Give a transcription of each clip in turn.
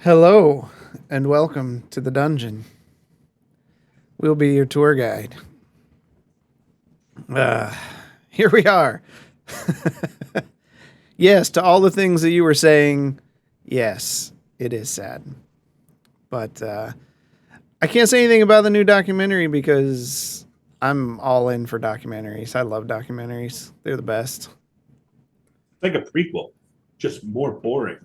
Hello, and welcome to the dungeon. We'll be your tour guide. Here we are. Yes, to all the things that you were saying, yes, it is sad. But I can't say anything about the new documentary because I'm all in for documentaries. I love documentaries. They're the best. Like a prequel, just more boring.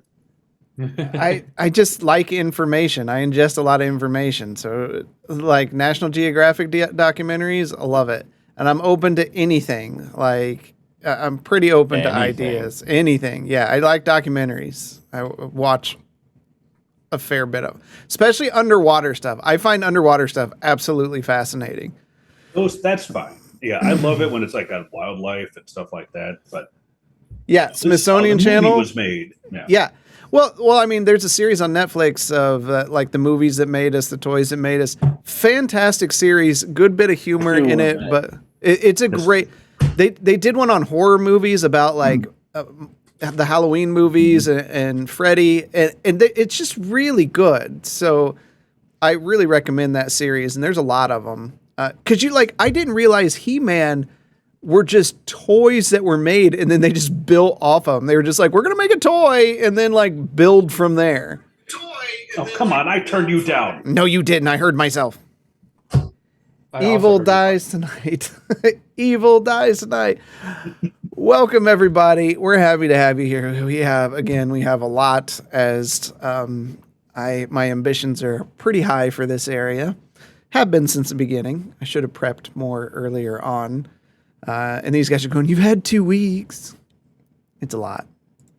I just like information. I ingest a lot of information. So, like National Geographic documentaries, I love it. And I'm open to anything. Like, I'm pretty open to ideas. Anything. Yeah, I like documentaries. I watch a fair bit of, especially underwater stuff. I find underwater stuff absolutely fascinating. That's fine. Yeah, I love it when it's like on wildlife and stuff like that. But yeah, Smithsonian Channel was made. Yeah. Well, I mean, there's a series on Netflix of like the movies that made us, the toys that made us. Fantastic series, good bit of humor in it, but it's a great. They did one on horror movies about like the Halloween movies and Freddy, and it's just really good. So I really recommend that series, and there's a lot of them. Because I didn't realize He-Man were just toys that were made and then they just built off of them. They were just like, we're going to make a toy and then like build from there. Oh, come on. I turned you down. No, you didn't. I heard myself. Evil dies tonight. Evil dies tonight. Welcome, everybody. We're happy to have you here. We have a lot as my ambitions are pretty high for this area. Have been since the beginning. I should have prepped more earlier on. And these guys are going, you've had 2 weeks. It's a lot.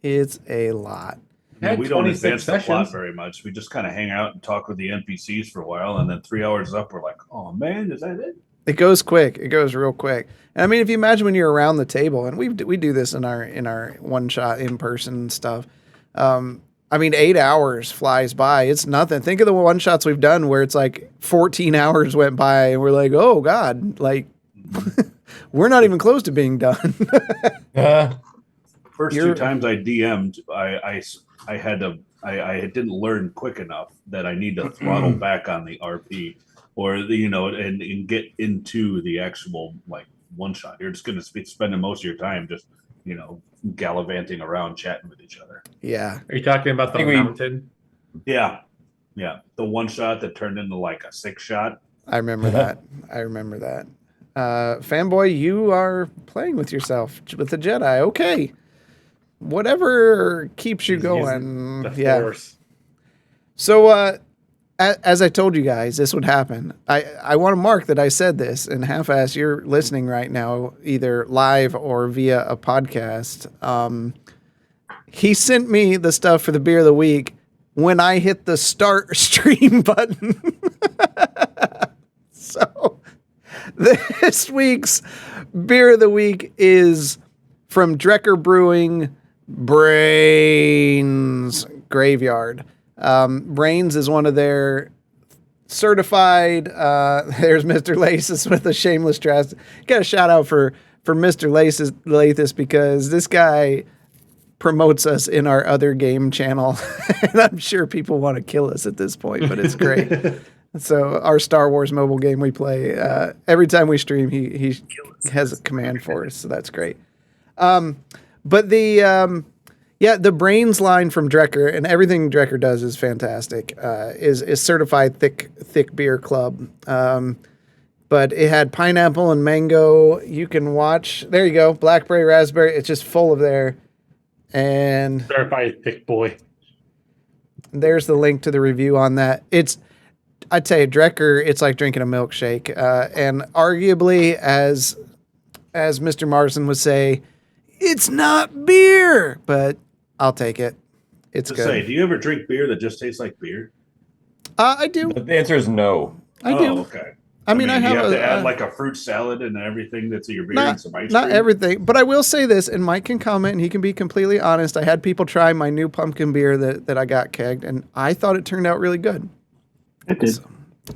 It's a lot. We don't advance the plot very much. We just kind of hang out and talk with the NPCs for a while. And then 3 hours up, we're like, oh, man, is that it? It goes quick. It goes real quick. And I mean, if you imagine when you're around the table, and we do this in our one-shot in-person stuff. I mean, 8 hours flies by. It's nothing. Think of the one-shots we've done where it's like 14 hours went by and we're like, oh, God, like... We're not even close to being done. First 2 times I DM'd, I didn't learn quick enough that I need to throttle back on the RP or and get into the actual like one shot. You're just going to be spending most of your time just gallivanting around chatting with each other. Yeah. Are you talking about the mountain? Yeah. The one shot that turned into like a 6 shot. I remember that. Fanboy, you are playing with yourself with the Jedi. Okay. Whatever keeps you going. Yeah. Force. So, as I told you guys, this would happen. I want to mark that I said this, and half-ass, you're listening right now, either live or via a podcast. He sent me the stuff for the beer of the week when I hit the start stream button. So this week's beer of the week is from Drecker Brewing, Brains Graveyard. Brains is one of their certified. There's Mr. Laces with a shameless trust. Got a shout out for Mr. Laces because this guy promotes us in our other game channel. And I'm sure people want to kill us at this point, but it's great. So our Star Wars mobile game we play, every time we stream, he has a command for us. So that's great. But the Brains line from Drecker, and everything Drecker does is fantastic, is certified thick beer club. But it had pineapple and mango. You can watch, there you go, blackberry, raspberry. It's just full of there. And certified thick boy. There's the link to the review on that. I'd say Drecker, it's like drinking a milkshake. And arguably, as Mr. Marsden would say, it's not beer, but I'll take it. It's good. Do you ever drink beer that just tastes like beer? I do. The answer is no. I do. Okay. I mean, I have you have to add like a fruit salad and everything that's in your beer and some ice cream. Not everything, but I will say this, and Mike can comment, and he can be completely honest. I had people try my new pumpkin beer that I got kegged, and I thought it turned out really good. It did. So,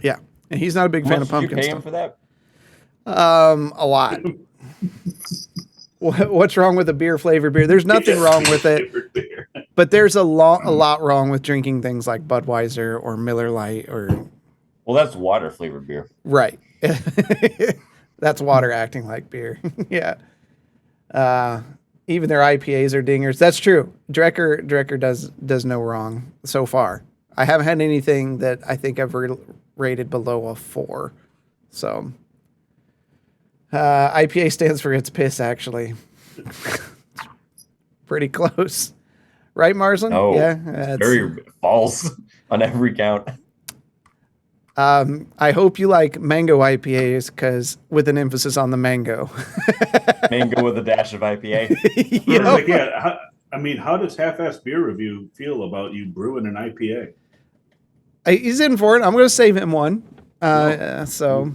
yeah, and he's not a big fan of pumpkin stuff. Did you pay him for that? A lot. What's wrong with a beer flavored beer? There's nothing wrong with it. But there's a lot wrong with drinking things like Budweiser or Miller Lite or Well, that's water flavored beer. right. That's water acting like beer. Yeah. Even their IPAs are dingers. That's true. Drecker does no wrong so far. I haven't had anything that I think I've rated below a 4. So IPA stands for it's piss, actually. Pretty close. Right, Marsland? No, Yeah. very false on every count. I hope you like mango IPAs because with an emphasis on the mango. Mango with a dash of IPA. Like, yeah, how does Half-Ass Beer Review feel about you brewing an IPA? He's in for it. I'm going to save him one. So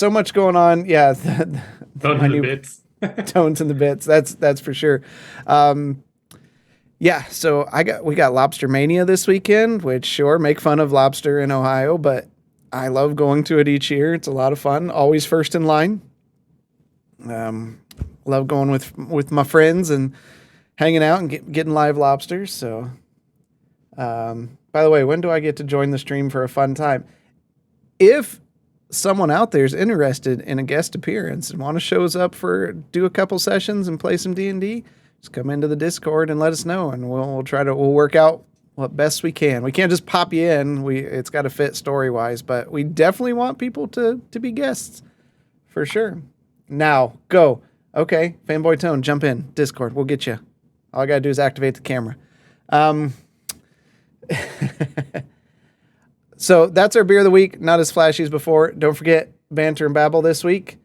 much going on. Yeah. Tones in the bits. Tones in the bits. That's for sure. Yeah, so we got Lobster Mania this weekend, which sure make fun of lobster in Ohio, but I love going to it each year. It's a lot of fun. Always first in line. Love going with my friends and hanging out and getting live lobsters. So, by the way, when do I get to join the stream for a fun time? If someone out there is interested in a guest appearance and want to shows up do a couple sessions and play some D&D, just come into the Discord and let us know, and we'll work out what best we can. We can't just pop you in. It's got to fit story wise, but we definitely want people to be guests for sure. Now go. Okay, Fanboy Tone, jump in Discord. We'll get you. All I gotta do is activate the camera. So that's our beer of the week. Not as flashy as before. Don't forget Banter and Babble this week.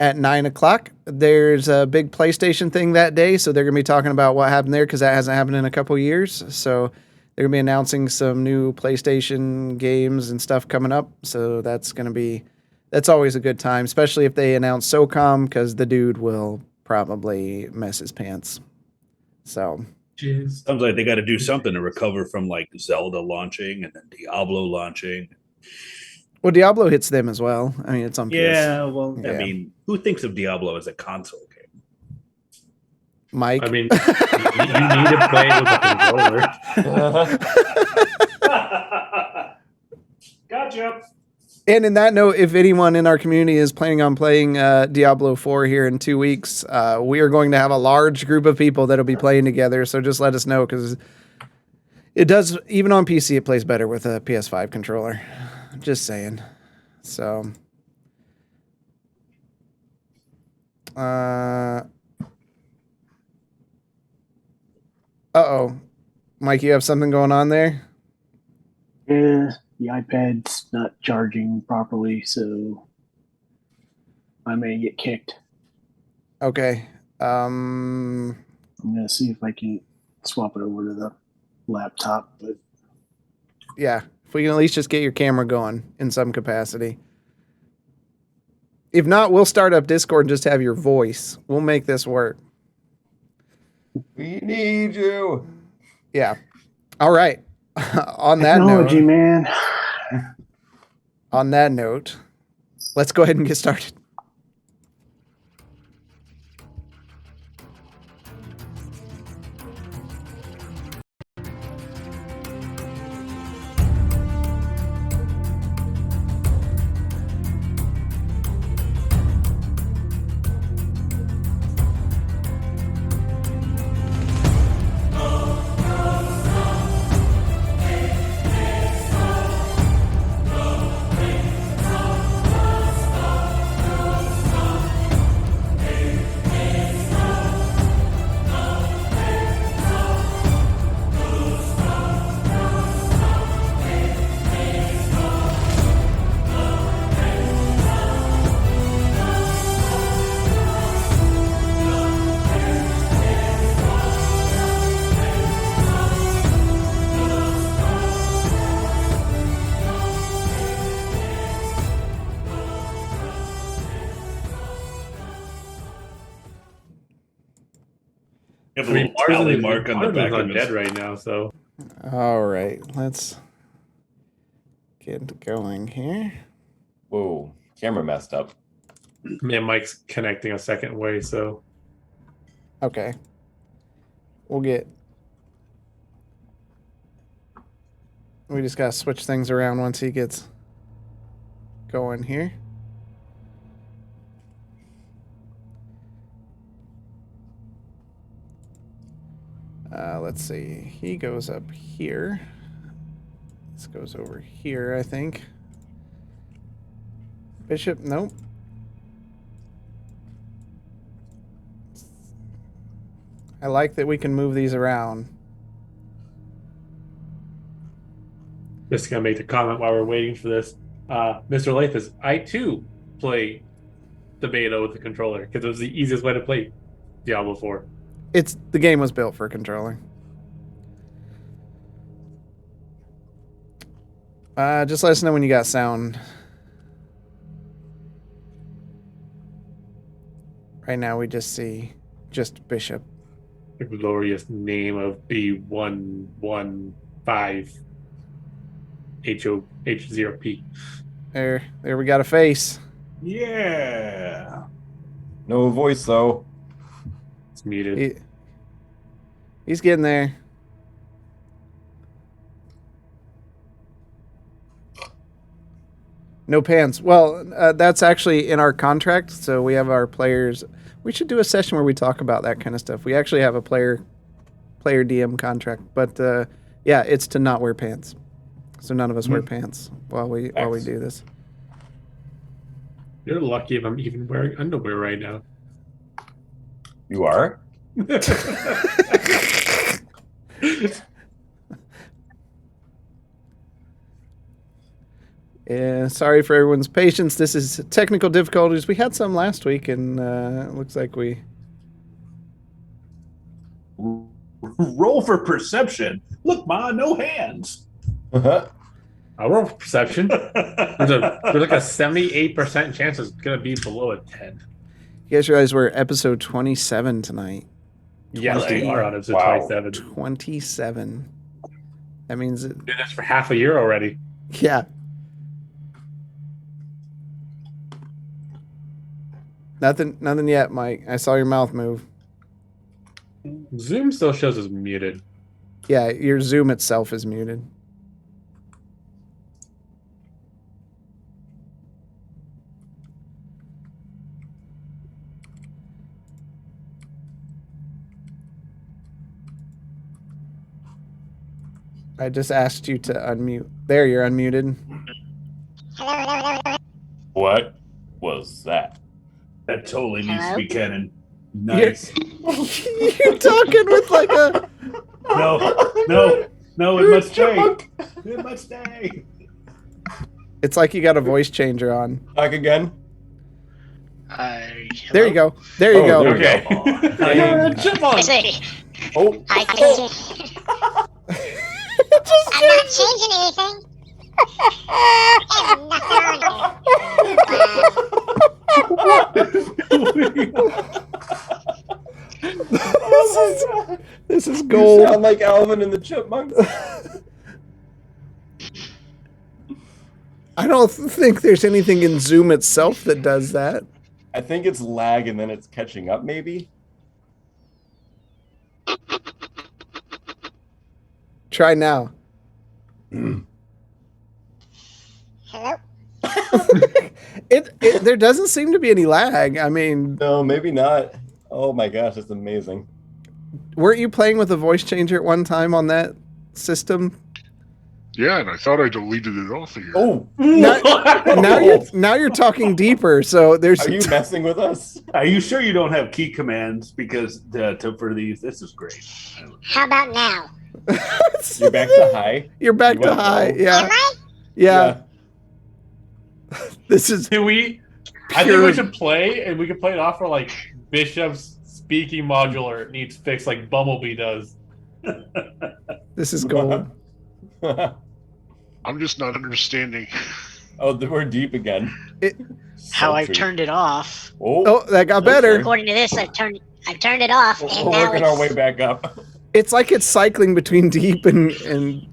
At 9:00, there's a big PlayStation thing that day, so they're going to be talking about what happened there because that hasn't happened in a couple years. So they're going to be announcing some new PlayStation games and stuff coming up. So that's always a good time, especially if they announce SOCOM, because the dude will probably mess his pants. So Jeez. Sounds like they got to do something to recover from like Zelda launching and then Diablo launching. well, Diablo hits them as well. I mean, it's on PS. Yeah, well, Yeah. I mean, who thinks of Diablo as a console game? Mike. I mean, you need to play with a controller. Gotcha. And in that note, if anyone in our community is planning on playing Diablo 4 here in 2 weeks, we are going to have a large group of people that'll be playing together. So just let us know, because it does, even on PC, it plays better with a PS5 controller. Just saying. So, Mike, you have something going on there? Yeah, the iPad's not charging properly, so I may get kicked. Okay. I'm gonna see if I can swap it over to the laptop, but Yeah, if we can at least just get your camera going in some capacity. If not, we'll start up Discord and just have your voice. We'll make this work. We need you. Yeah. All right. On that technology, note, man. on that note, let's go ahead and get started. Have a little tally mark on the back of Marsden's his dead right now, so All right. Let's get going here. Whoa, camera messed up. man, Mike's connecting a second way, so Okay. We'll get... We just gotta switch things around once he gets going here. Let's see. He goes up here. This goes over here, I think. Bishop, nope. I like that we can move these around. Just gonna make the comment while we're waiting for this. Mr. Lathis, I too play the beta with the controller because it was the easiest way to play Diablo 4. The game was built for controlling. Just let us know when you got sound. Right now we just see just Bishop. The glorious name of B115 H0P. There we got a face. Yeah. No voice though. It's muted. He's getting there. No pants. Well, that's actually in our contract. So we have our players. We should do a session where we talk about that kind of stuff. We actually have a player DM contract, but yeah, it's to not wear pants. So none of us wear pants while we do this. You're lucky if I'm even wearing underwear right now. You are? Yeah, sorry for everyone's patience. This is technical difficulties. We had some last week, and it looks like we... Roll for perception. Look, Ma, no hands. I'll roll for perception. There's like a 78% chance it's going to be below a 10. You guys realize we're episode 27 tonight? Yes, we are on episode 27. 27. That means... Doing this for half a year already. Yeah. Nothing yet, Mike. I saw your mouth move. Zoom still shows us muted. Yeah, your Zoom itself is muted. I just asked you to unmute. There, you're unmuted. What was that? That totally needs to be canon. Nice. You're talking with like a... No, it must stay. It must stay. It's like you got a voice changer on. Back again? There you go. There you go. There we Okay. go. Chipmunk! Oh, I can I'm not changing anything. And nothing on it. This is you gold. sound like Alvin and the Chipmunks. I don't think there's anything in Zoom itself that does that. I think it's lag and then it's catching up, maybe. Try now. Hello? There doesn't seem to be any lag. I mean, No, maybe not. Oh my gosh, that's amazing. weren't you playing with a voice changer at one time on that system? Yeah, and I thought I deleted it off of here. Oh, Now you're talking deeper. So there's... are you messing with us? Are you sure you don't have key commands? Because for these, this is great. How about now? You're back to high. You're back You to went high. low. Yeah. Am I? Yeah. This is Do we? I think we should play, and we can play it off for like Bishop's speaking modular needs fixed, like Bumblebee does. this is gold. I'm just not understanding. Oh, we're deep again. How I Sultry. turned it off. Oh, that got better. According to this, I've turned it off, and We're now working our way back up. It's like it's cycling between deep and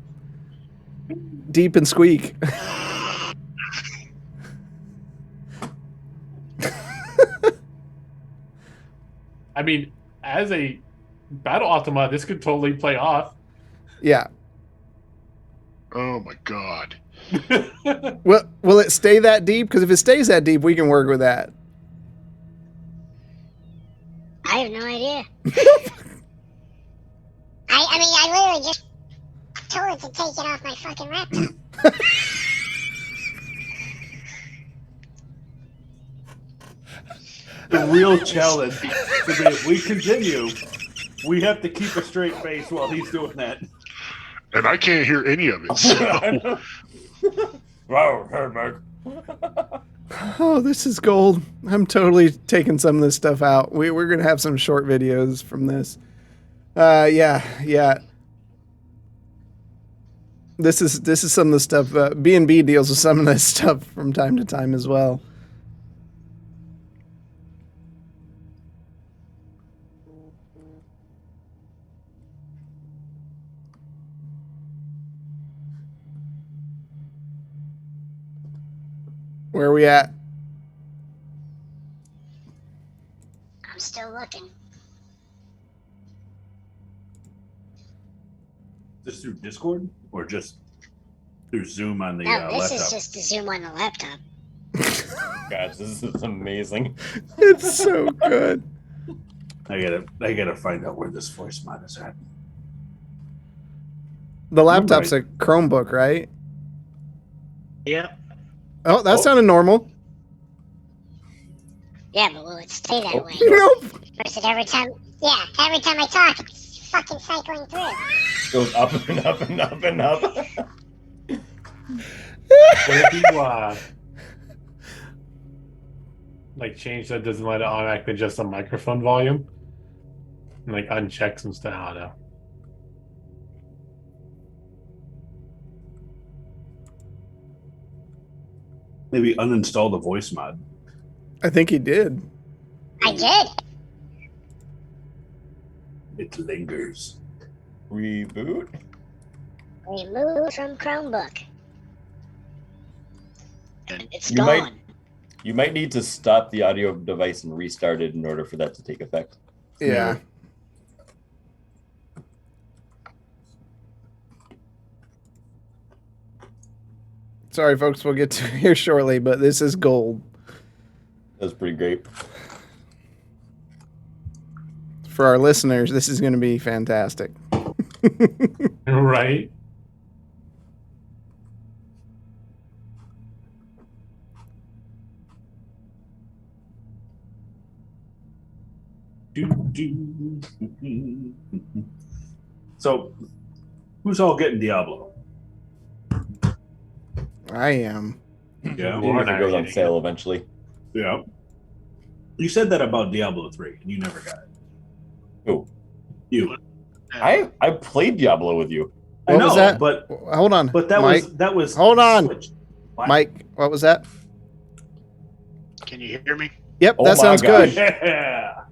deep and squeak. I mean, as a battle automa, this could totally play off. Yeah. Oh my god. Will it stay that deep? Because if it stays that deep, we can work with that. I have no idea. I mean, I literally just told it to take it off my fucking laptop. The real challenge to be if we continue, we have to keep a straight face while he's doing that. And I can't hear any of it. So. Wow, Herbert. Oh, this is gold. I'm totally taking some of this stuff out. We're going to have some short videos from this. Yeah. This is some of the stuff. B&B deals with some of this stuff from time to time as well. Where are we at? I'm still looking. Just through Discord or just through Zoom on the No, this laptop? is just the Zoom on the laptop. Gosh, this is amazing. It's so good. I gotta find out where this voice mod is at. The laptop's a Chromebook, right? Yep. Oh, that sounded normal. Yeah, but will it stay that way? Nope. Or is it every time? Yeah, every time I talk, it's fucking cycling through. Goes up and up and up and up. What if you like change that doesn't let it automatically adjust the microphone volume? And like uncheck some stuff. I don't know. Maybe uninstall the voice mod. I think he did. I did. It lingers. Reboot. Remove from Chromebook. And it's You gone. might- You might need to stop the audio device and restart it in order for that to take effect. Yeah. Sorry, folks. We'll get to it here shortly, but this is gold. That was pretty great. For our listeners, this is going to be fantastic. Right? So, who's all getting Diablo? I am. Yeah, Or If it not goes on getting sale eventually. yeah. You said that about Diablo 3, and you never got it. Who? You. I played Diablo with you. I What know, was that? but Hold on. that Mike. was. Hold on. Switch. What? Mike, what was that? Can you hear me? Yep, Oh that my sounds gosh. good. Yeah.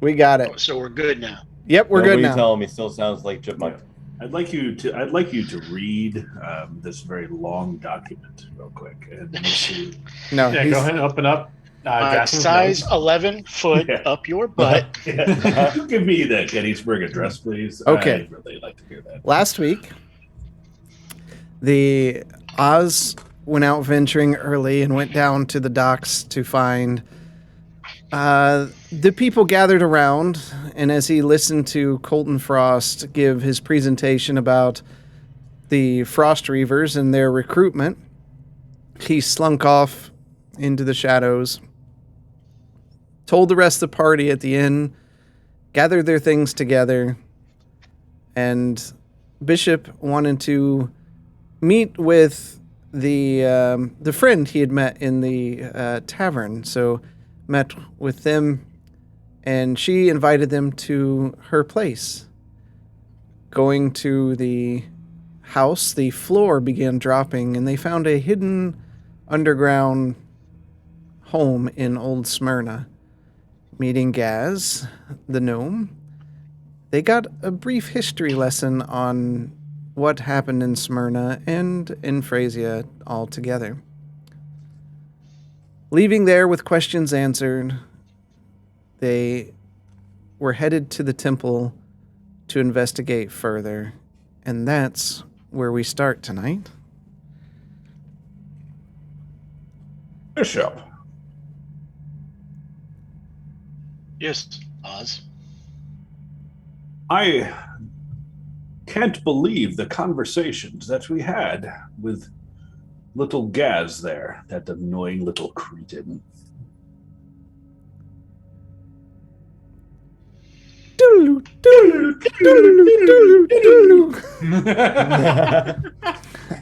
We got Oh, it. so we're good now. Yep, we're Nobody good now. tell me still sounds like Chipmunk. I'd like you to read this very long document real quick, and we'll see. No, Yeah, he's- go ahead and open up. Jackson's Size notes. 11 foot Yeah. up your butt. Yeah. Give me the Gettysburg Address, please. Okay. I'd really like to hear that. Last week, the Oz went out venturing early and went down to the docks to find the people gathered around. And as he listened to Colton Frost give his presentation about the Frost Reavers and their recruitment, he slunk off into the shadows, told the rest of the party at the inn, gathered their things together, and Bishop wanted to meet with the friend he had met in the tavern. So met with them, and she invited them to her place. Going to the house, the floor began dropping, and they found a hidden underground home in Old Smyrna. Meeting Gaz, the gnome, they got a brief history lesson on what happened in Smyrna and in Phrasia altogether. Leaving there with questions answered, they we're headed to the temple to investigate further, and that's where we start tonight. Bishop. Yes, Oz. I can't believe the conversations that we had with little Gaz there, that annoying little cretin.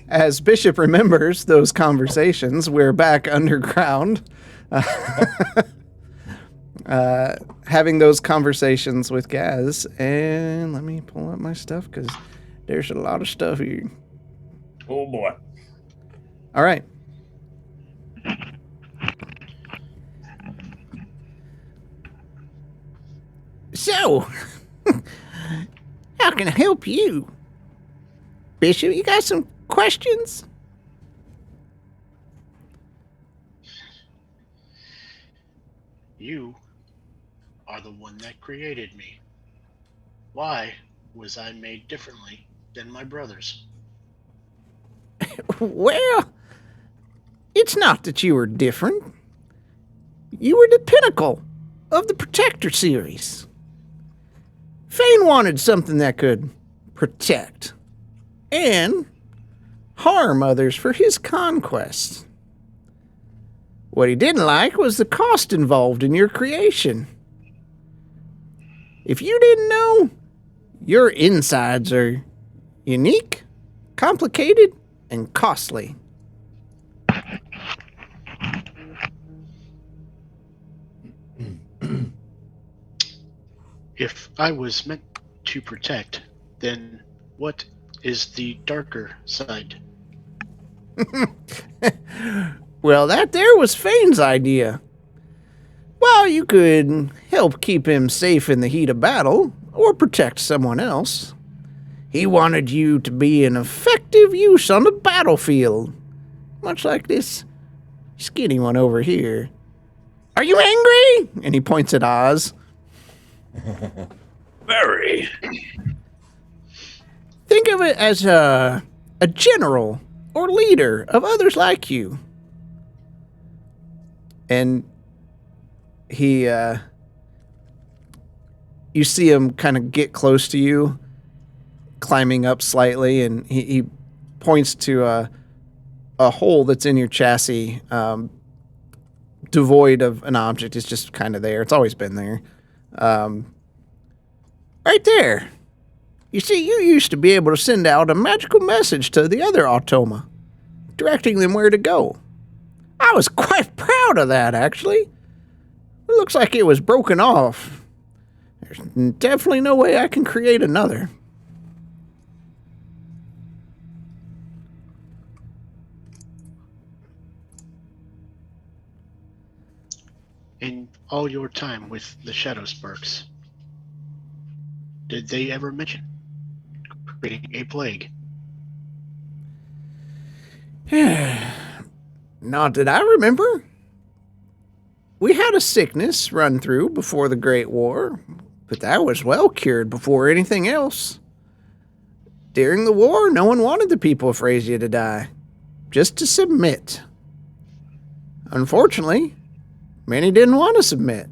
As Bishop remembers those conversations, we're back underground, having those conversations with Gaz. And let me pull up my stuff because there's a lot of stuff here. Oh boy. All right. So, how can I help you? Bishop, you got some questions? You are the one that created me. Why was I made differently than my brothers? Well, it's not that you were different. You were the pinnacle of the Protector series. Fane wanted something that could protect and harm others for his conquest. What he didn't like was the cost involved in your creation. If you didn't know, your insides are unique, complicated, and costly. If I was meant to protect, then what is the darker side? Well, that there was Fane's idea. Well, you could help keep him safe in the heat of battle, or protect someone else. He wanted you to be an effective use on the battlefield, much like this skinny one over here. Are you angry? And he points at Oz. Very. Think of it as a general or leader of others like you. And he, you see him kind of get close to you, climbing up slightly, and he points to a hole that's in your chassis, devoid of an object. It's just kind of there. It's always been there. Right there. You see, you used to be able to send out a magical message to the other automa, directing them where to go. I was quite proud of that, actually. It looks like it was broken off. There's definitely no way I can create another. In all your time with the Shadowsparks, did they ever mention creating a plague? Not that I remember. We had a sickness run through before the Great War, but that was well cured before anything else. During the war, no one wanted the people of Phrasia to die, just to submit. Unfortunately, many didn't want to submit,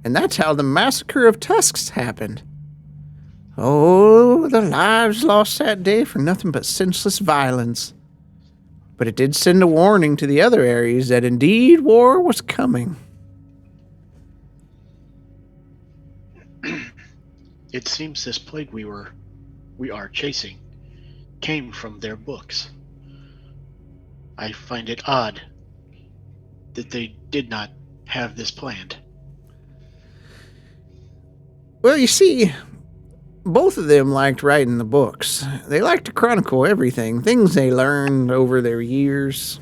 and that's how the massacre of Tusks happened. Oh, the lives lost that day for nothing but senseless violence. But it did send a warning to the other areas that indeed war was coming. It seems this plague we are chasing came from their books. I find it odd that they did not have this planned. Well, you see, both of them liked writing the books. They liked to chronicle everything, things they learned over their years.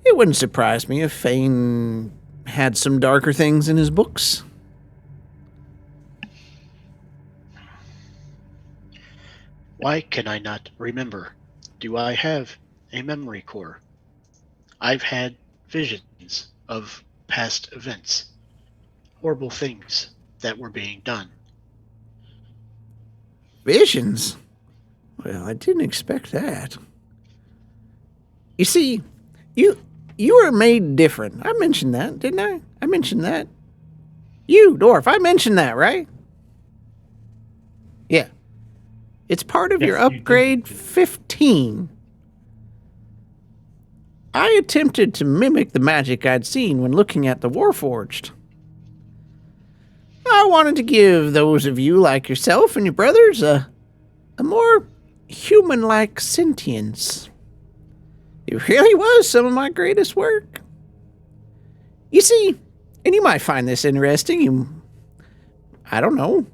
It wouldn't surprise me if Fane had some darker things in his books. Why can I not remember? Do I have a memory core? I've had visions of past events. horrible things that were being done. Visions? Well, I didn't expect that. You see, you are made different. I mentioned that, didn't I? I mentioned that. You, Dwarf, I mentioned that, right? Yeah. It's part of Yes, your you did. upgrade 15. I attempted to mimic the magic I'd seen when looking at the Warforged. I wanted to give those of you like yourself and your brothers a more human-like sentience. It really was some of my greatest work. You see, and you might find this interesting, I don't know,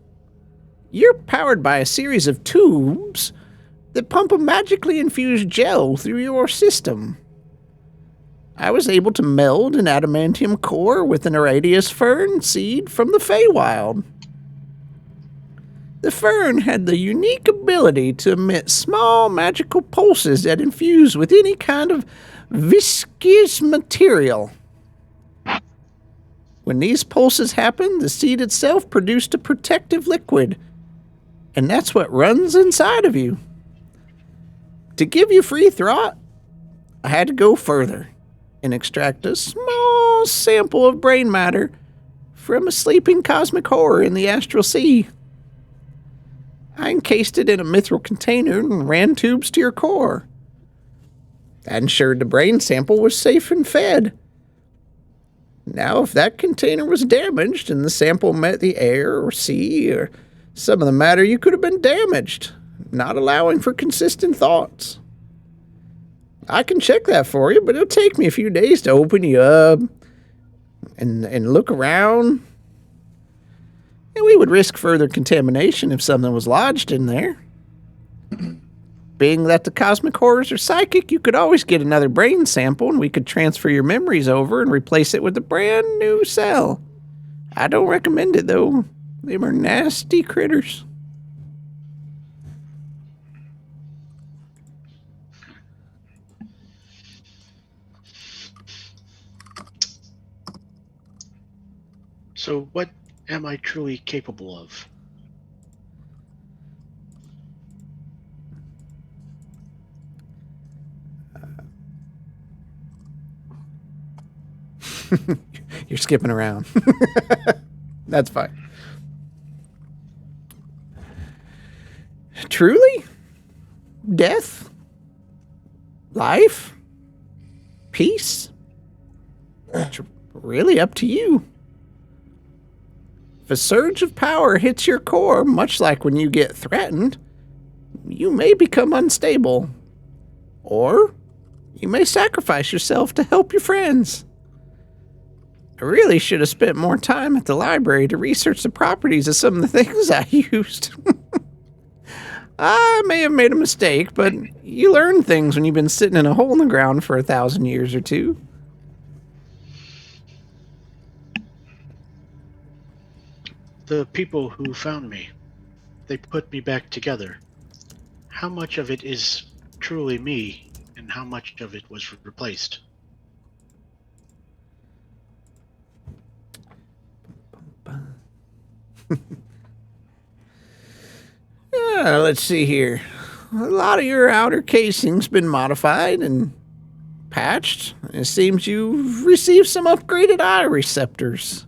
you're powered by a series of tubes that pump a magically infused gel through your system. I was able to meld an adamantium core with an Aradius fern seed from the Feywild. The fern had the unique ability to emit small magical pulses that infuse with any kind of viscous material. When these pulses happened, the seed itself produced a protective liquid, and that's what runs inside of you. To give you free thought, I had to go further and extract a small sample of brain matter from a sleeping cosmic horror in the astral sea. I encased it in a mithril container and ran tubes to your core. That ensured the brain sample was safe and fed. Now, if that container was damaged and the sample met the air or sea or some of the matter, you could have been damaged, not allowing for consistent thoughts. I can check that for you, but it'll take me a few days to open you up and look around. And we would risk further contamination if something was lodged in there. Being that the cosmic horrors are psychic, you could always get another brain sample and we could transfer your memories over and replace it with a brand new cell. I don't recommend it, though. They were nasty critters. So, what am I truly capable of? You're skipping around. That's fine. Truly? Death? Life? Peace? It's really up to you. If a surge of power hits your core, much like when you get threatened, you may become unstable. Or you may sacrifice yourself to help your friends. I really should have spent more time at the library to research the properties of some of the things I used. I may have made a mistake, but you learn things when you've been sitting in a hole in the ground for 1,000 years or two. The people who found me, they put me back together. How much of it is truly me, and how much of it was replaced? Let's see here. A lot of your outer casing's been modified and patched. It seems you've received some upgraded eye receptors.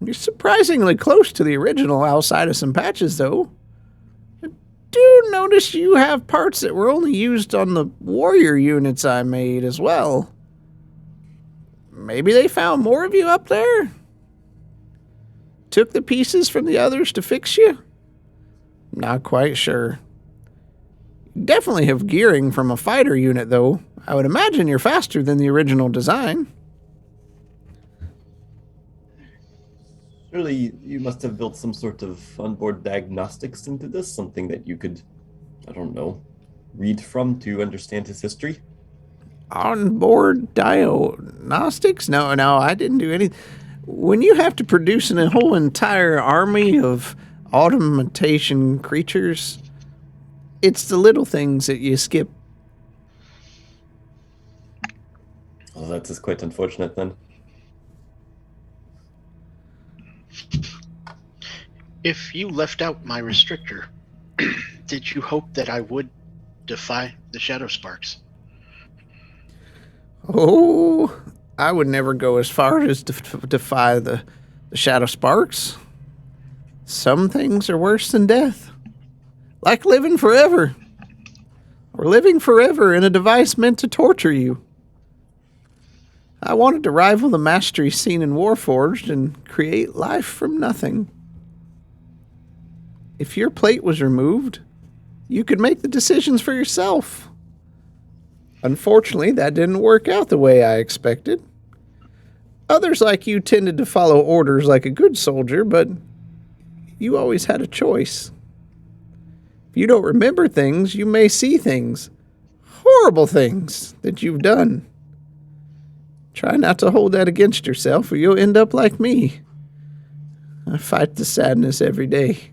You're surprisingly close to the original outside of some patches, though. I do notice you have parts that were only used on the warrior units I made as well. Maybe they found more of you up there? Took the pieces from the others to fix you? Not quite sure. Definitely have gearing from a fighter unit, though. I would imagine you're faster than the original design. Surely you must have built some sort of onboard diagnostics into this, something that you could, I don't know, read from to understand his history? Onboard diagnostics? No, I didn't do any. When you have to produce a whole entire army of automation creatures, it's the little things that you skip. Well, that is quite unfortunate then. If you left out my restrictor, did you hope that I would defy the Shadowsparks? Oh, I would never go as far as to defy the Shadowsparks. Some things are worse than death. Like living forever. Or living forever in a device meant to torture you. I wanted to rival the mastery seen in Warforged and create life from nothing. If your plate was removed, you could make the decisions for yourself. Unfortunately, that didn't work out the way I expected. Others like you tended to follow orders like a good soldier, but you always had a choice. If you don't remember things, you may see things. Horrible things that you've done. Try not to hold that against yourself or you'll end up like me. I fight the sadness every day.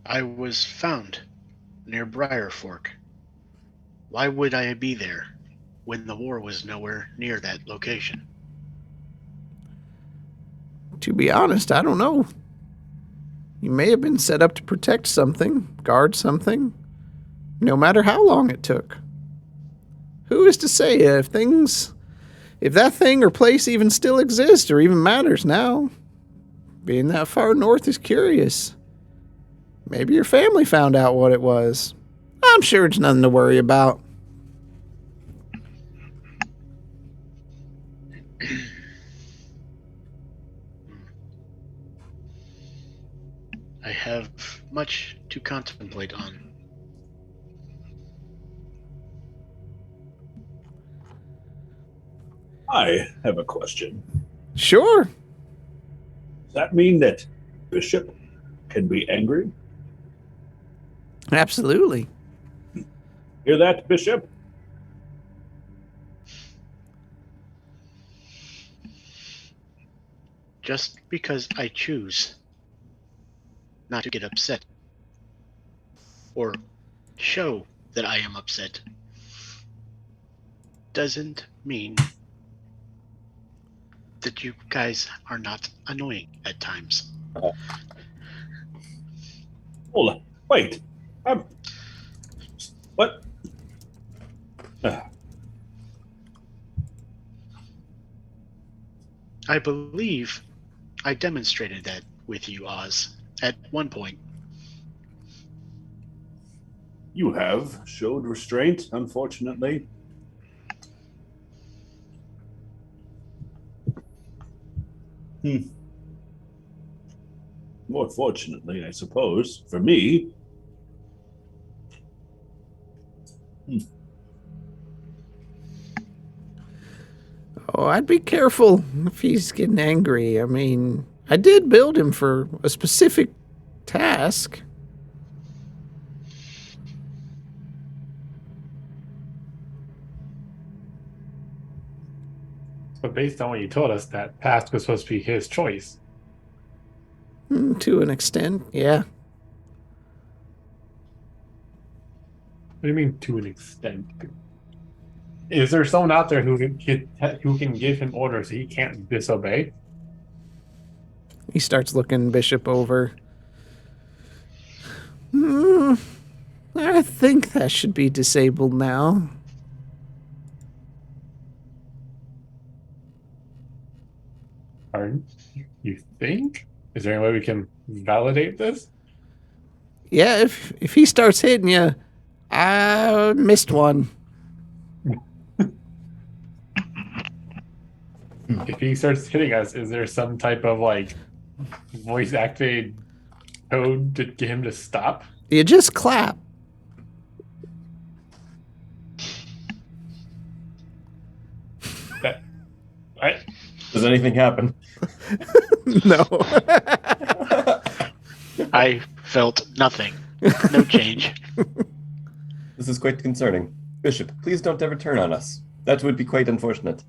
I was found near Briar Fork. Why would I be there when the war was nowhere near that location? To be honest, I don't know. You may have been set up to protect something, guard something, no matter how long it took. Who is to say if that thing or place even still exists or even matters now? Being that far north is curious. Maybe your family found out what it was. I'm sure it's nothing to worry about. I have much to contemplate on. I have a question. Sure. Does that mean that Bishop can be angry? Absolutely. Hear that, Bishop? Just because I choose not to get upset or show that I am upset doesn't mean that you guys are not annoying at times. Hold on. Wait. What? I believe I demonstrated that with you, Oz, at one point. You have showed restraint, unfortunately. More fortunately, I suppose, for me. Oh, I'd be careful if he's getting angry. I mean, I did build him for a specific task. But based on what you told us, that task was supposed to be his choice. To an extent, yeah. What do you mean, to an extent? Is there someone out there who can give him orders he can't disobey? He starts looking Bishop over. I think that should be disabled now. You think? Is there any way we can validate this? Yeah, if he starts hitting you, I missed one. If he starts hitting us, is there some type of like voice activated code to get him to stop? You just clap. Right? Does anything happen? No. I felt nothing. No change. This is quite concerning. Bishop, please don't ever turn on us. That would be quite unfortunate.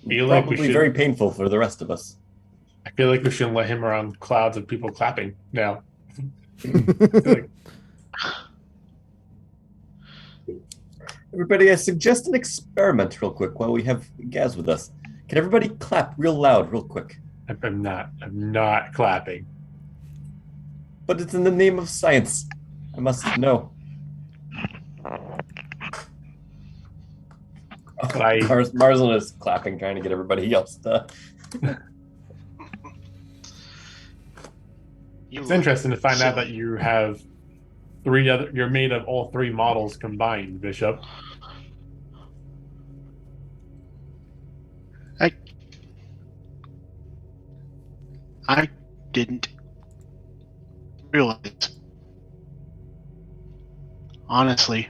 Feel like we Probably should- very painful for the rest of us. I feel like we shouldn't let him around clouds of people clapping now. Like, Everybody, I suggest an experiment real quick while we have Gaz with us. Can everybody clap real loud, real quick? I'm not clapping. But it's in the name of science. I must know. But I- Marzlin is clapping, trying to get everybody else to. It's interesting to find out that you have you're made of all three models combined, Bishop. I didn't realize. Honestly.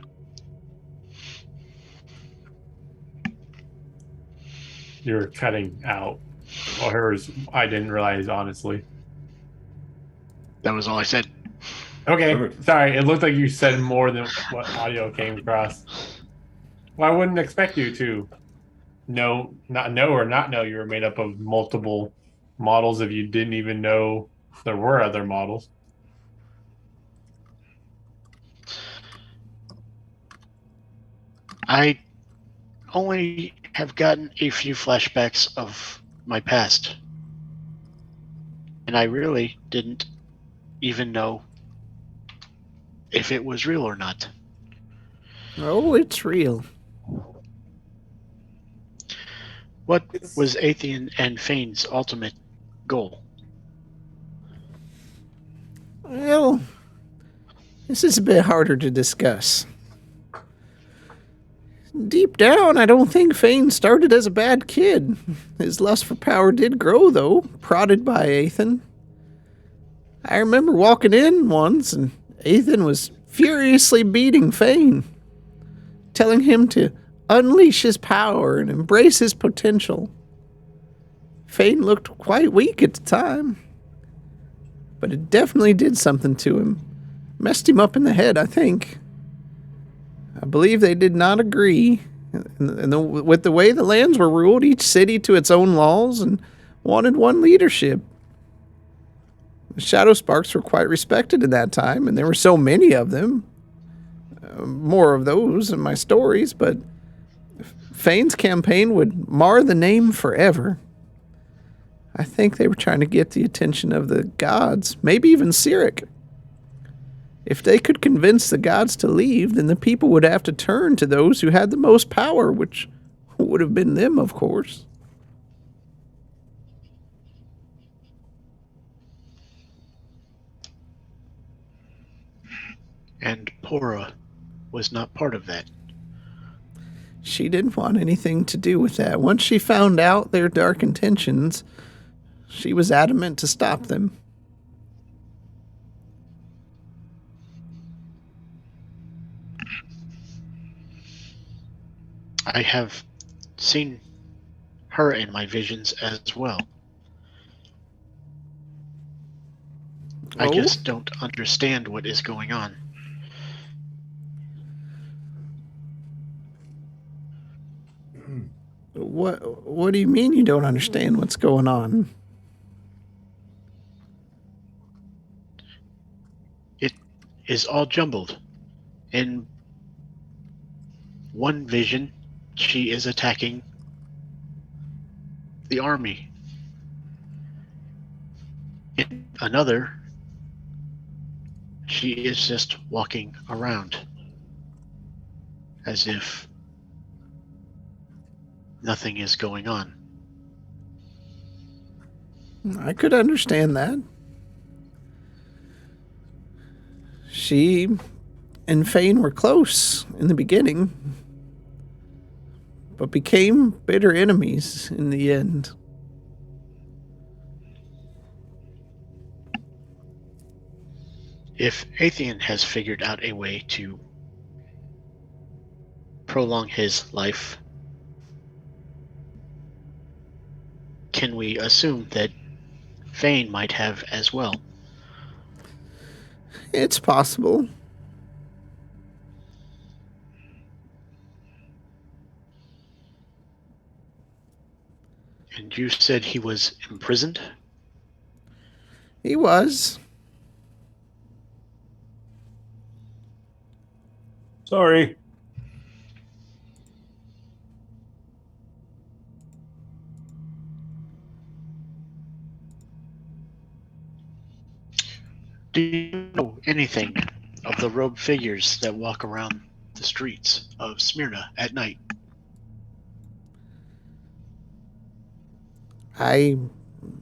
You're cutting out. Well, hers, I didn't realize, honestly. That was all I said. Okay, Perfect. sorry. It looked like you said more than what audio came across. Well, I wouldn't expect you to not know you were made up of multiple models if you didn't even know there were other models. I only have gotten a few flashbacks of my past. And I really didn't even know if it was real or not. Oh, it's real. What was Athean and Fane's ultimate goal? Well, this is a bit harder to discuss. Deep down, I don't think Fane started as a bad kid. His lust for power did grow, though, prodded by Ethan. I remember walking in once, and Ethan was furiously beating Fane, telling him to unleash his power and embrace his potential. Fane looked quite weak at the time, but it definitely did something to him. Messed him up in the head, I think. I believe they did not agree with the way the lands were ruled, each city to its own laws, and wanted one leadership. The Shadowsparks were quite respected in that time, and there were so many of them. More of those in my stories, but Fane's campaign would mar the name forever. I think they were trying to get the attention of the gods, maybe even Cyric. If they could convince the gods to leave, then the people would have to turn to those who had the most power, which would have been them, of course. And Pora was not part of that. She didn't want anything to do with that. Once she found out their dark intentions, she was adamant to stop them. I have seen her in my visions as well. I Oh? just don't understand what is going on. What do you mean you don't understand what's going on? It is all jumbled. In one vision, she is attacking the army. In another, she is just walking around as if nothing is going on. I could understand that. She and Fane were close in the beginning, but became bitter enemies in the end. If Athean has figured out a way to prolong his life, can we assume that Fane might have as well? It's possible. And you said he was imprisoned? He was. Sorry. Do you know anything of the robed figures that walk around the streets of Smyrna at night? I'm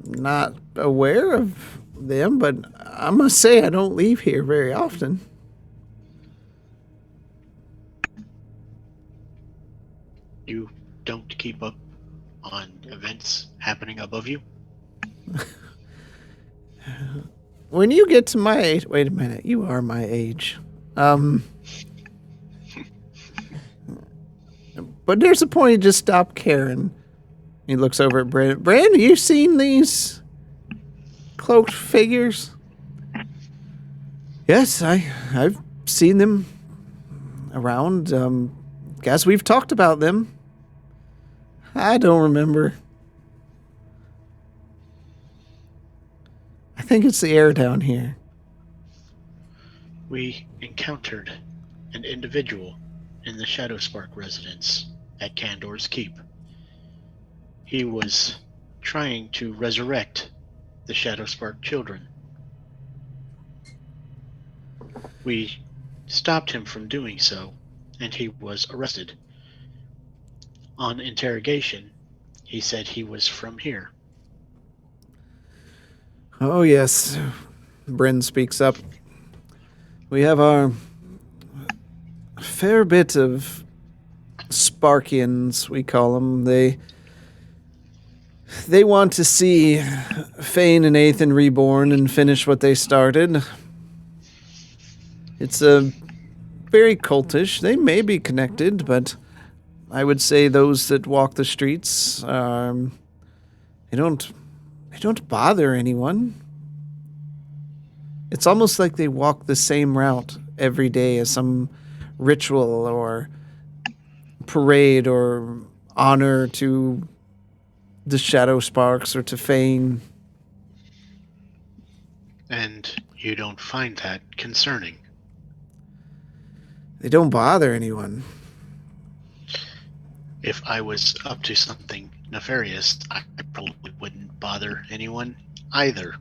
not aware of them, but I must say I don't leave here very often. You don't keep up on events happening above you? When you get to my age, wait a minute, you are my age. But there's a point you just stop caring. He looks over at Brandon. Brandon, you seen these cloaked figures? Yes, I've seen them around. Guess we've talked about them. I don't remember. I think it's the air down here. We encountered an individual in the Shadowspark residence at Candor's Keep. He was trying to resurrect the Shadowspark children. We stopped him from doing so, and he was arrested. On interrogation, he said he was from here. Oh, yes. Bryn speaks up. We have our fair bit of Sparkians, we call them. They want to see Fane and Athan reborn and finish what they started. It's a very cultish. They may be connected, but I would say those that walk the streets, they don't bother anyone. It's almost like they walk the same route every day as some ritual or parade or honor to the Shadowsparks or to Fane. And you don't find that concerning? They don't bother anyone. If I was up to something nefarious, I probably wouldn't bother anyone either.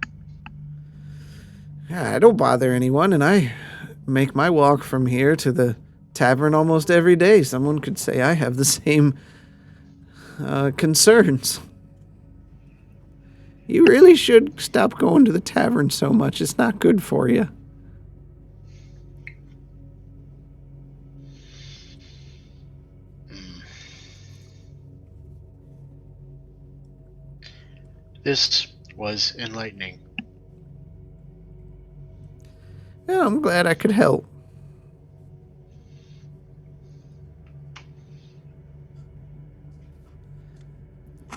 Yeah, I don't bother anyone, and I make my walk from here to the tavern almost every day. Someone could say I have the same concerns. You really should stop going to the tavern so much. It's not good for you. This was enlightening. Yeah, I'm glad I could help.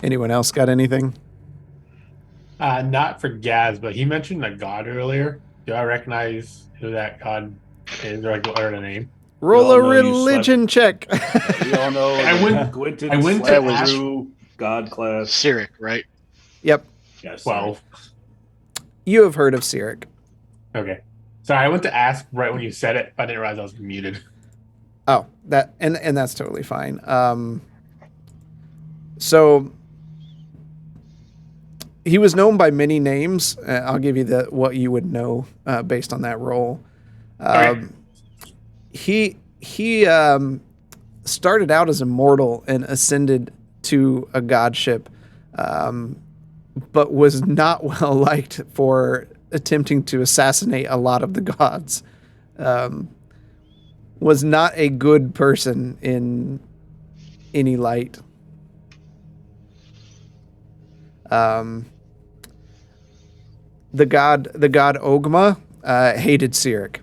Anyone else got anything? Not for Gaz, but he mentioned a god earlier. Do I recognize who that god is, or like what are the name? Roll We a all know you religion check. We all know I went- Quentin I went to slept ask- through God class. Cyric, right? Yep, Yes, 12. you have heard of Cyric. Okay. Sorry, I went to ask right when you said it. I didn't realize I was muted. Oh, that and that's totally fine. So he was known by many names. I'll give you what you would know based on that role. Okay. He started out as a mortal and ascended to a godship, but was not well liked for attempting to assassinate a lot of the gods. Was not a good person in any light. The god Ogma hated Cyric.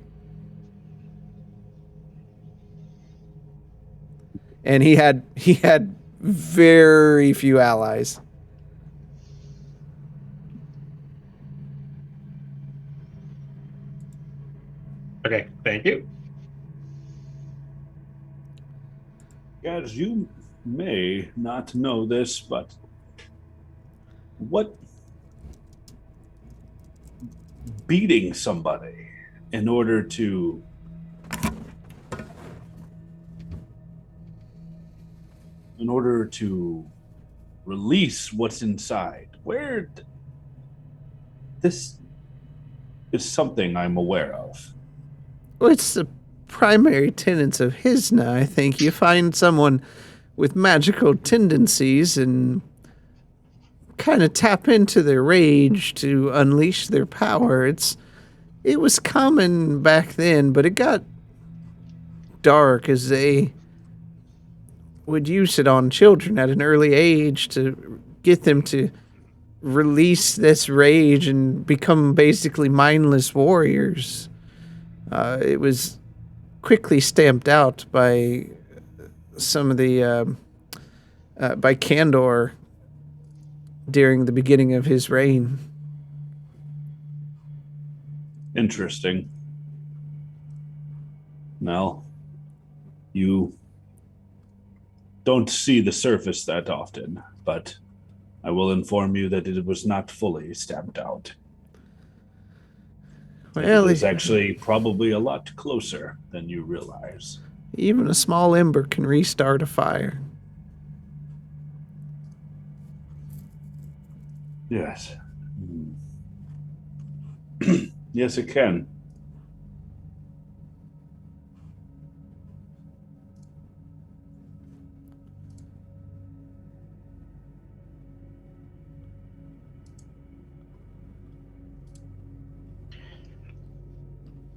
And he had very few allies. Okay, thank you. Guys, you may not know this, but what beating somebody in order to release what's inside, where this It's something I'm aware of. Well, it's the primary tenets of his now. I think you find someone with magical tendencies and kind of tap into their rage to unleash their power. It was common back then, but it got dark as they would use it on children at an early age to get them to release this rage and become basically mindless warriors. It was quickly stamped out by some of the by Kandor during the beginning of his reign. Interesting. Now, you don't see the surface that often, but I will inform you that it was not fully stamped out. Well, it was actually probably a lot closer than you realize. even a small ember can restart a fire. Yes. Yes, it can.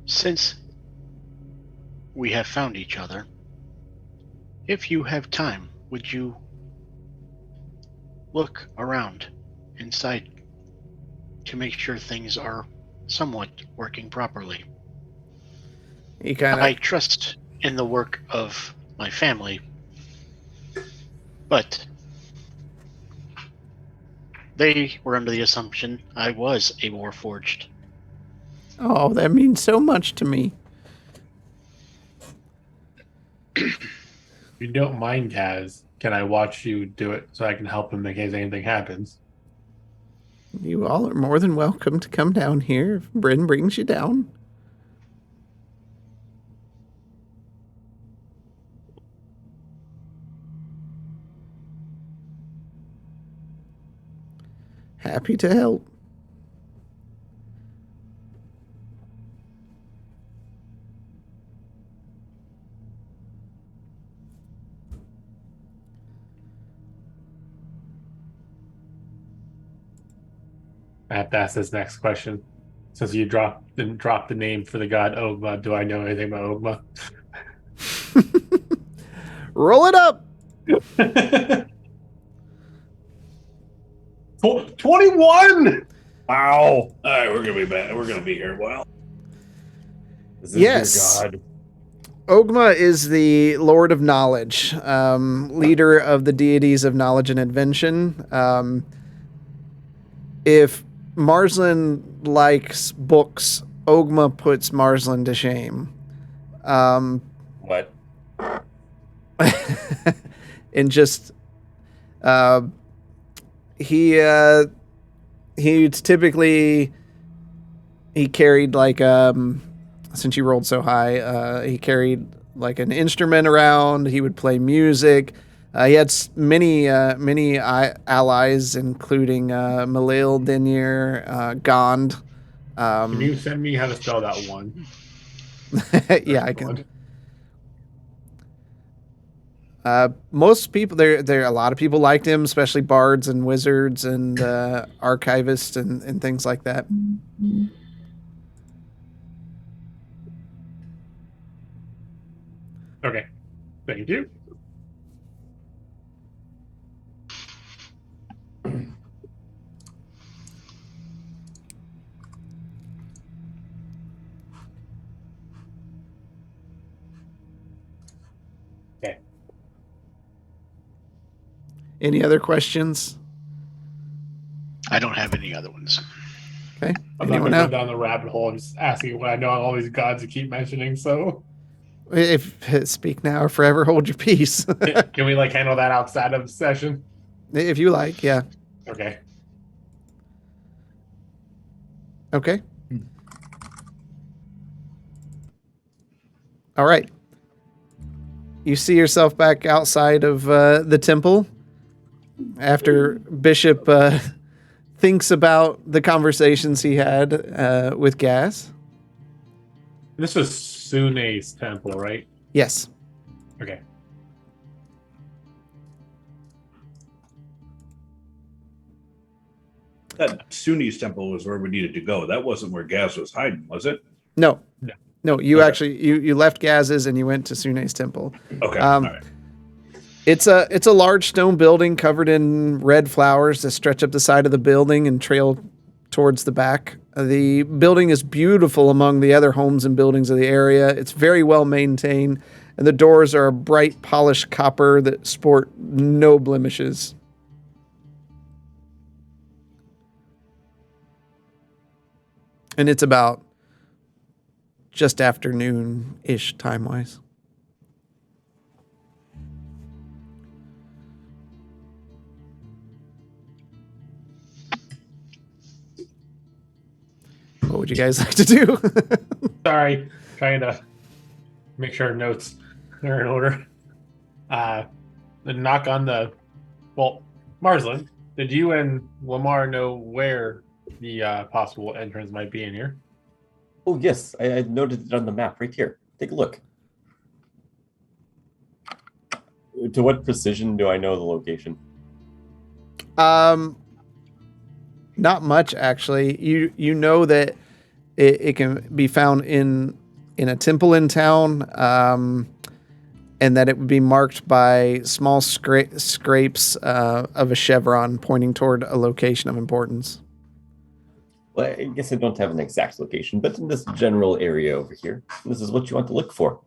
Since we have found each other, if you have time, would you look around inside to make sure things are somewhat working properly? He kind I of trust in the work of my family, but they were under the assumption I was a Warforged. oh, that means so much to me. If you don't mind, Kaz, can I watch you do it so I can help him in case anything happens? You all are more than welcome to come down here if Bryn brings you down. Happy to help. I have to ask this next question. Since you didn't drop the name for the god Ogma, do I know anything about Ogma? Roll it up. 21! Wow. All right, we're gonna be back. We're gonna be here a while. This is Yes. your god. Ogma is the Lord of Knowledge, leader of the deities of knowledge and invention. If Marsland likes books, Ogma puts Marsland to shame. What? And just he's typically he carried like since you rolled so high, he carried like an instrument around. He would play music. He had many allies, including Malil, Denir, Gond. Can you send me how to spell that one? Yeah, I can. Most people, there a lot of people liked him, especially bards and wizards and archivists and things like that. Okay. Thank you. Okay. Any other questions? I don't have any other ones. Okay. I'm not Anyone going to else? go down the rabbit hole. I'm just asking what I know on all these gods you keep mentioning, so... If speak now or forever hold your peace. Can we, like, handle that outside of the session? If you like, yeah. Okay. Okay. All right. You see yourself back outside of the temple after Bishop thinks about the conversations he had with Gas. This was Sune's temple, right? Yes. Okay. That Sunni's temple was where we needed to go. That wasn't where Gaz was hiding, was it? No. No. No, you Okay. actually you left Gaz's and you went to Sune's temple. Okay. All right. It's a large stone building covered in red flowers that stretch up the side of the building and trail towards the back. The building is beautiful among the other homes and buildings of the area. It's very well maintained, and the doors are a bright polished copper that sport no blemishes. And it's about just afternoon-ish time-wise. What would you guys like to do? Sorry, trying to make sure notes are in order. The knock on the. Well, Marsland, did you and Lamar know where the possible entrance might be in here? Oh, yes. I noted it on the map right here. Take a look. To what precision do I know the location? Not much, actually. You know that it can be found in a temple in town, and that it would be marked by small scrapes of a chevron pointing toward a location of importance. Well, I guess I don't have an exact location, but in this general area over here, this is what you want to look for.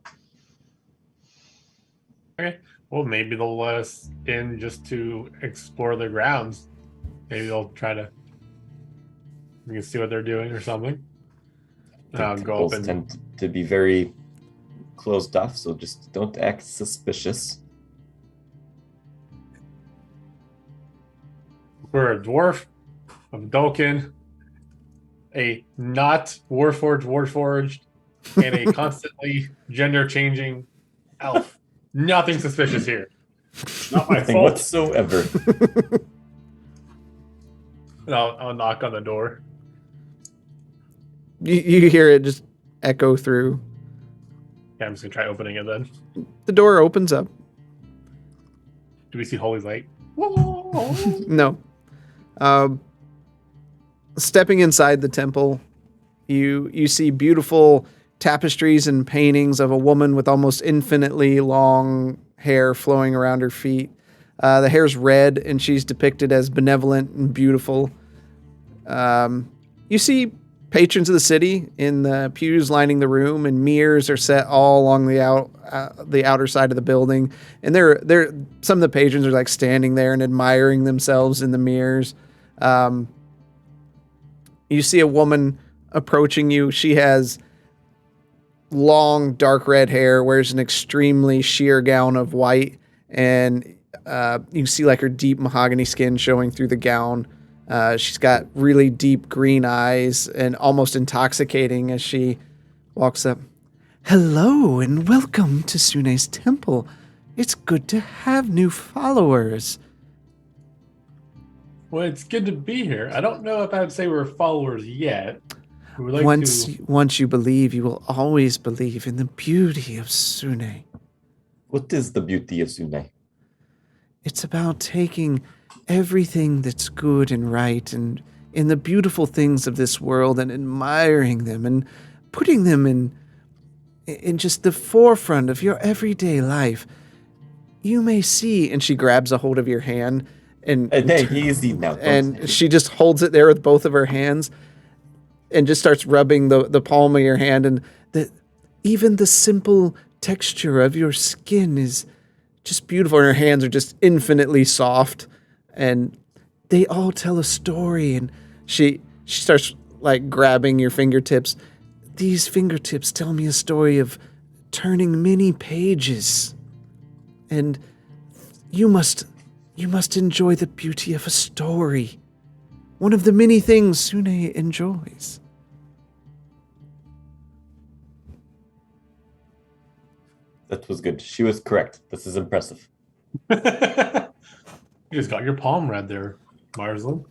Okay. Well, maybe they'll let us in just to explore the grounds. Maybe they'll try to. We can see what they're doing or something. And I'll go up Temples and. tend to be very closed off, so just don't act suspicious. We're a dwarf of Dolkin, a not warforged, and a constantly gender-changing elf. Nothing suspicious here. Not my Nothing fault. whatsoever. And I'll knock on the door. You hear it just echo through. Yeah, I'm just gonna try opening it then. The door opens up. Do we see holy light? Whoa! No. Stepping inside the temple, you see beautiful tapestries and paintings of a woman with almost infinitely long hair flowing around her feet. The hair's red, and she's depicted as benevolent and beautiful. You see patrons of the city in the pews lining the room, and mirrors are set all along the outer side of the building. And they're some of the patrons are like standing there and admiring themselves in the mirrors. You see a woman approaching you. She has long, dark red hair, wears an extremely sheer gown of white, and you see like her deep mahogany skin showing through the gown. She's got really deep green eyes and almost intoxicating as she walks up. Hello and welcome to Sune's temple. It's good to have new followers. Well, it's good to be here. I don't know if I would say we're followers yet. We would like Once you believe, you will always believe in the beauty of Sune. What is the beauty of Sune? It's about taking everything that's good and right and in the beautiful things of this world and admiring them and putting them in just the forefront of your everyday life. You may see, and she grabs a hold of your hand and Easy now. and she just holds it there with both of her hands and just starts rubbing the palm of your hand, and even the simple texture of your skin is just beautiful, and her hands are just infinitely soft, and they all tell a story. And she starts like grabbing your fingertips. These fingertips tell me a story of turning many pages, and you must enjoy the beauty of a story. One of the many things Sune enjoys. That was good. She was correct. This is impressive. You just got your palm read there, Marsland.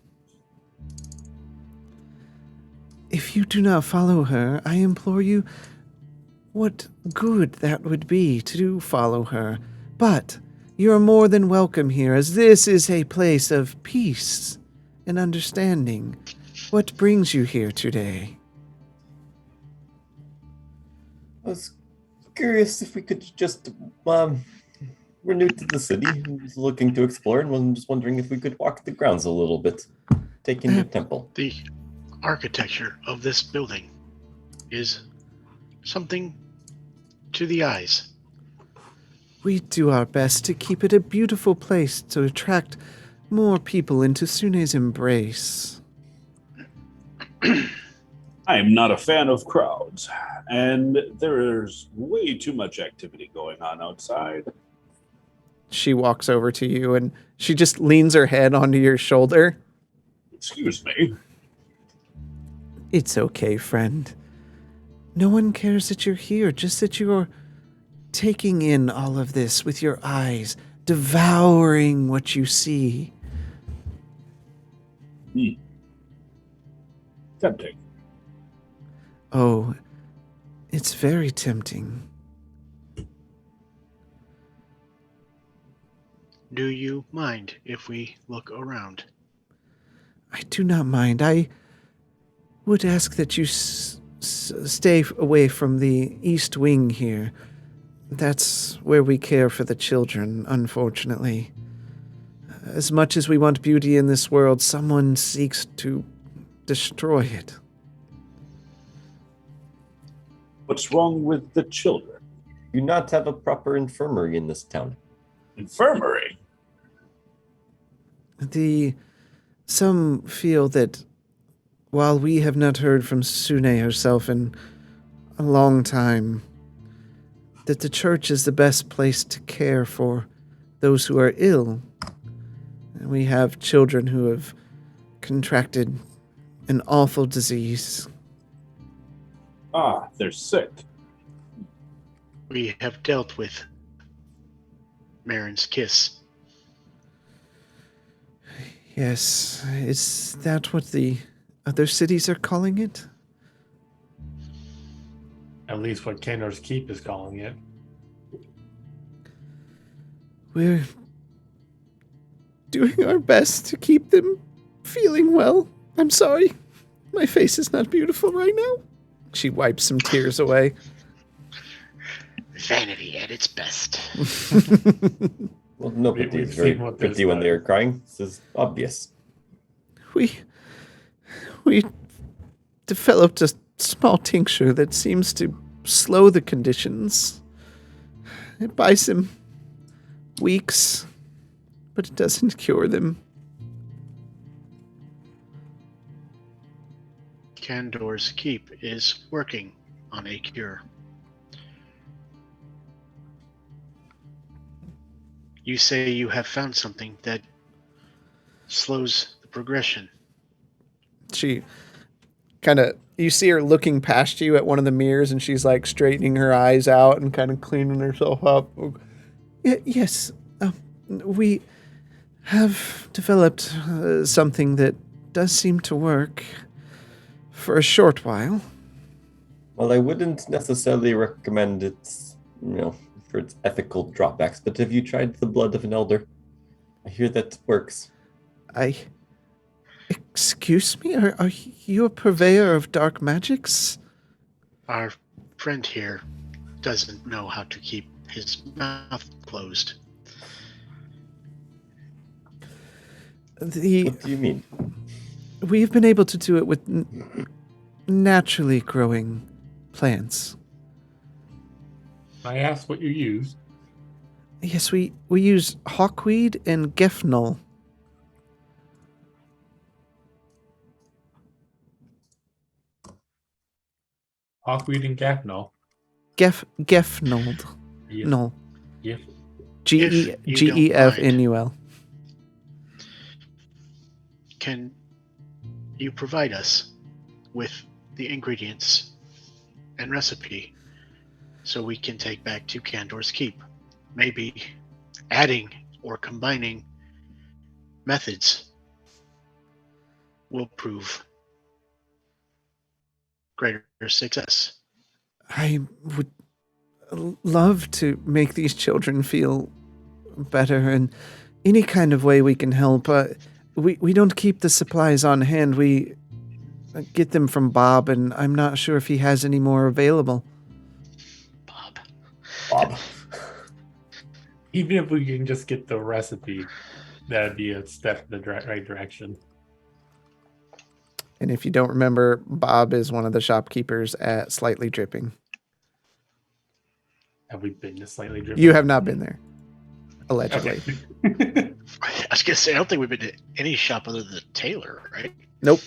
If you do not follow her, I implore you, what good that would be to follow her. But you are more than welcome here, as this is a place of peace and understanding. What brings you here today? I was curious if we could just, we're new to the city, was looking to explore, and was just wondering if we could walk the grounds a little bit, take in your temple. The architecture of this building is something to the eyes. We do our best to keep it a beautiful place to attract more people into Sune's embrace. I am not a fan of crowds, and there's way too much activity going on outside. She walks over to you and she just leans her head onto your shoulder. Excuse me. It's okay, friend. No one cares that you're here, just that you're taking in all of this with your eyes, devouring what you see. Tempting. Oh, it's very tempting. Do you mind if we look around? I do not mind. I would ask that you stay away from the east wing here. That's where we care for the children, unfortunately. As much as we want beauty in this world, someone seeks to destroy it. What's wrong with the children? Do not have a proper infirmary in this town. Infirmary? Some feel that while we have not heard from Sune herself in a long time, that the church is the best place to care for those who are ill. And we have children who have contracted an awful disease. Ah, they're sick. We have dealt with Marin's kiss. Yes, is that what the other cities are calling it? At least what Kandor's Keep is calling it. We're doing our best to keep them feeling well. I'm sorry. My face is not beautiful right now. She wipes some tears away. Vanity at its best. Well, nobody We've is very seen what pretty this when does. they are crying. This is obvious. We developed a small tincture that seems to slow the conditions. It buys him weeks, but it doesn't cure them. Kandor's Keep is working on a cure. You say you have found something that slows the progression. She kind of, you see her looking past you at one of the mirrors, and she's like straightening her eyes out and kind of cleaning herself up. Yes, we have developed something that does seem to work for a short while. Well, I wouldn't necessarily recommend it, for its ethical drawbacks, but have you tried the blood of an elder? I hear that works. Excuse me? Are you a purveyor of dark magics? Our friend here doesn't know how to keep his mouth closed. What do you mean? We've been able to do it with naturally growing plants. I asked what you used. Yes, we use hawkweed and gefnol. Hawkweed and Gafnol. Gefnold. Yes. No. Yes. Gefnul. Can you provide us with the ingredients and recipe so we can take back to Kandor's Keep? Maybe adding or combining methods will prove greater success. I would love to make these children feel better in any kind of way we can help. We don't keep the supplies on hand. We get them from Bob, and I'm not sure if he has any more available. Bob. Even if we can just get the recipe, that'd be a step in the right direction. And if you don't remember, Bob is one of the shopkeepers at Slightly Dripping. Have we been to Slightly Dripping? You have not been there, allegedly. Okay. I was gonna say, I don't think we've been to any shop other than Taylor, right? Nope.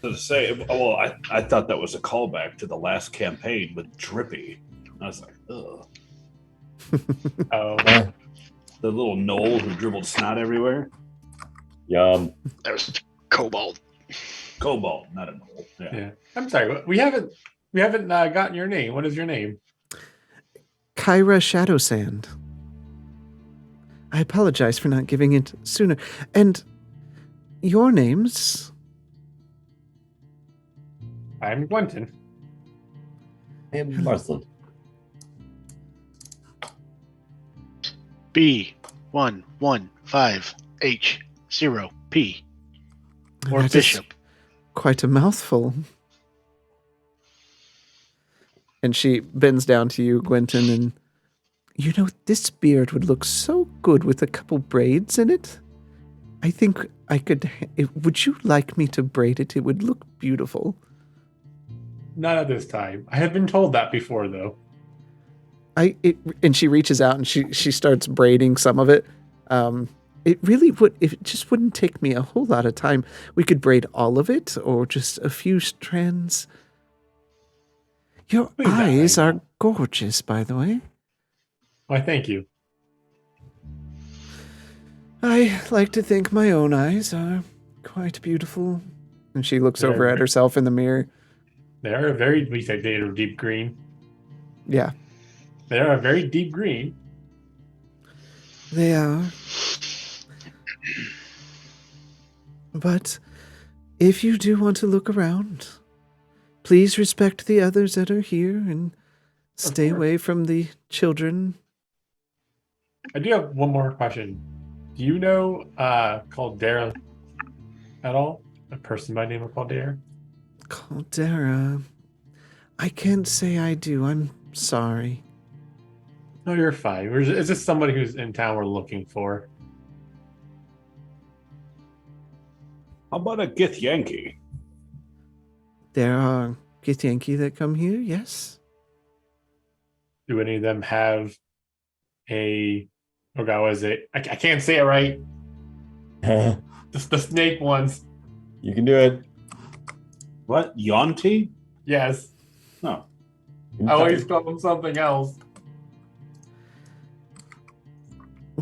To say, well, I thought that was a callback to the last campaign with Drippy. I was like, ugh. Oh, The little knoll who dribbled snot everywhere. Yum. That was Cobalt. Cobalt, not a knoll. Yeah. yeah. I'm sorry. We haven't gotten your name. What is your name? Kyra Shadowsand. I apologize for not giving it sooner. And your names? I'm Gwenton. I am Marsland. B115H0P. Or That is Bishop. quite a mouthful. And she bends down to you, Gwenton, and you know, this beard would look so good with a couple braids in it. I think I could. Would you like me to braid it? It would look beautiful. Not at this time. I have been told that before, though. And she reaches out and she starts braiding some of it. It really would. It just wouldn't take me a whole lot of time. We could braid all of it, or just a few strands. Your eyes are gorgeous, by the way. Why, thank you. I like to think my own eyes are quite beautiful. And she looks over at herself in the mirror. They are we say they are deep green. Yeah, They are a very deep green. they are. But if you do want to look around, please respect the others that are here and stay away from the children. I do have one more question. Do you know Caldera at all? A person by the name of Caldera? Caldera. I can't say I do. I'm sorry. No, you're fine. Is this somebody who's in town we're looking for? How about a Gith Yankee? There are Githyanki that come here, yes? Do any of them have oh god, what is it? I can't say it right. The snake ones. You can do it. What? Yonti? Yes. No. I always call them something else.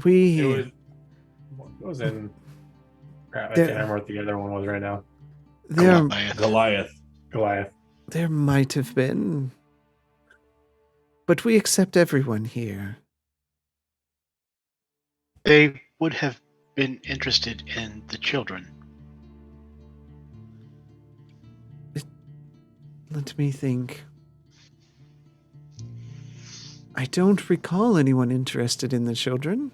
It was in crap, I can't remember what the other one was right now. Goliath. There might have been. But we accept everyone here. They would have been interested in the children. Let me think. I don't recall anyone interested in the children.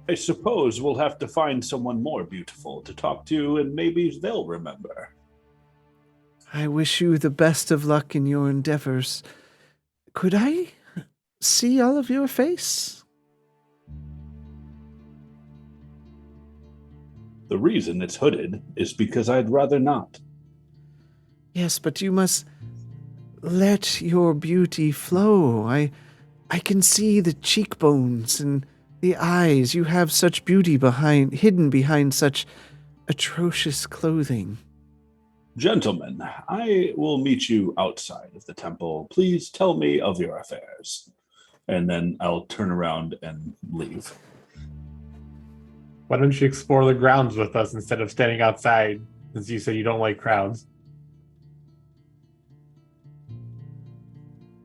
I suppose we'll have to find someone more beautiful to talk to, and maybe they'll remember. I wish you the best of luck in your endeavors. Could I see all of your face? The reason it's hooded is because I'd rather not. Yes, but you must let your beauty flow. I can see the cheekbones and the eyes. You have such beauty hidden behind such atrocious clothing. Gentlemen, I will meet you outside of the temple. Please tell me of your affairs. And then I'll turn around and leave. Why don't you explore the grounds with us instead of standing outside, since you said you don't like crowds?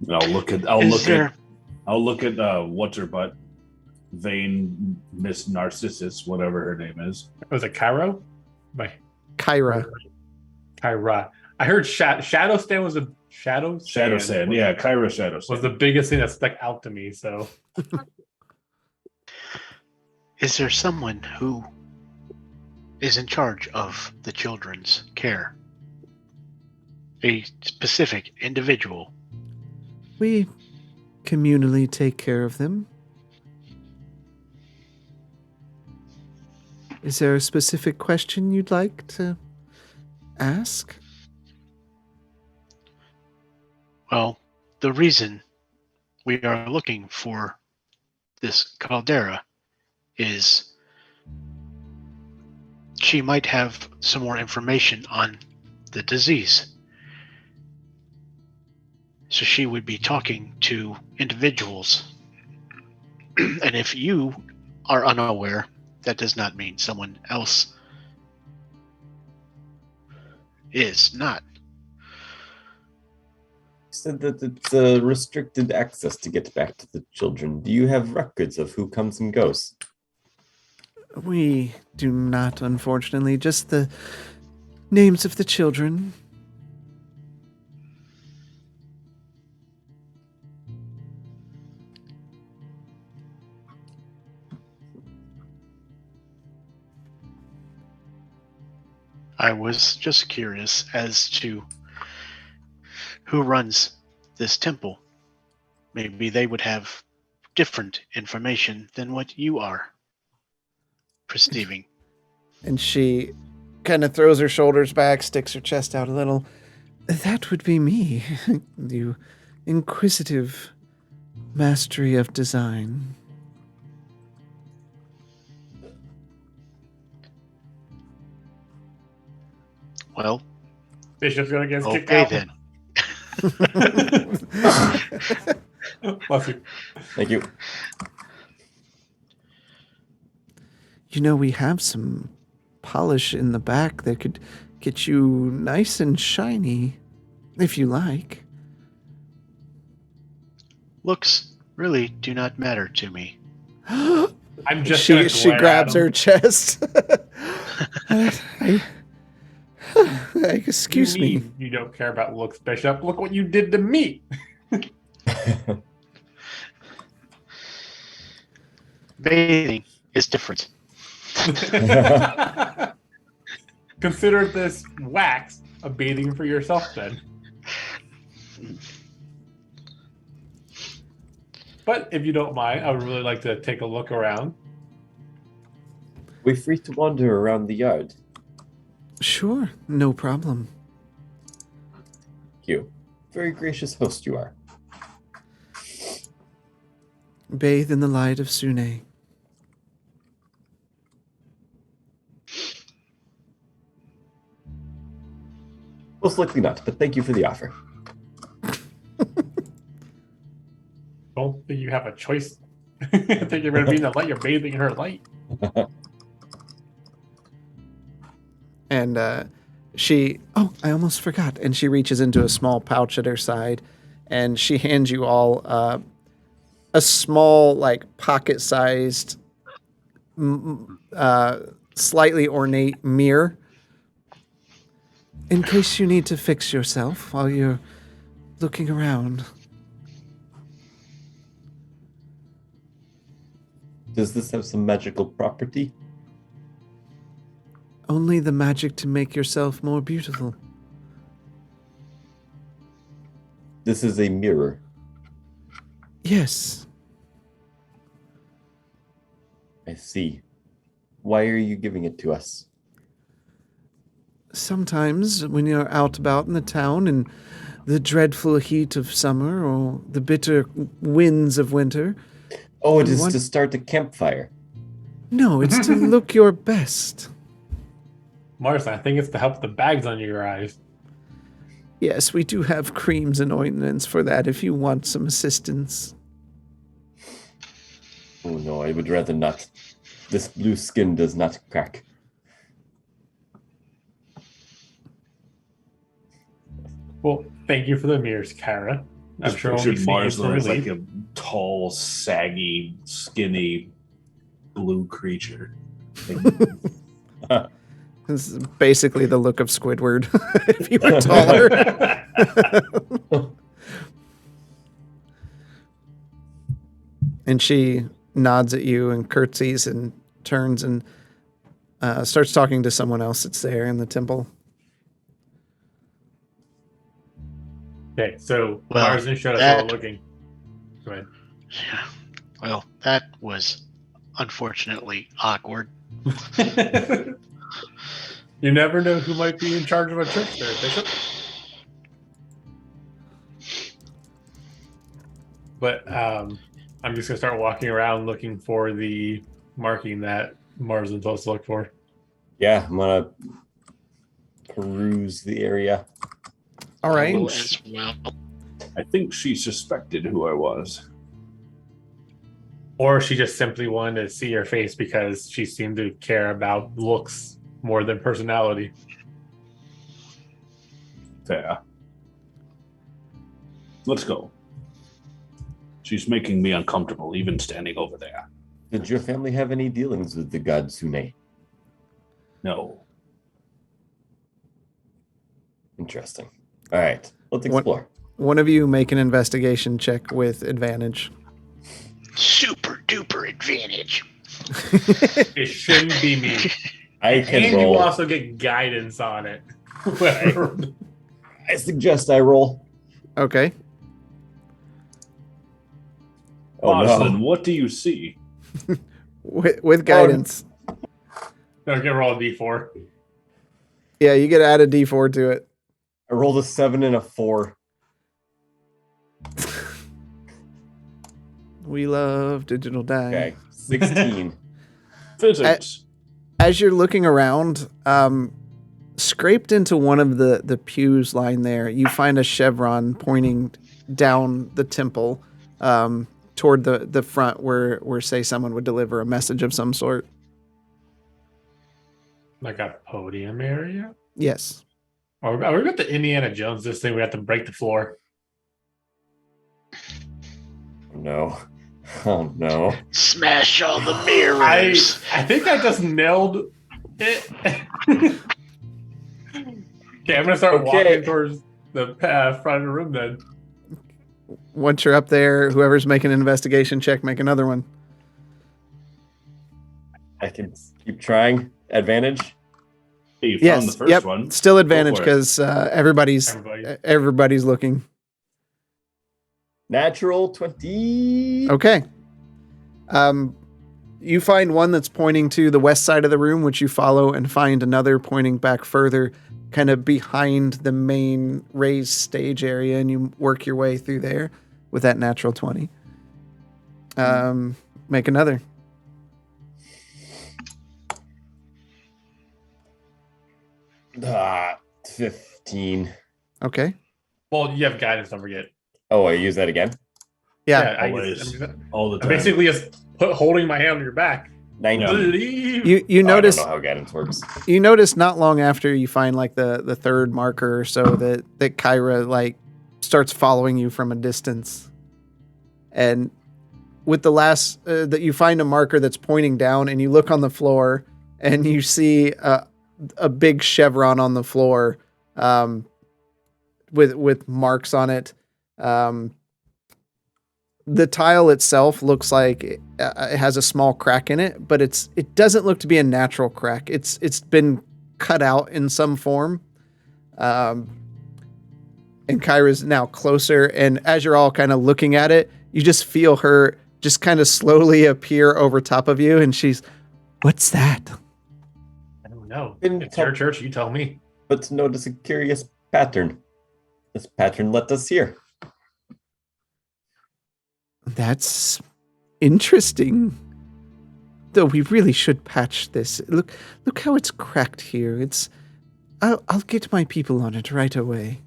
I'll look at what's her butt, vain Miss Narcissus, whatever her name is. Was it Cairo? Kyra. Kyra. I heard Shadowstand was a Shadowstand. Yeah, Kyra Shadowstand. Was the biggest thing that stuck out to me. So, Is there someone who is in charge of the children's care? A specific individual? We communally take care of them. Is there a specific question you'd like to ask? Well, the reason we are looking for this caldera is she might have some more information on the disease. So she would be talking to individuals. And if you are unaware, that does not mean someone else is not. Said that it's a restricted access to get back to the children. Do you have records of who comes and goes? We do not, unfortunately. Just the names of the children. I was just curious as to who runs this temple. Maybe they would have different information than what you are perceiving. And she kind of throws her shoulders back, sticks her chest out a little. That would be me, you inquisitive mastery of design. Well, Bishop's gonna get kicked okay out. then. Bless you. Thank you. You know, we have some polish in the back that could get you nice and shiny, if you like. Looks really do not matter to me. I'm just She grabs her chest. Excuse me. You don't care about looks, Bishop. Look what you did to me. Bathing is different. Consider this wax a bathing for yourself then. But if you don't mind, I would really like to take a look around. We're free to wander around the yard. Sure, no problem. Thank you. Very gracious host you are. Bathe in the light of Sune. Most likely not, but thank you for the offer. Don't think you have a choice. I think you're going to be in the light. You're bathing in her light. And I almost forgot. And she reaches into a small pouch at her side, and she hands you all a small, like, pocket-sized, slightly ornate mirror, in case you need to fix yourself while you're looking around. Does this have some magical property? Only the magic to make yourself more beautiful. This is a mirror. Yes. I see. Why are you giving it to us? Sometimes when you're out about in the town in the dreadful heat of summer or the bitter winds of winter. Oh, it is to start a campfire. No, it's to look your best. Marson, I think it's to help the bags under your eyes. Yes, we do have creams and ointments for that if you want some assistance. Oh no, I would rather not. This blue skin does not crack. Well, thank you for the mirrors, Kara. I'm sure we'll be seeing Marsland you is like soon. a tall, saggy, skinny blue creature. This is basically the look of Squidward if he were taller. And she nods at you and curtsies and turns and starts talking to someone else that's there in the temple. Okay, so Well, Mars and showed us that- while we're looking. Go ahead. Yeah. Well, that was unfortunately awkward. You never know who might be in charge of a church there, Bishop. But I'm just gonna start walking around looking for the marking that Mars and told us to look for. Yeah, I'm gonna peruse the area. All right. Well, as well. I think she suspected who I was. Or she just simply wanted to see your face because she seemed to care about looks more than personality. Fair. Let's go. She's making me uncomfortable, even standing over there. Did your family have any dealings with the god Sune? No. Interesting. All right, let's What- explore. One of you make an investigation check with advantage. Super duper advantage. It shouldn't be me. I can And you roll. will also get guidance on it. Whatever. I suggest I roll. Okay. Oh Boston, no! what do you see? With guidance. No, get roll a d4. Yeah, you get to add a d4 to it. I rolled a 7 and a 4. We love digital die. Okay, 16. Physics. As you're looking around, scraped into one of the pews lying there, you find a chevron pointing down the temple toward the front where say someone would deliver a message of some sort. Like a podium area? Yes. Are we got the Indiana Jones this thing? We have to break the floor. No. Oh no. Smash all the mirrors. I think I just nailed it. Okay, I'm gonna start Okay. walking towards the front of the room then. Once you're up there, whoever's making an investigation check, make another one. I can keep trying. Advantage. Hey, you found Yes. the first Yep. one. Still advantage for it. because everybody's looking. Natural 20. Okay. You find one that's pointing to the west side of the room, which you follow, and find another pointing back further, kind of behind the main raised stage area, and you work your way through there with that natural 20. Make another. Ah, 15. Okay. Well, you have guidance, don't forget. Oh, I use that again. Yeah. Always. All the I'm time. basically just holding my hand on your back. 19. Believe. You notice I don't know how guidance works. you notice not long after you find like the third marker or so that Kyra like starts following you from a distance. And with the last that you find a marker that's pointing down, and you look on the floor and you see a big chevron on the floor with marks on it. The tile itself looks like it has a small crack in it, but it doesn't look to be a natural crack. It's been cut out in some form. And Kyra's now closer, and as you're all kind of looking at it, you just feel her just kind of slowly appear over top of you, and she's, "What's that?" I don't know. Didn't It's tell- your church. You tell me. But notice a curious pattern. This pattern led us here. That's interesting. Though we really should patch this. Look how it's cracked here. I'll get my people on it right away.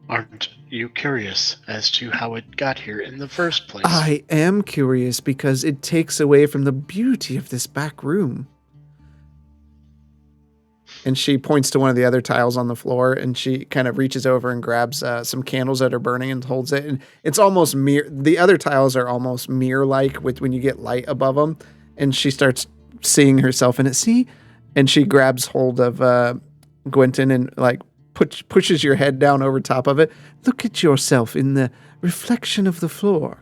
Aren't you curious as to how it got here in the first place? I am curious because it takes away from the beauty of this back room. And she points to one of the other tiles on the floor, and she kind of reaches over and grabs some candles that are burning and holds it. And it's almost mirror. The other tiles are almost mirror-like with when you get light above them. And she starts seeing herself in it. See, And she grabs hold of Gwenton and like pushes your head down over top of it. Look at yourself in the reflection of the floor.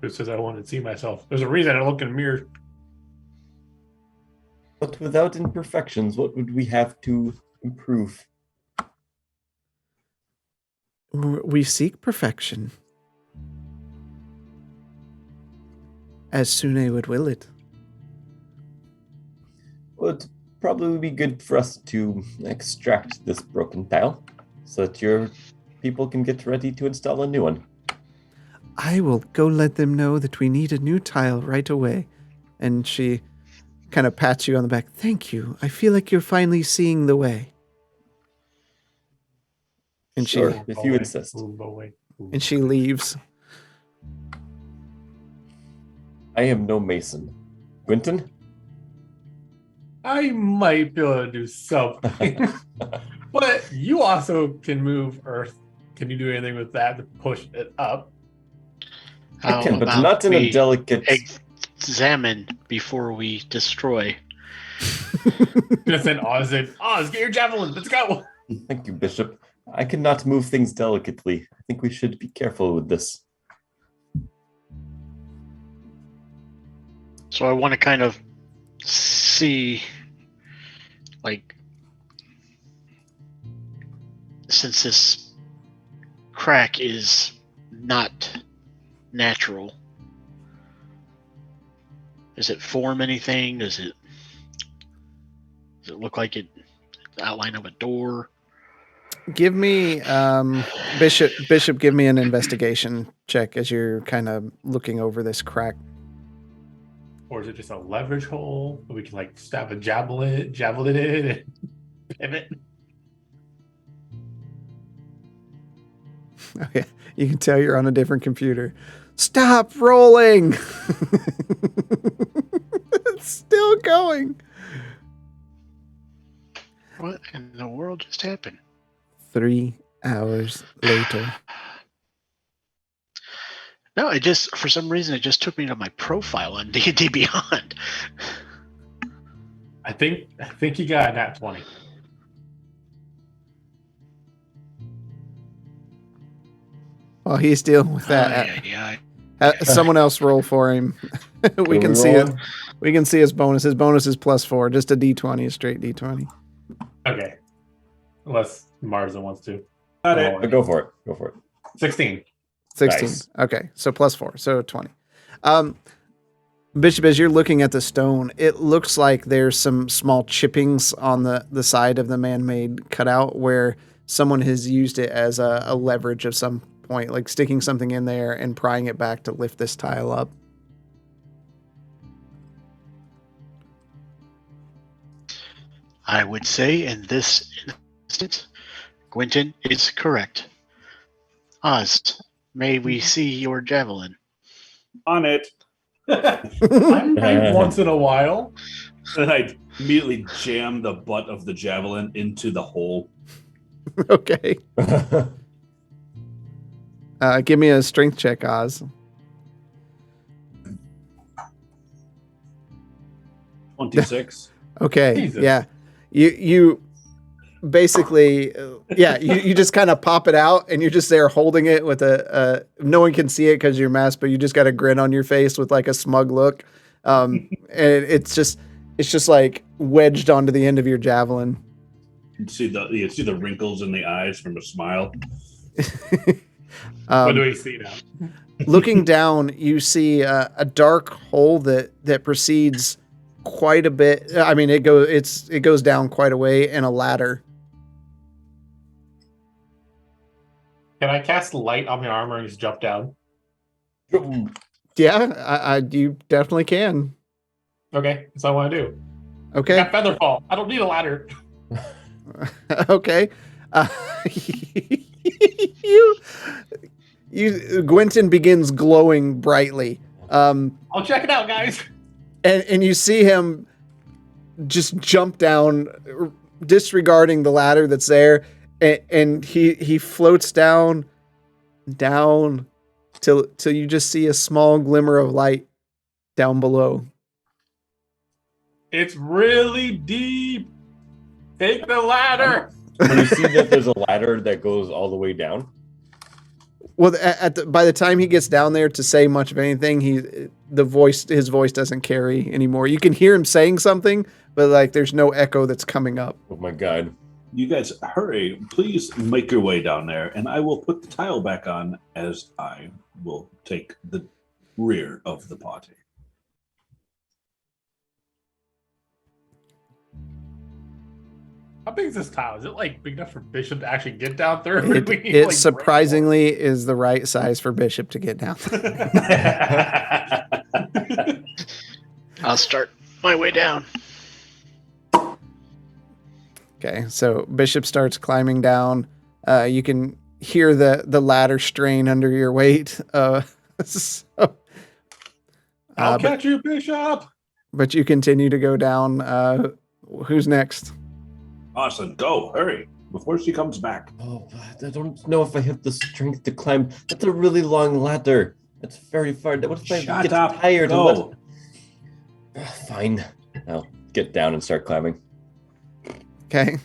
Who says I want to see myself? There's a reason I look in the mirror. But without imperfections, what would we have to improve? We seek perfection. As Sune would will it. Well, it'd probably be good for us to extract this broken tile so that your people can get ready to install a new one. I will go let them know that we need a new tile right away. And she kind of pats you on the back. Thank you. I feel like you're finally seeing the way. And Sure, she if you insist. and she leaves. I am no mason. Quentin? I might be able to do something. But you also can move Earth. Can you do anything with that to push it up? I can, but about not in a we delicate... examine before we destroy. Just send Oz in. Oz, get your javelin. Let's go. Thank you, Bishop. I cannot move things delicately. I think we should be careful with this. So I want to kind of see, like, since this crack is not natural, does it form anything? Does it look like the outline of a door? Give me Bishop, give me an investigation check as you're kind of looking over this crack. Or is it just a leverage hole where we can like stab a javelin in and pivot? Okay, you can tell you're on a different computer. Stop rolling! It's still going. What in the world just happened? 3 hours later. No, it just, for some reason, it just took me to my profile on D&D Beyond. I think you got a nat 20. While he's dealing with that, Yeah. someone else roll for him. We can see it. We can see his bonus. His bonus is +4. Just a D20, a straight D20. Okay. Unless Marza wants to. Got it. Go for it. Go for it. 16. 16. Nice. Okay, so +4, so 20. Bishop, as you're looking at the stone, it looks like there's some small chippings on the side of the man-made cutout where someone has used it as a leverage of some point, like sticking something in there and prying it back to lift this tile up. I would say in this instance, Quentin is correct. Oz, may we see your javelin? On it. I'm right once in a while. And I immediately jam the butt of the javelin into the hole. Okay. Give me a strength check, Oz. 26. Okay. Jesus. Yeah. You basically, you just kind of pop it out and you're just there holding it with no one can see it because you're masked, but you just got a grin on your face with like a smug look. And it's just like wedged onto the end of your javelin. You see the wrinkles in the eyes from a smile. What do we see now? Looking down, you see a dark hole that proceeds quite a bit. I mean, it goes down quite a way, and a ladder. Can I cast light on my armor and just jump down? Yeah, you definitely can. Okay, that's all I want to do. I Okay. got Featherfall. I don't need a ladder. Okay. Gwenton begins glowing brightly. I'll check it out, guys. And you see him just jump down, disregarding the ladder that's there, and he floats down till you just see a small glimmer of light down below. It's really deep. Take the ladder. Can you see that there's a ladder that goes all the way down? Well, by the time he gets down there to say much of anything, his voice doesn't carry anymore. You can hear him saying something, but like there's no echo that's coming up. Oh my god. You guys, hurry. Please make your way down there, and I will put the tile back on as I will take the rear of the party. How big is this tile? Is it like big enough for Bishop to actually get down through? It surprisingly is the right size for Bishop to get down. I'll start my way down. Okay, so Bishop starts climbing down. You can hear the ladder strain under your weight. I'll catch you, Bishop. But you continue to go down. Who's next? Awesome, go, hurry, before she comes back. Oh, I don't know if I have the strength to climb. That's a really long ladder. That's very far. What if I get tired? Go. Fine. I'll get down and start climbing. Okay.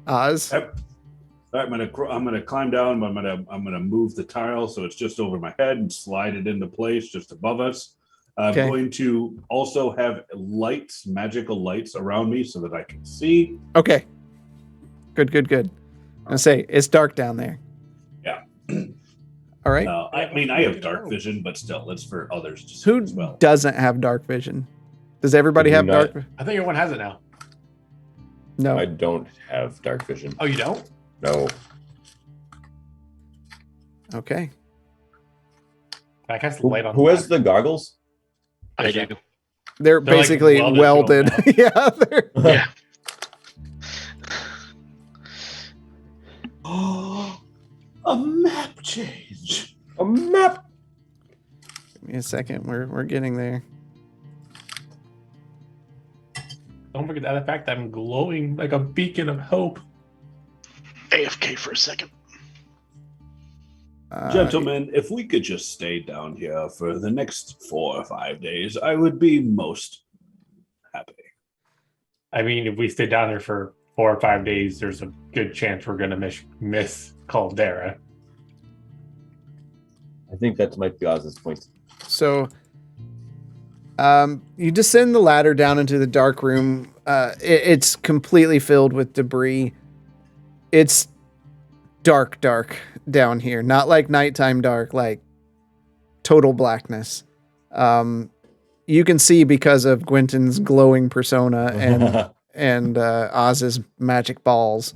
Oz. Yep. I'm gonna climb down. I'm gonna move the tile so it's just over my head and slide it into place just above us. I'm going to also have lights, magical lights around me so that I can see. Okay. Good. I'll say it's dark down there. Yeah. All right. I mean, I have dark vision, but still, it's for others to see Who as well. doesn't have dark vision? Does everybody have dark? I think everyone has it now. No. I don't have dark vision. Oh, you don't? No. Okay. I cast the light on. Who has the goggles? I do. They're basically like welded. Yeah. Yeah. Oh, a map change. A map. Give me a second. We're getting there. Don't forget the fact that I'm glowing like a beacon of hope. AFK for a second. Gentlemen, if we could just stay down here for the next 4 or 5 days, I would be most happy. I mean, if we stay down here for 4 or 5 days, there's a good chance we're gonna miss Caldera. I think that might be Oz's point. So, you descend the ladder down into the dark room. It's completely filled with debris. It's dark down here. Not like nighttime dark, like total blackness. You can see because of Gwynton's glowing persona and Oz's magic balls.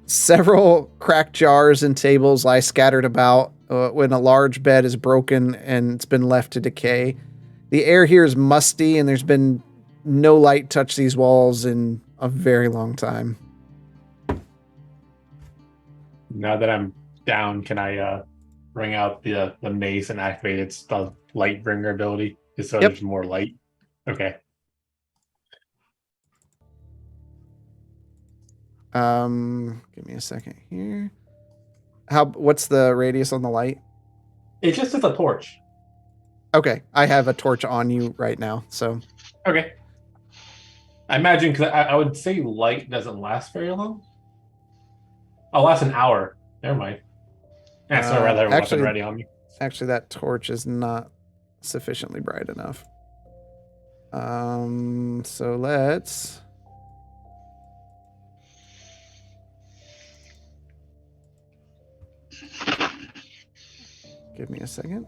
Several cracked jars and tables lie scattered about when a large bed is broken and it's been left to decay. The air here is musty and there's been no light touch these walls in a very long time. Now that I'm down, can I bring out the mace and activate its light bringer ability just so there's more light? Okay. Give me a second here. What's the radius on the light? It's just a torch. Okay, I have a torch on you right now, so. Okay. I imagine, because I would say light doesn't last very long. I'll last an hour. Never mind. Yeah, so rather weapon ready on me. Actually, that torch is not sufficiently bright enough. So let's. Give me a second.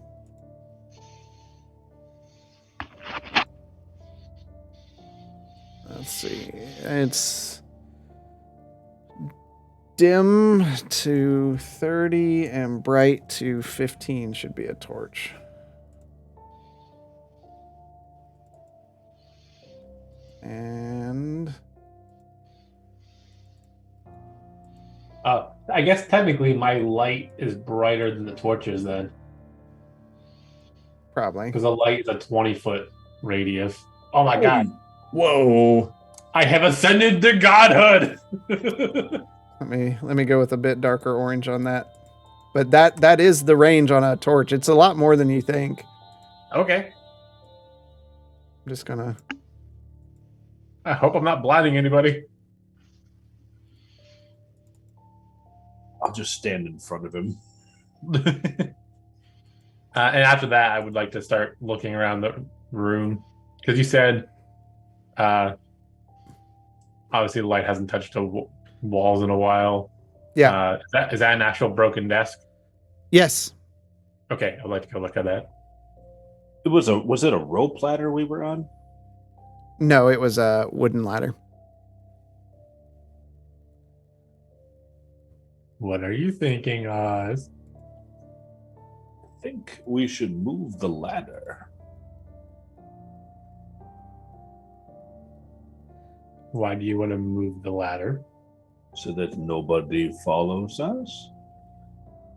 Let's see. It's dim to 30 and bright to 15 should be a torch. And I guess technically my light is brighter than the torches then. Probably. Because the light is a 20-foot radius. Oh my god. Whoa. I have ascended to godhood. Let me go with a bit darker orange on that. But that is the range on a torch. It's a lot more than you think. Okay. I'm just gonna. I hope I'm not blinding anybody. I'll just stand in front of him. And after that, I would like to start looking around the room because you said, obviously, the light hasn't touched the walls in a while. Yeah. Is that an actual broken desk? Yes. Okay, I'd like to go look at that. Was it a rope ladder we were on? No, it was a wooden ladder. What are you thinking, Oz? I think we should move the ladder. Why do you want to move the ladder? So that nobody follows us?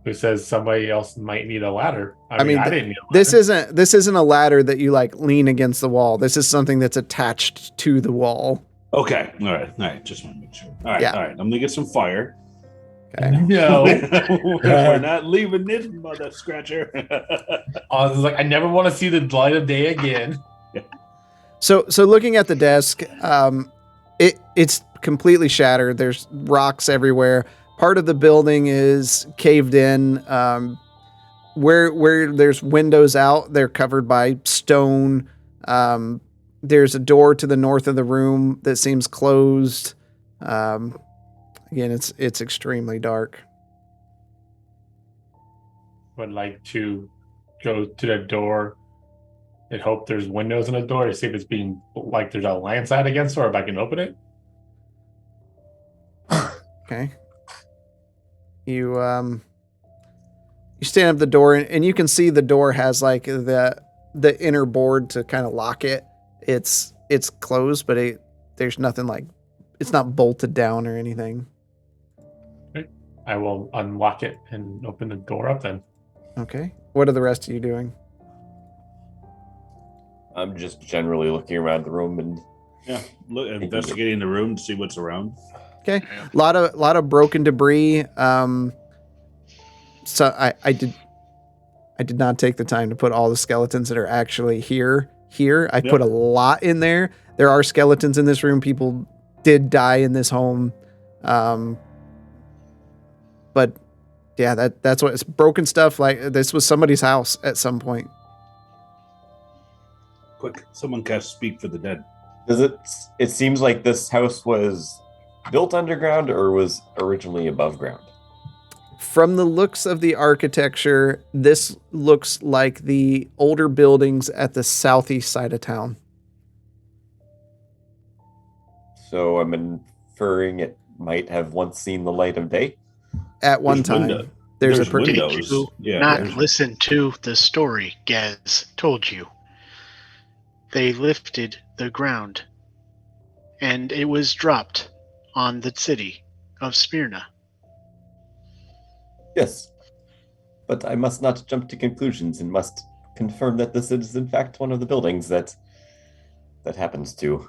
Who says somebody else might need a ladder? I mean, I didn't need a ladder. This isn't a ladder that you like lean against the wall. This is something that's attached to the wall. Okay. All right. Just want to make sure. All right. Yeah. All right. I'm going to get some fire. Okay. No. We're not leaving this mother scratcher. Oz is like, I never want to see the light of day again. So looking at the desk, it's completely shattered. There's rocks everywhere. Part of the building is caved in. Where there's windows out, they're covered by stone. There's a door to the north of the room that seems closed. Again, it's extremely dark. Would like to go to the door and hope there's windows in the door to see if it's being like there's a landslide against it or if I can open it. Okay. You stand up the door and you can see the door has like the inner board to kind of lock it. It's closed, but there's nothing like it's not bolted down or anything. Okay. I will unlock it and open the door up then. Okay. What are the rest of you doing? I'm just generally looking around the room and Investigating the room to see what's around. Okay. A lot of broken debris. So I did not take the time to put all the skeletons that are actually here. I put a lot in there. There are skeletons in this room. People did die in this home. But yeah, that's what it's broken stuff. Like this was somebody's house at some point. Quick, someone cast Speak for the Dead. does it seems like this house was built underground or was originally above ground? From the looks of the architecture, this looks like the older buildings at the southeast side of town. So I'm inferring it might have once seen the light of day. At one There's time, window- there's there's a particular. windows. Did you Yeah, not there's- listen to the story Gaz told you? They lifted the ground, and it was dropped on the city of Smyrna. Yes. But I must not jump to conclusions and must confirm that this is in fact one of the buildings that happens to.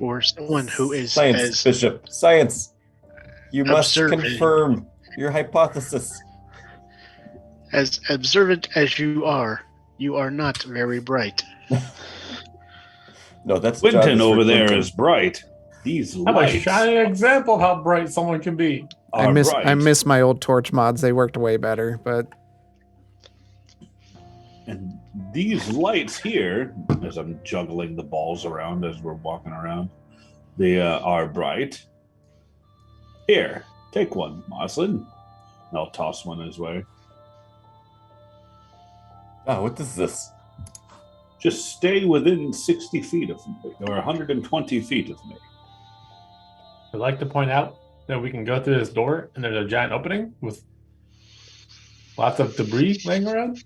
For someone who is Science, as Bishop. Science. You must observant. confirm your hypothesis. as observant as you are not very bright. No, that's Quentin John's over for there Quentin. is bright. These I'm a lights shining example of how bright someone can be. are bright. I miss my old torch mods. They worked way better, but And these lights here, as I'm juggling the balls around as we're walking around, they are bright. Here, take one, Moslin. And I'll toss one his way. Oh, what is this? Just stay within 60 feet of me, or 120 feet of me. I'd like to point out that we can go through this door and there's a giant opening with lots of debris laying around.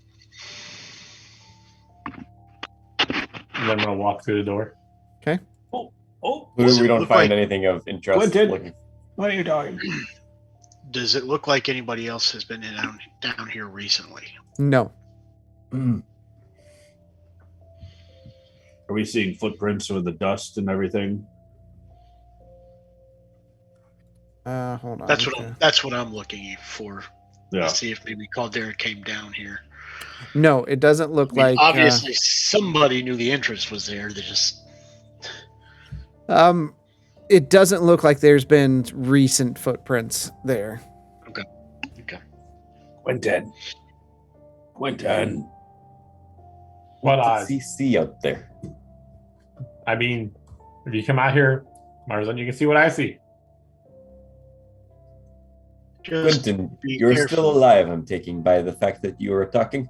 And then I'm going to walk through the door. Oh, We don't look find like- anything of interest. Quentin. Looking. what are you doing? Does it look like anybody else has been down here recently? no. Mm. Are we seeing footprints with the dust and everything? Hold on. That's Okay. what I'm looking for. Yeah. To see if maybe Caldera came down here. No, it doesn't look I mean, like. obviously, somebody knew the entrance was there. They just It doesn't look like there's been recent footprints there. okay. Quentin. What What odds? does he see out there? I mean, if you come out here, Marzan, you can see what I see. Just Quentin, be you're careful. still alive, I'm taking by the fact that you were talking.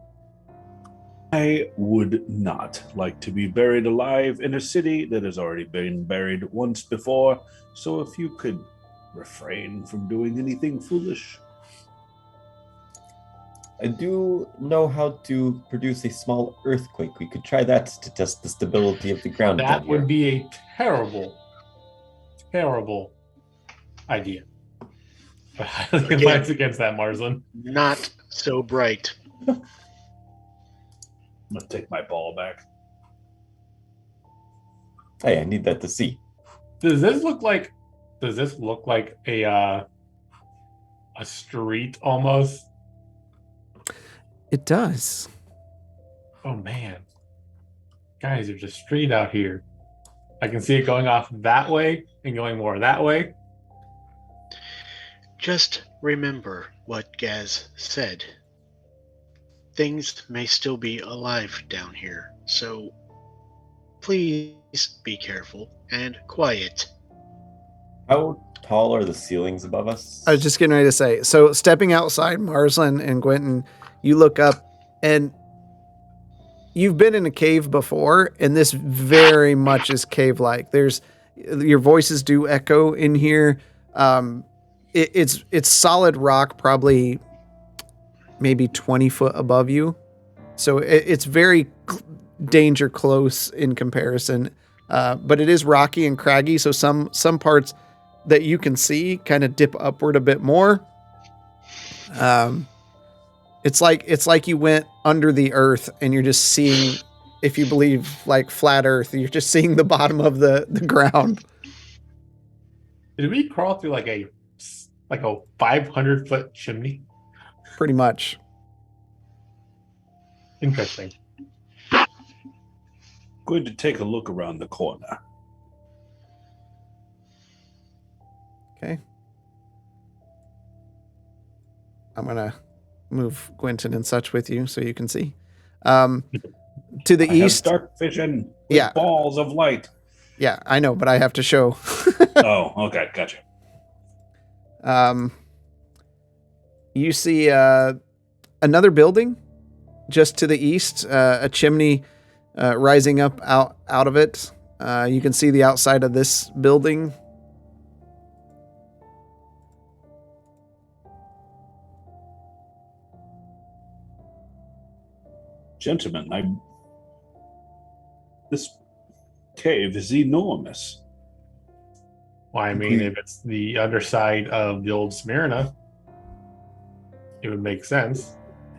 I would not like to be buried alive in a city that has already been buried once before, so if you could refrain from doing anything foolish. I do know how to produce a small earthquake. We could try that to test the stability of the ground down That here. would be a terrible, terrible idea. I highly Again. advise against that, Marzan. Not so bright. I'm gonna take my ball back. Hey, I need that to see. Does this look like a street almost? It does. Oh man. Guys, there's a street out here. I can see it going off that way and going more that way. Just remember what Gaz said. Things may still be alive down here, so please be careful and quiet. How tall are the ceilings above us? I was just getting ready to say. So stepping outside, Marsland and Quentin, you look up and you've been in a cave before, and this very much is cave-like. Your voices do echo in here. It's solid rock, probably maybe 20 foot above you. So it's very danger close in comparison. But it is rocky and craggy. So some parts that you can see kind of dip upward a bit more. It's like you went under the earth and you're just seeing, if you believe like flat earth, you're just seeing the bottom of the ground. Did we crawl through like a 500-foot chimney? Pretty much. Interesting. Going to take a look around the corner. Okay. I'm going to move Quentin and such with you so you can see. To the I east. have dark vision with Yeah. balls of light. Yeah, I know, but I have to show. Oh, okay, gotcha. You see another building just to the east, a chimney rising up out of it. You can see the outside of this building. Gentlemen, this cave is enormous. Well, I mean, if it's the underside of the Old Smyrna, it would make sense.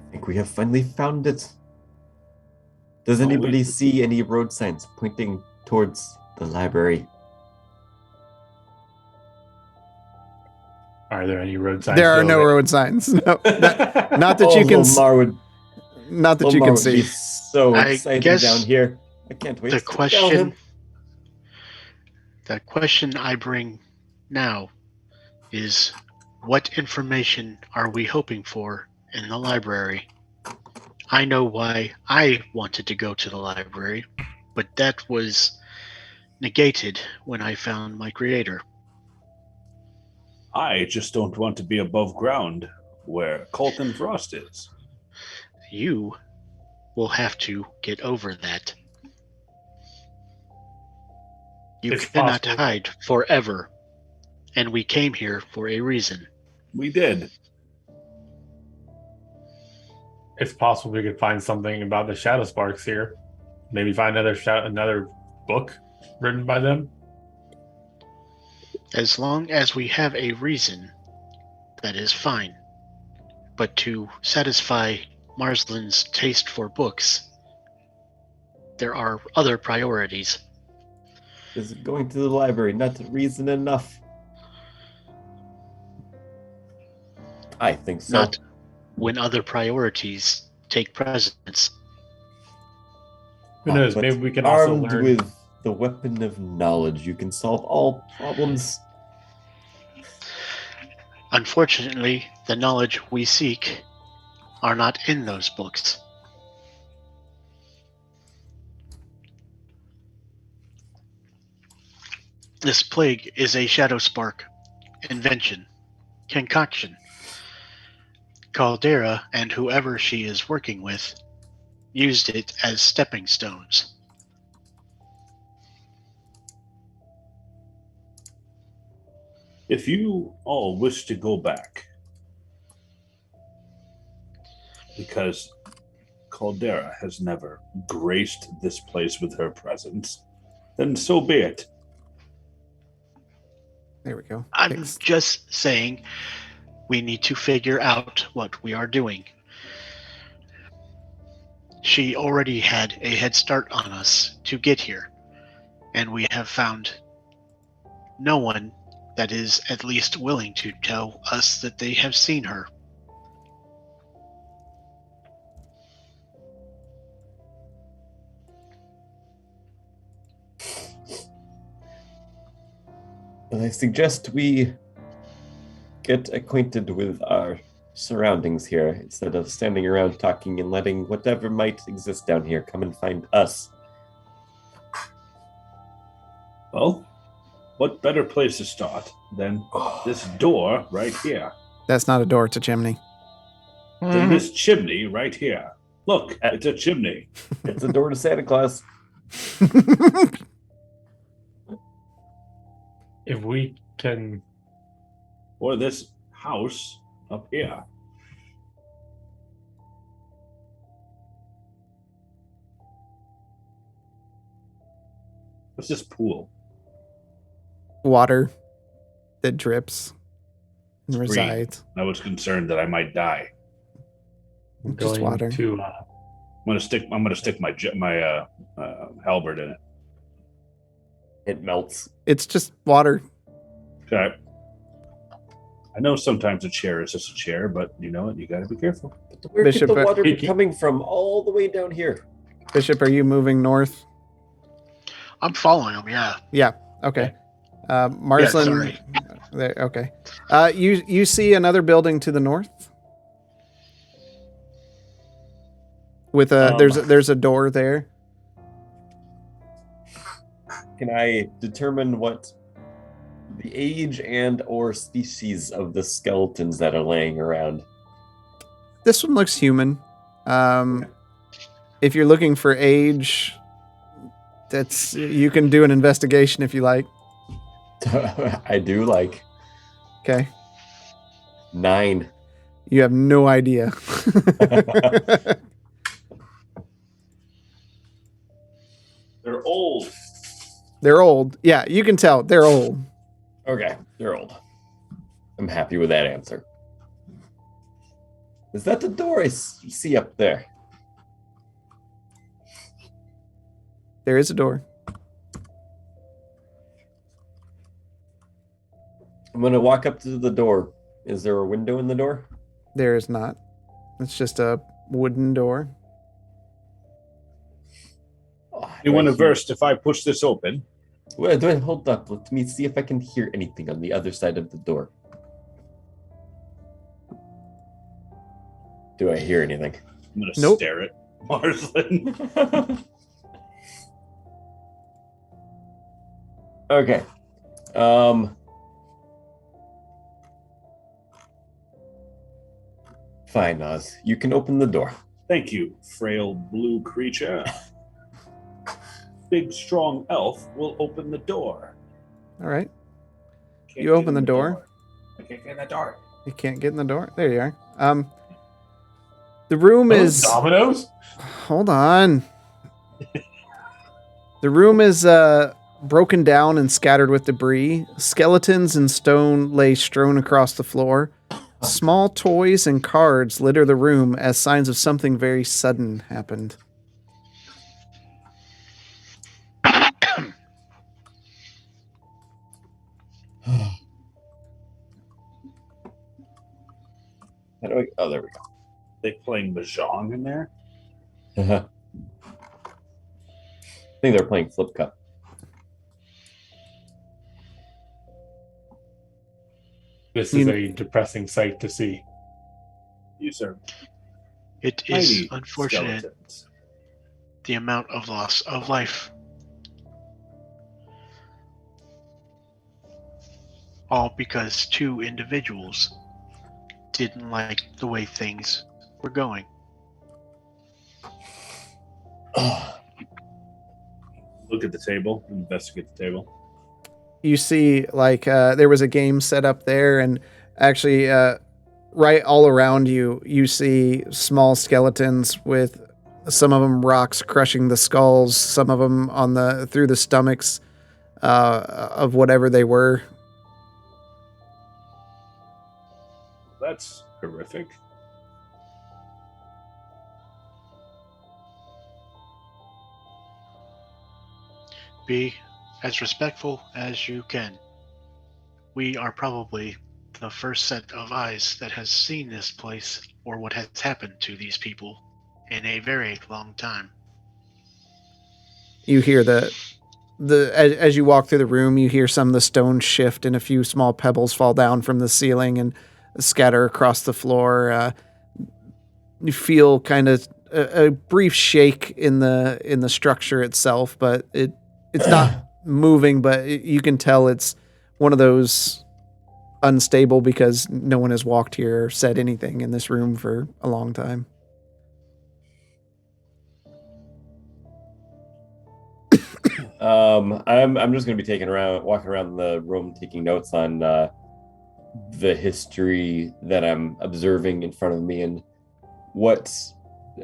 I think we have finally found it. Does Oh, anybody wait. see any road signs pointing towards the library? Are there any road signs? There are still no there? road signs. No, not that you can. Lomar would, Not that you Lomar can would be see. so I excited guess down here. I can't wait The to tell him. question I bring now is, what information are we hoping for in the library? I know why I wanted to go to the library, but that was negated when I found my creator. I just don't want to be above ground where Colton Frost is. You will have to get over that. You It's cannot possible. hide forever, and we came here for a reason. We did. It's possible we could find something about the Shadowsparks here. Maybe find another book written by them. As long as we have a reason, that is fine. But to satisfy Marsland's taste for books, there are other priorities. Is going to the library not reason enough? I think so. Not when other priorities take precedence. Who knows? But Maybe we can also armed learn. with the weapon of knowledge, you can solve all problems. Unfortunately, the knowledge we seek are not in those books. This plague is a Shadowspark invention, concoction. Caldera and whoever she is working with used it as stepping stones. If you all wish to go back, because Caldera has never graced this place with her presence, then so be it. There we go. I'm Fixed. just saying we need to figure out what we are doing. She already had a head start on us to get here, and we have found no one that is at least willing to tell us that they have seen her. I suggest we get acquainted with our surroundings here instead of standing around talking and letting whatever might exist down here come and find us. Well, what better place to start than this door right here? That's not a door, it's a chimney. Than this chimney right here. Look, it's a chimney. It's a door to Santa Claus. If we can. Or this house up here. What's this pool? Water that drips and It's green. resides. I was concerned that I might die. Just Going water. to I'm gonna stick my halberd in it. It melts. It's just water. Okay. I know sometimes a chair is just a chair, but you know what? You got to be careful. But where Bishop, could the water be he- coming from all the way down here? Bishop, are you moving north? I'm following him, yeah. Yeah. Okay. Marsland. sorry. There, okay. You see another building to the north. With a there's a door there. Can I determine what the age and or species of the skeletons that are laying around? This one looks human. If you're looking for age, you can do an investigation if you like. I do like Okay. 9. You have no idea. They're old. They're old. Yeah, you can tell they're old. Okay, they're old. I'm happy with that answer. Is that the door I see up there? There is a door. I'm gonna walk up to the door. Is there a window in the door? There is not. It's just a wooden door. Oh, You want to verse if I push this open? Wait, hold up. Let me see if I can hear anything on the other side of the door. Do I hear anything? I'm going to Nope. stare at Marsland. Okay. Fine, Oz. You can open the door. Thank you, frail blue creature. Big, strong elf will open the door. All right. Can't You get open in the door? I can't get in the door. You can't get in the door. There you are. The room is. Dominoes? Hold on. The room is broken down and scattered with debris. Skeletons and stone lay strewn across the floor. Small toys and cards litter the room as signs of something very sudden happened. How do I? Oh, there we go. They playing mahjong in there? I think they're playing Flip Cup. This is a depressing sight to see. These are It is tiny unfortunate skeletons. the amount of loss of life. All because two individuals didn't like the way things were going. Look at the table. Investigate the table. You see, like, there was a game set up there, and actually, right all around you, you see small skeletons with some of them rocks crushing the skulls, some of them through the stomachs of whatever they were. That's horrific. Be as respectful as you can. We are probably the first set of eyes that has seen this place or what has happened to these people in a very long time. You hear as you walk through the room, you hear some of the stones shift and a few small pebbles fall down from the ceiling and scatter across the floor. You feel kind of a brief shake in the structure itself, but it's not moving, but you can tell it's one of those unstable because no one has walked here or said anything in this room for a long time. I'm just going to be walking around the room, taking notes on the history that I'm observing in front of me and what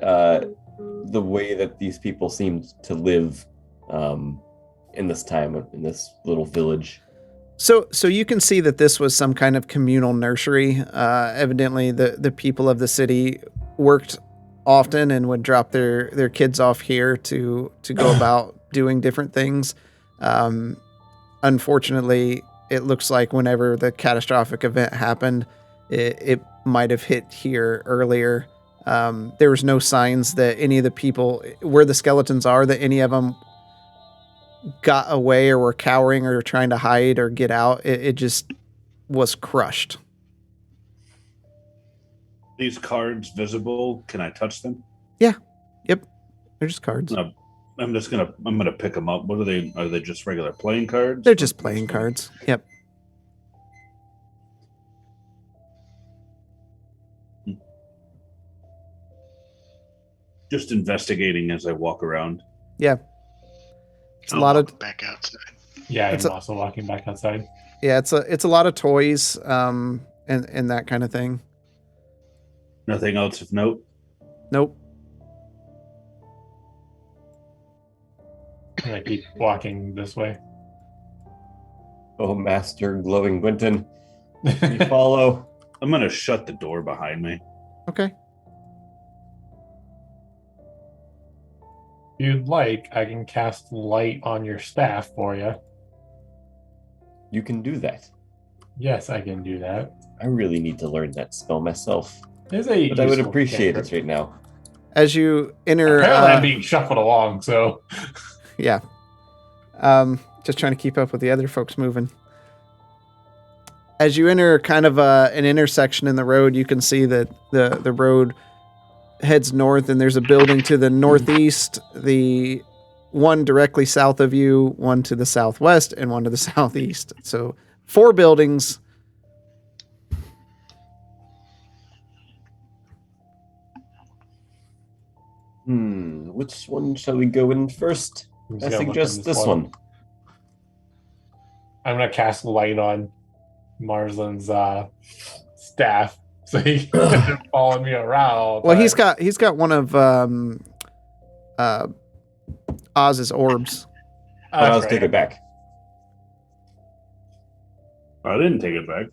the way that these people seemed to live in this time, in this little village. So you can see that this was some kind of communal nursery. Evidently, the people of the city worked often and would drop their kids off here to go about doing different things. Unfortunately, it looks like whenever the catastrophic event happened, it might have hit here earlier. There was no signs that any of the people where the skeletons are, that any of them got away or were cowering or trying to hide or get out. It just was crushed. These cards visible? Can I touch them? Yeah. Yep. They're just cards. No, I'm gonna pick them up. What are they? Are they just regular playing cards? They're just playing cards. Yep. Just investigating as I walk around. Yeah. It's I'll a lot of walk back outside. Yeah, It's I'm also walking back outside. yeah, it's a lot of toys and that kind of thing. Nothing else of note. Nope. And I keep walking this way. Oh, Master Glowing Gwynton, we follow. I'm gonna shut the door behind me. Okay. If you'd like, I can cast light on your staff for you. You can do that. Yes, I can do that. I really need to learn that spell myself, It's a but I would useful appreciate cantrip. it right now. As you enter, Apparently, I'm being shuffled along, so yeah. Just trying to keep up with the other folks moving. As you enter kind of an intersection in the road, you can see that the road heads north, and there's a building to the northeast, the one directly south of you, one to the southwest, and one to the southeast. So 4 buildings. Which one shall we go in first? I'm just I gonna look suggest in this one. I'm gonna cast light on Marsland's staff, so he can follow me around. all the Well, time. he's got one of Oz's orbs. But I'll That's take right. it back. I didn't take it back.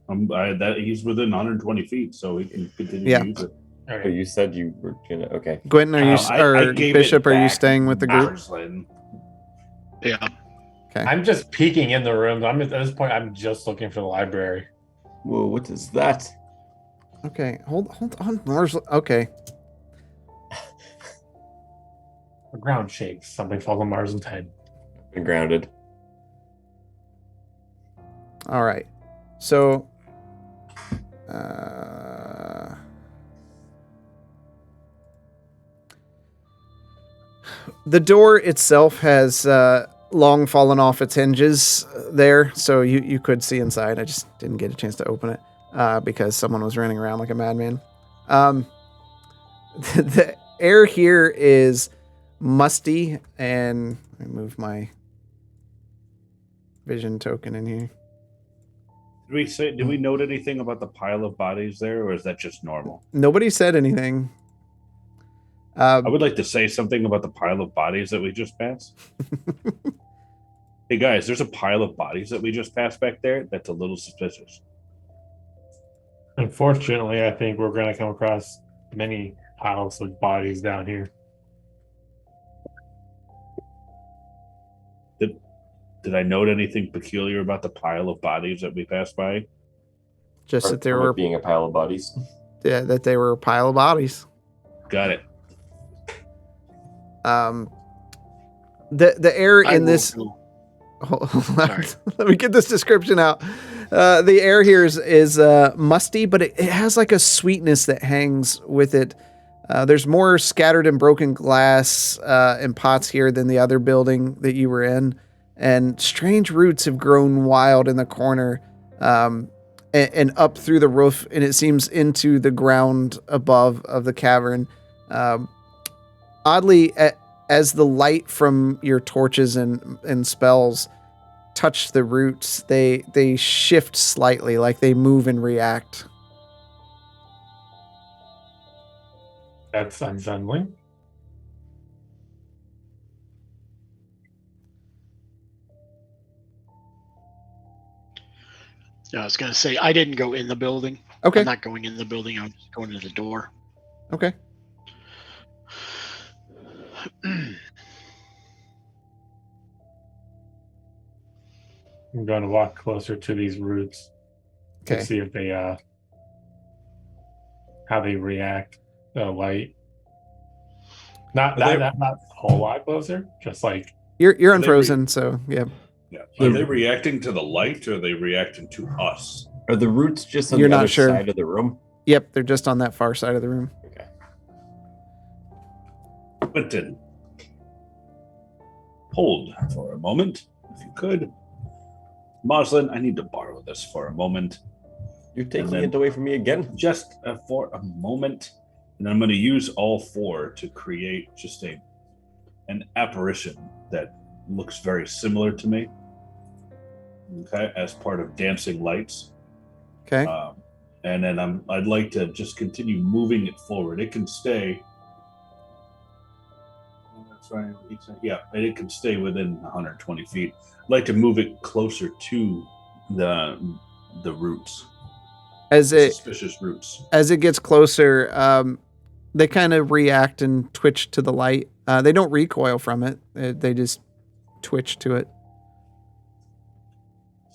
He's within 120 feet, so he can continue Yeah. to use it. All Oh, right. you said you were gonna. Okay. Gwenton, are you or gave it Bishop? Are you back staying with the group? Marsland. Yeah. I'm just peeking in the room. At this point, I'm just looking for the library. Whoa, what is that? Okay, hold on, Mars. Okay, The ground shakes. Something falls on Marsden's head. Been grounded. All right. So, the door itself has long fallen off its hinges there, so you could see inside. I just didn't get a chance to open it because someone was running around like a madman. The air here is musty, and let me move my vision token in here. Did we note anything about the pile of bodies there, or is that just normal? Nobody said anything. I would like to say something about the pile of bodies that we just passed. Hey guys, there's a pile of bodies that we just passed back there. That's a little suspicious. Unfortunately, I think we're going to come across many piles of bodies down here. Did I note anything peculiar about the pile of bodies that we passed by? Just that there From it were being a pile of bodies. that they were a pile of bodies. Got it. The air I in will this. go- Hold Sorry. Let me get this description out. The air here is musty, but it has like a sweetness that hangs with it. There's more scattered and broken glass and pots here than the other building that you were in. And strange roots have grown wild in the corner and up through the roof, and it seems into the ground above of the cavern. Oddly, as the light from your torches and spells touch the roots, they shift slightly, like they move and react. That's unsettling. I was going to say, I didn't go in the building. Okay. I'm not going in the building. I'm just going to the door. Okay. I'm going to walk closer to these roots Okay. to see if they how they react to light. Not a whole lot closer, just like You're unfrozen, so yeah. Yeah. Are they reacting to the light, or are they reacting to us? Are the roots just on You're the not other sure. side of the room? Yep, they're just on that far side of the room. Okay. Quentin, hold for a moment, if you could. Moslin, I need to borrow this for a moment. You're taking then- it away from me again? Just for a moment. And I'm going to use all four to create just an apparition that looks very similar to me. Okay, as part of dancing lights. Okay. And then I'd like to just continue moving it forward. It can stay. That's right. Yeah, and it can stay within 120 feet. I'd like to move it closer to the roots. Suspicious roots. As it gets closer, they kind of react and twitch to the light. They don't recoil from it. They just twitch to it.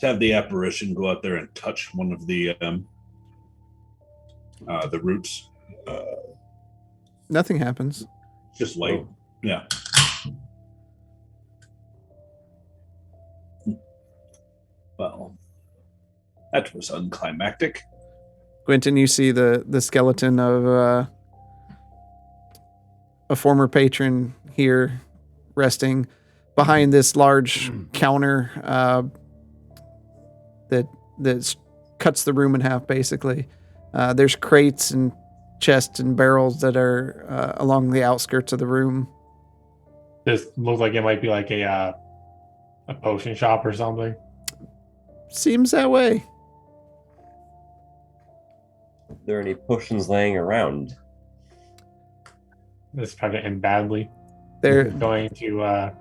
To have the apparition go out there and touch one of the roots. Nothing happens. Just light. Yeah. Well, that was unclimactic. Quentin, you see the skeleton of a former patron here resting behind this large counter that cuts the room in half, basically. There's crates and chests and barrels that are along the outskirts of the room. this looks like it might be like a potion shop or something. Seems that way. Are there any potions laying around? This is probably gonna end badly. They're Going to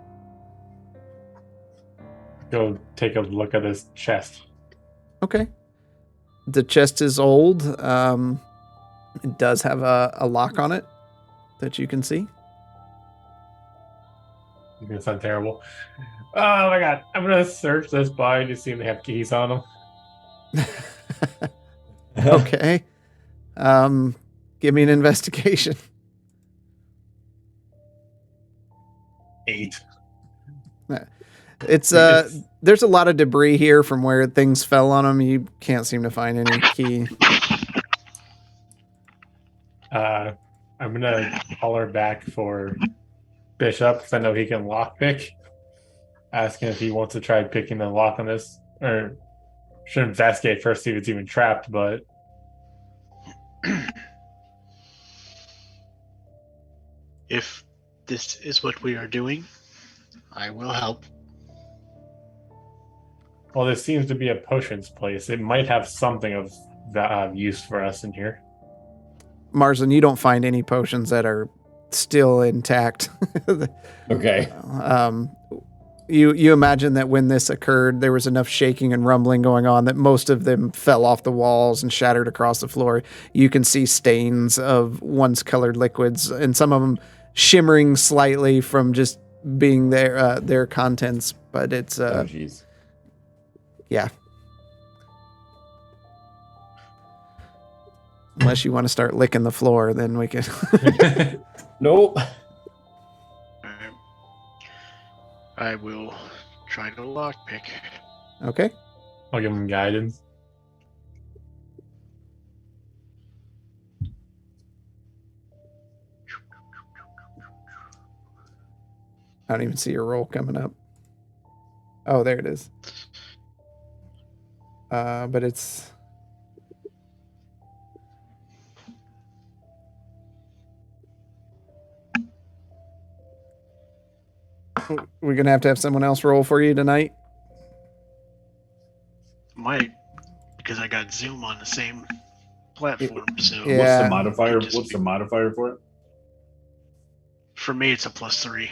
go take a look at this chest. okay. The chest is old. It does have a lock on it that you can see. It's gonna sound terrible. Oh my god! I'm gonna search this body to see if they have keys on them. Okay. Give me an investigation. 8. It's there's a lot of debris here from where things fell on them. You can't seem to find any key. I'm gonna holler back for Bishop because I know he can lockpick. Asking if he wants to try picking the lock on this, or should investigate first, see if it's even trapped. But If this is what we are doing, I will help. well, this seems to be a potions place. It might have something of use for us in here. Marsden, you don't find any potions that are still intact. Okay. You imagine that when this occurred, there was enough shaking and rumbling going on that most of them fell off the walls and shattered across the floor. You can see stains of once colored liquids, and some of them shimmering slightly from just being their contents. But it's Oh, jeez. yeah. Unless you want to start licking the floor, then we can. Nope. I will try to lockpick. Okay. I'll give him guidance. I don't even see your roll coming up. Oh, there it is. But it's. We're gonna have to have someone else roll for you tonight. Might, because I got Zoom on the same platform. So Yeah. What's the modifier? Just- What's the modifier for it? for me, it's a +3.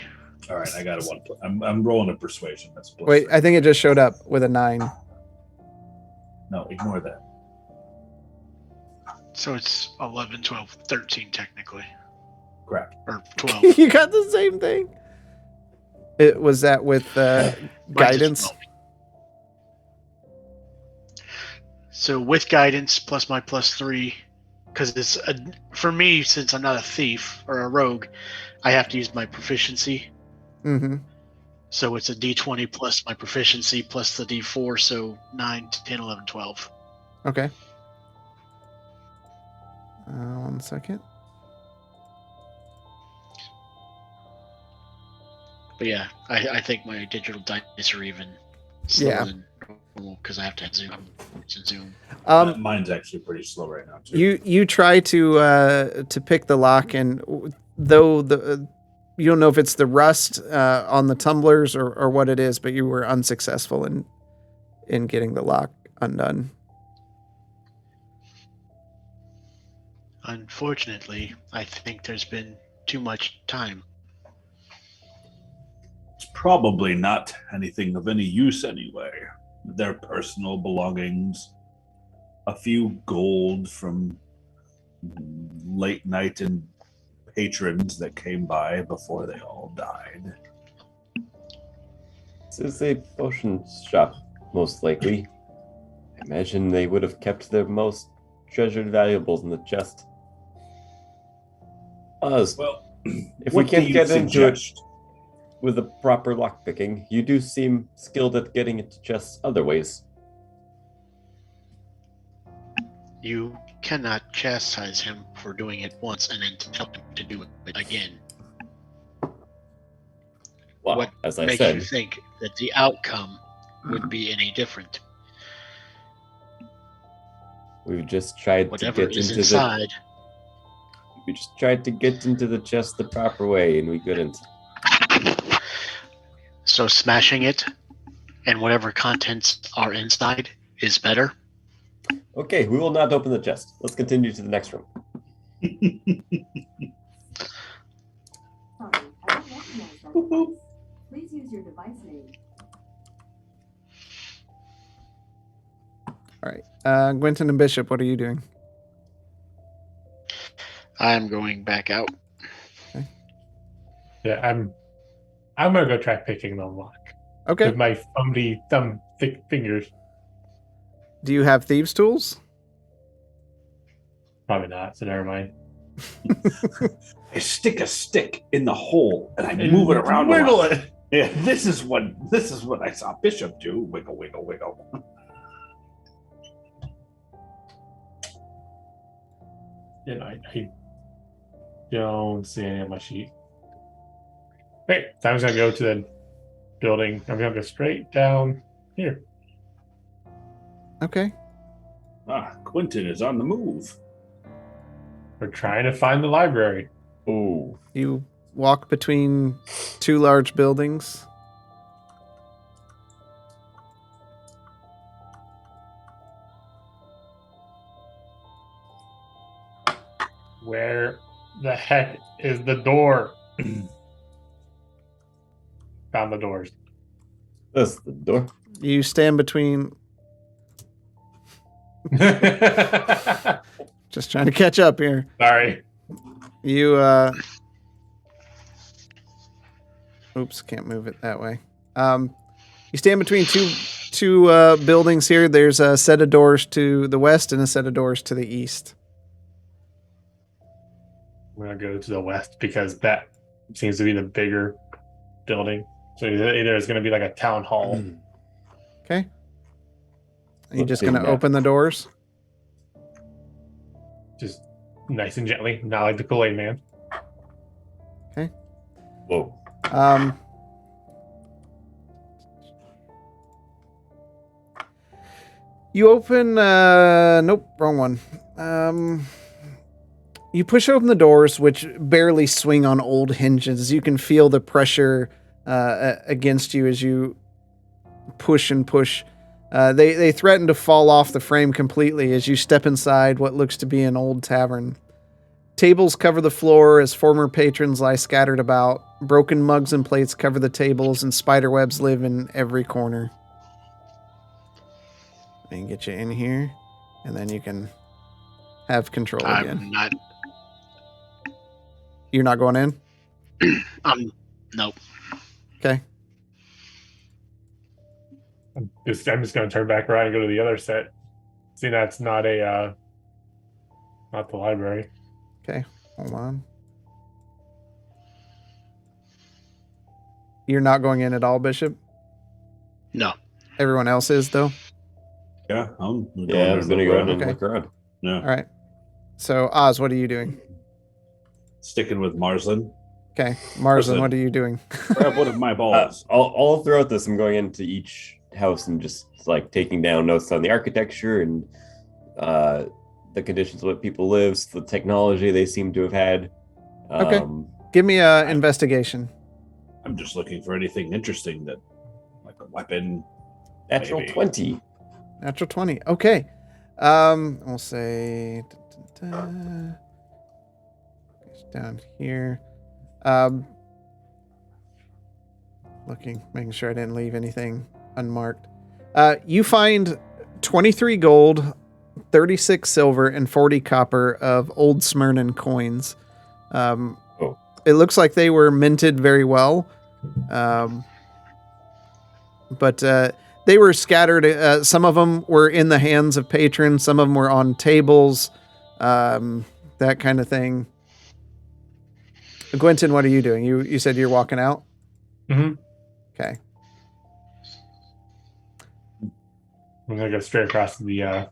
All right, I got a 1. I'm rolling a persuasion. That's plus Wait, 3. I think it just showed up with a 9. No, ignore that. So it's 11, 12, 13 technically, Crap. or 12. You got the same thing. It was that with guidance. So with guidance plus my +3, because it's for me, since I'm not a thief or a rogue, I have to use my proficiency. Mm-hmm. So it's a D20 plus my proficiency plus the D4, so 9, 10, 11, 12. Okay. 1 second. But yeah, I think my digital dice are even slower Yeah. than normal because I have to have Zoom. It's in Zoom. Mine's actually pretty slow right now too. You try to pick the lock, and though you don't know if it's the rust on the tumblers or what it is, but you were unsuccessful in getting the lock undone. Unfortunately, I think there's been too much time. It's probably not anything of any use anyway. Their personal belongings, a few gold from late night and patrons that came by before they all died. This is a potion shop, most likely. I imagine they would have kept their most treasured valuables in the chest. Oz, Well, if we what can't do you get into it suggest? with the proper lockpicking, you do seem skilled at getting into chests other ways. You cannot chastise him for doing it once and then tell him to do it again. Well, What as I makes said, you think that the outcome would be any different? we've just tried Whatever to get is into inside. we just tried to get into the chest the proper way, and we couldn't. So smashing it and whatever contents are inside is better. Okay, we will not open the chest. Let's continue to the next room. Sorry, I don't recognize that device. Please use your device name. All right. Gwynton and Bishop, what are you doing? I'm going back out. Yeah, I'm gonna go try picking the lock Okay. with my thumb thick fingers. Do you have thieves' tools? Probably not, so never mind. I stick a stick in the hole and I move it around. Wiggle a lot. it. Yeah, this is what I saw Bishop do. Wiggle, wiggle, wiggle. You know, I don't see any on my sheet. Okay, time's gonna go to the building. I'm gonna go straight down here. Okay. Quentin is on the move. We're trying to find the library. Oh, You walk between two large buildings. Where the heck is the door? Found the doors. that's the door. You stand between. Just trying to catch up here. Sorry. You oops, can't move it that way. You stand between two buildings here. There's a set of doors to the west and a set of doors to the east. I'm gonna go to the west because that seems to be the bigger building. So either it's gonna be like a town hall. Okay. Are you Let's just see gonna that. open the doors? Just nice and gently, not like the Kool-Aid Man. Whoa. You open. Nope, wrong one. You push open the doors, which barely swing on old hinges. You can feel the pressure against you as you push and push. They threaten to fall off the frame completely as you step inside what looks to be an old tavern. Tables cover the floor as former patrons lie scattered about. Broken mugs and plates cover the tables, and spider webs live in every corner. I can get you in here, and then you can have control again. I'm not. You're not going in? Nope. Okay. I'm just gonna turn back around and go to the other set. See, that's not a not the library. Okay. Hold on. You're not going in at all, Bishop? No. Everyone else is, though? Yeah, I'm going Yeah, I was gonna go in and Okay. look around. Yeah, All right. So, Oz, what are you doing? sticking with Marsland. Okay. Marsden, Listen. what are you doing? Grab one of my balls. All throughout this, I'm going into each house and just like taking down notes on the architecture and the conditions of what people live, the technology they seem to have had. Okay. Give me a investigation. I'm just looking for anything interesting that, like a weapon. Natural Maybe. 20. Natural 20. Okay. We'll say it's down here. Looking, making sure I didn't leave anything unmarked. You find 23 gold, 36 silver, and 40 copper of Old Smyrna coins. It looks like they were minted very well. But they were scattered. Some of them were in the hands of patrons. Some of them were on tables, that kind of thing. Gwenton, what are you doing? You said you're walking out? Mm-hmm. Okay. I'm gonna go straight across the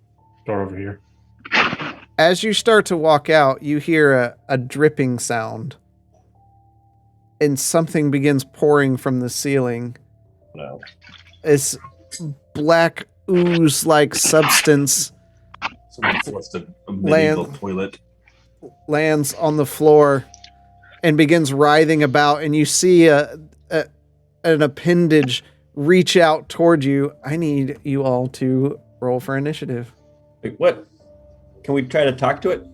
door over here. As you start to walk out, you hear a dripping sound. And something begins pouring from the ceiling. No. It's black ooze-like substance Someone flushed a medieval toilet. lands on the floor and begins writhing about, and you see an appendage reach out toward you. I need you all to roll for initiative. Wait, what? Can we try to talk to it?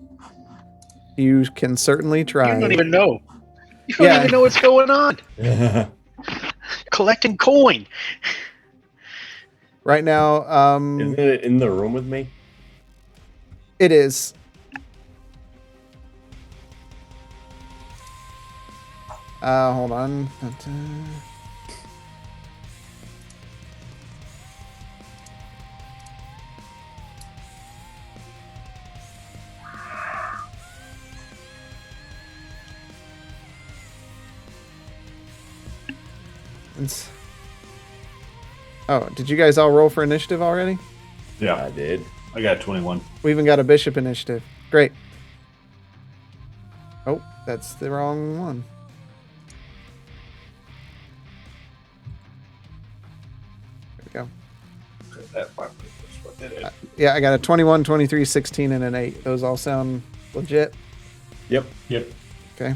You can certainly try. You don't even know. You don't Yeah. even know what's going on. Is Collecting coin. Right now, it in the room with me? it is. Hold on. Oh, did you guys all roll for initiative already? Yeah, I did. I got 21. We even got a bishop initiative. Great. Oh, that's the wrong one. There we go. Yeah, I got a 21, 23, 16, and an 8. Those all sound legit. Yep. Okay.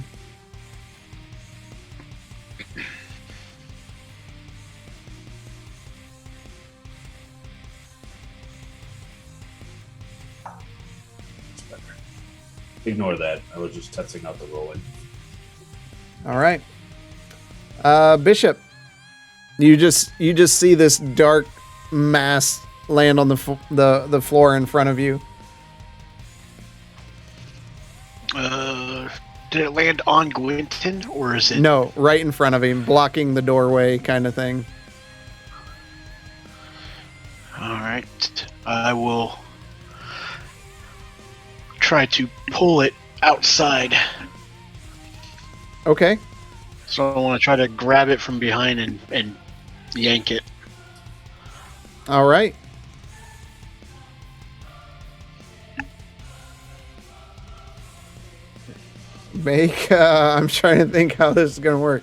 Ignore that. I was just testing out the rolling. All right. Bishop, you just see this dark mass land on the floor in front of you. Did it land on Gwynton, or is it? No, right in front of him, blocking the doorway kind of thing. All right. I will try to pull it outside. Okay. So I want to try to grab it from behind and yank it. All right. I'm trying to think how this is going to work.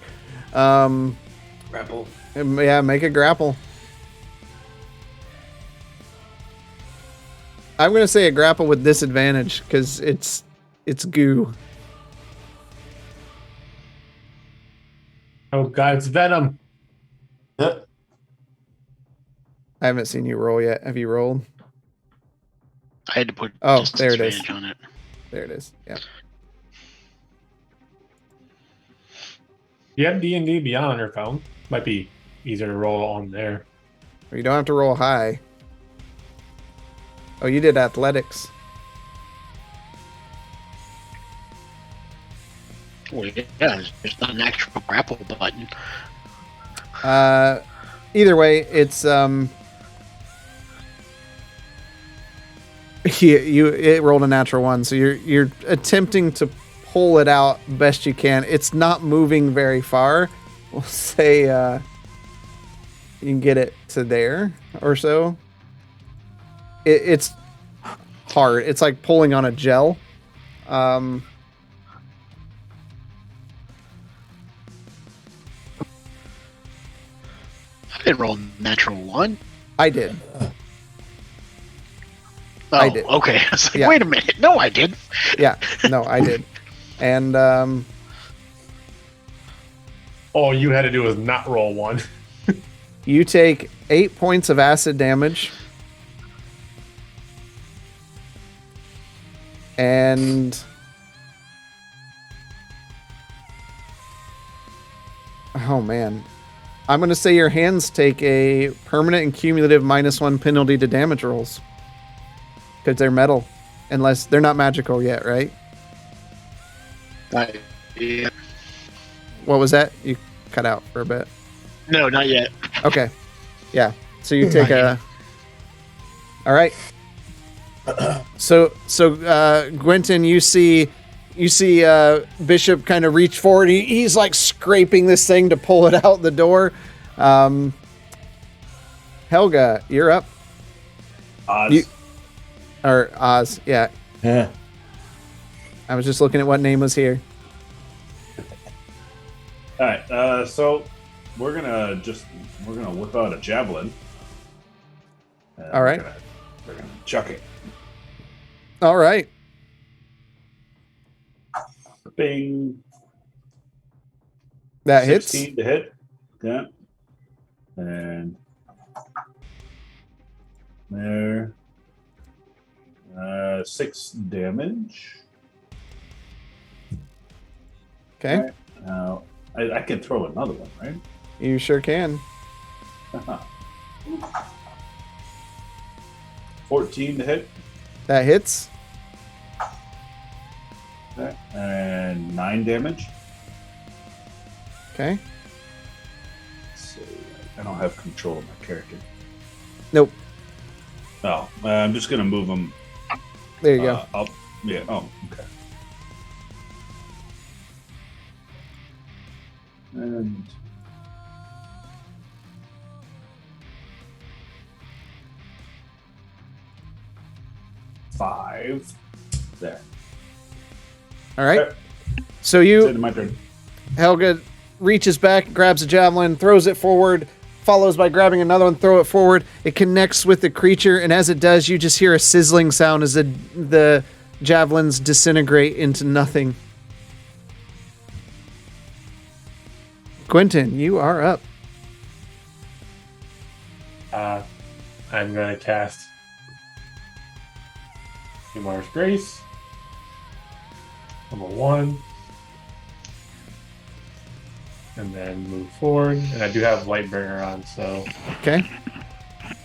Grapple. Yeah, make a grapple. I'm going to say a grapple with disadvantage because it's goo. Oh god, it's venom. I haven't seen you roll yet. Have you rolled? I had to put Oh, there it is. disadvantage on it. There it is. Yeah. You have D&D Beyond on your phone. Might be easier to roll on there. You don't have to roll high. Oh, you did athletics. Well, yeah, there's not an actual grapple button. Either way, it's it rolled a natural one, so you're attempting to pull it out best you can. It's not moving very far. We'll say you can get it to there or so. It's hard. It's like pulling on a gel. I didn't roll natural one. I did. Oh, I did. Okay. I was like, Yeah. wait a minute. No, I didn't. Yeah, no, I did. And All you had to do was not roll one. you take 8 points of acid damage. And oh man, I'm going to say your hands take a permanent and cumulative -1 penalty to damage rolls because they're metal, unless they're not magical yet, right? Yeah. What was that? You cut out for a bit. No, not yet. Okay, yeah. So you take a. All right. So Gwynton, you see Bishop kind of reach forward. He's like scraping this thing to pull it out the door. Helga, you're up. Oz. Oz, yeah. I was just looking at what name was here. All right. So we're gonna whip out a javelin. All right. We're gonna chuck it. All right. Bing. That hits. 16 to hit. Yeah. And there. 6 damage. Okay. Right. Now I can throw another one, right? You sure can. 14 to hit. That hits. Okay. And 9 damage. Okay. So I don't have control of my character. Nope. Oh, I'm just gonna move them. There you go. Up. Yeah. Oh, okay. And 5. There. All right. Okay. So It's you, in my turn. Helga reaches back, grabs a javelin, throws it forward, follows by grabbing another one, throw it forward. It connects with the creature, and as it does, you just hear a sizzling sound as the javelins disintegrate into nothing. Quentin, you are up. I'm going to cast Dumar's Grace. Number 1. And then move forward. And I do have Lightbringer on, so. Okay.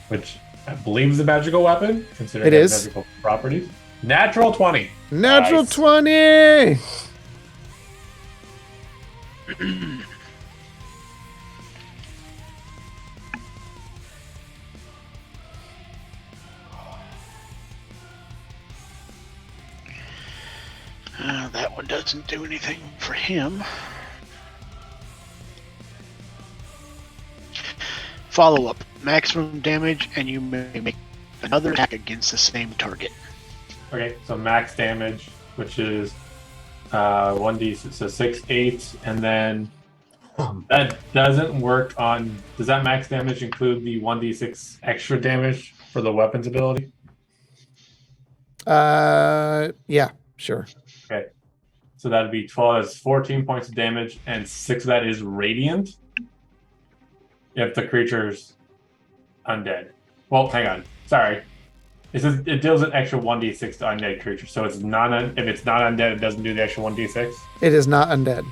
Which I believe is a magical weapon, considering It it has is. magical properties. Natural 20. Natural Nice. 20! That one doesn't do anything for him. Follow up. Maximum damage, and you may make another attack against the same target. Okay, so max damage, which is 1d, so 6, 8, and then that doesn't work on. Does that max damage include the 1d6 extra damage for the weapons ability? Yeah, sure. Okay, so that'd be 12. That's 14 points of damage, and 6 of that is radiant. If the creature's undead. Well, hang on. Sorry. It says it deals an extra 1d6 to undead creatures. So it's not if it's not undead, it doesn't do the extra 1d6. It is not undead.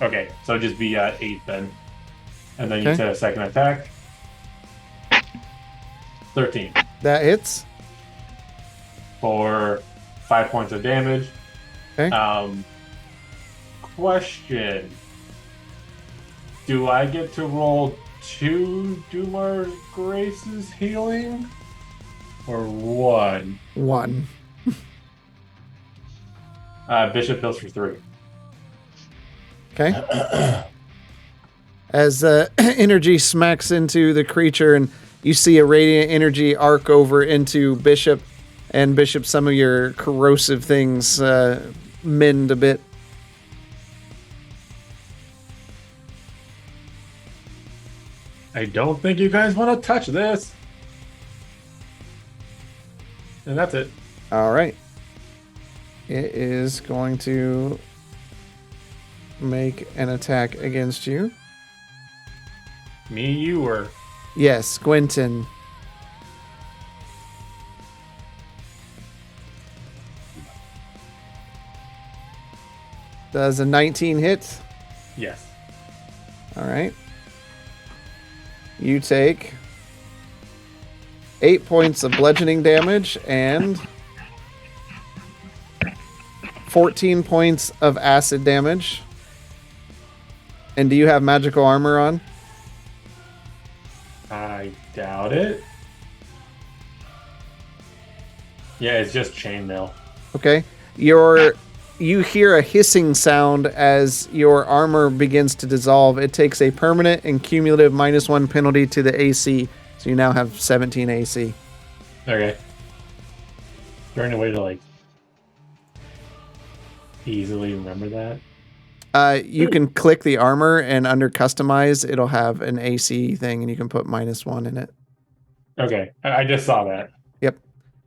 Okay, so just be 8 then. And then Okay. you said a second attack. 13 That hits. for 5 points of damage. Okay. Question. Do I get to roll 2 Dumar's Grace's healing? Or 1? 1. Bishop heals for 3. Okay. As energy smacks into the creature, and you see a radiant energy arc over into Bishop, and Bishop, some of your corrosive things mend a bit. I don't think you guys want to touch this. And that's it. All right. It is going to make an attack against you. Me, you, or Yes, Quentin. Does a 19 hit? yes. All right. You take 8 points of bludgeoning damage and 14 points of acid damage. And do you have magical armor on? I doubt it. Yeah, it's just chainmail. Okay. You hear a hissing sound as your armor begins to dissolve. It takes a permanent and cumulative -1 penalty to the AC. So you now have 17 AC. Okay. Is there any way to, like, easily remember that? You can click the armor, and under customize, it'll have an AC thing, and you can put -1 in it. Okay, I just saw that. Yep.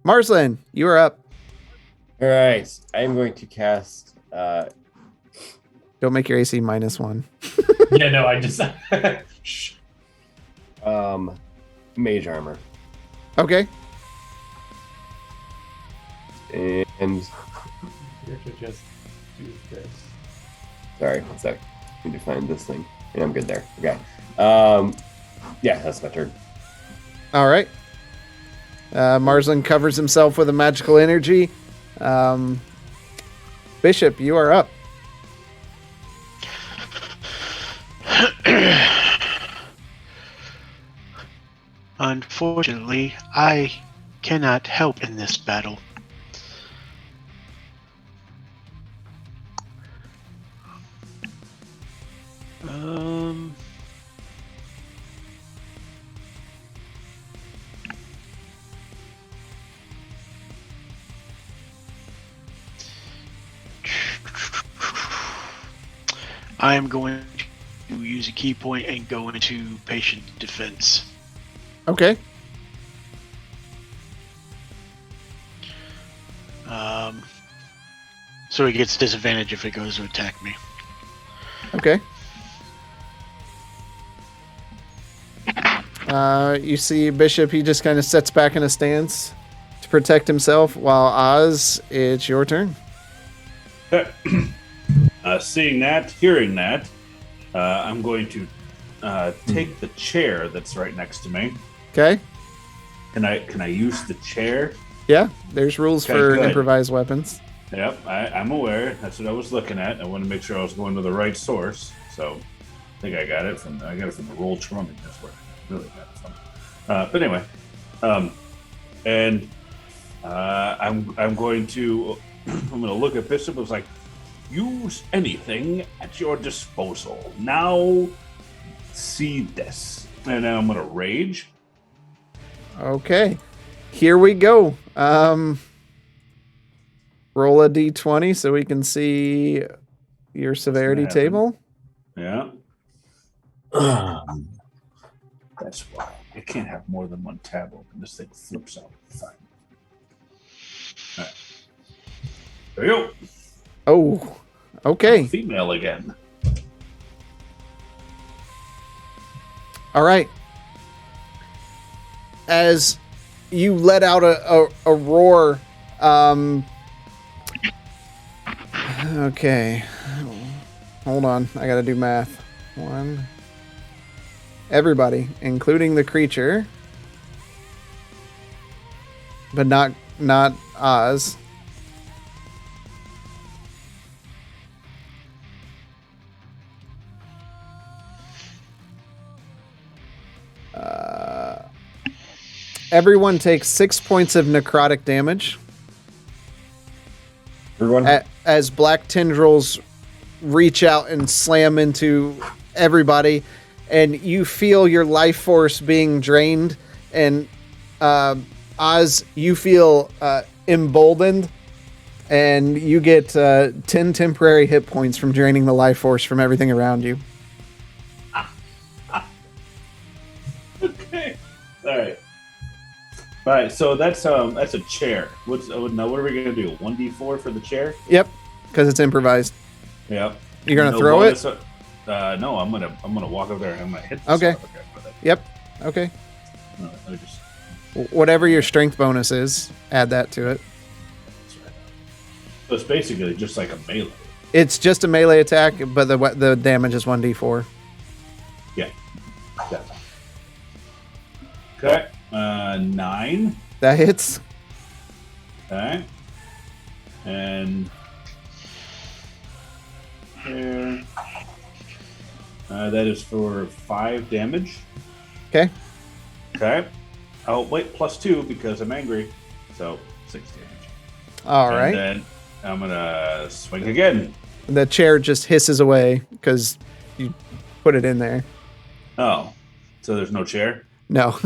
Marslin, you are up. All right, I'm going to cast. Don't make your AC -1. Yeah, no, I just. Shh. Mage armor, Okay. and You should just do this. sorry, one sec. I need to find this thing, and I'm good there. Okay. Yeah, that's my turn. All right. Marslin covers himself with a magical energy. Bishop, you are up. Unfortunately, I cannot help in this battle. I am going to use a key point and go into patient defense. Okay. So he gets disadvantage if it goes to attack me. Okay. You see Bishop, he just kind of sets back in a stance to protect himself, while Oz, it's your turn. Seeing that, hearing that, I'm going to take the chair that's right next to me. Okay. Can I use the chair? Yeah, there's rules Okay, for good. improvised weapons. Yep, I'm aware. That's what I was looking at. I want to make sure I was going to the right source. So I think I got it from the Roll 20. That's where I really got it from. But anyway, I'm going to look at Bishop. I was like, use anything at your disposal. Now see this, and then I'm going to rage. Okay. Here we go. Roll a d20 so we can see your severity What's gonna table. Yeah. That's why it can't have more than one tab open. This thing flips out. Fine. All right. There we go. Oh, okay. Female again. All right. As you let out a roar, okay. Hold on. I got to do math. One. Everybody, including the creature, but not Oz. Everyone takes 6 points of necrotic damage. Everyone? As black tendrils reach out and slam into everybody, and you feel your life force being drained, and Oz, you feel emboldened, and you get 10 temporary hit points from draining the life force from everything around you. Okay. All right. So that's a chair. Now what are we gonna do? 1d4 for the chair? Yep, because it's improvised. Yep. You're gonna No throw bonus, it? No, I'm gonna walk over there and I'm gonna hit. Okay. With it. Yep. Okay. No, let me just. Whatever your strength bonus is, add that to it. So it's basically just like a melee. It's just a melee attack, but the damage is 1d4. Yeah. Okay. 9. That hits. Okay. And there. That is for 5 damage. Okay. Okay. Oh wait, +2 because I'm angry. So 6 damage. All right. And then I'm gonna swing again. The chair just hisses away because you put it in there. Oh, so there's no chair. No.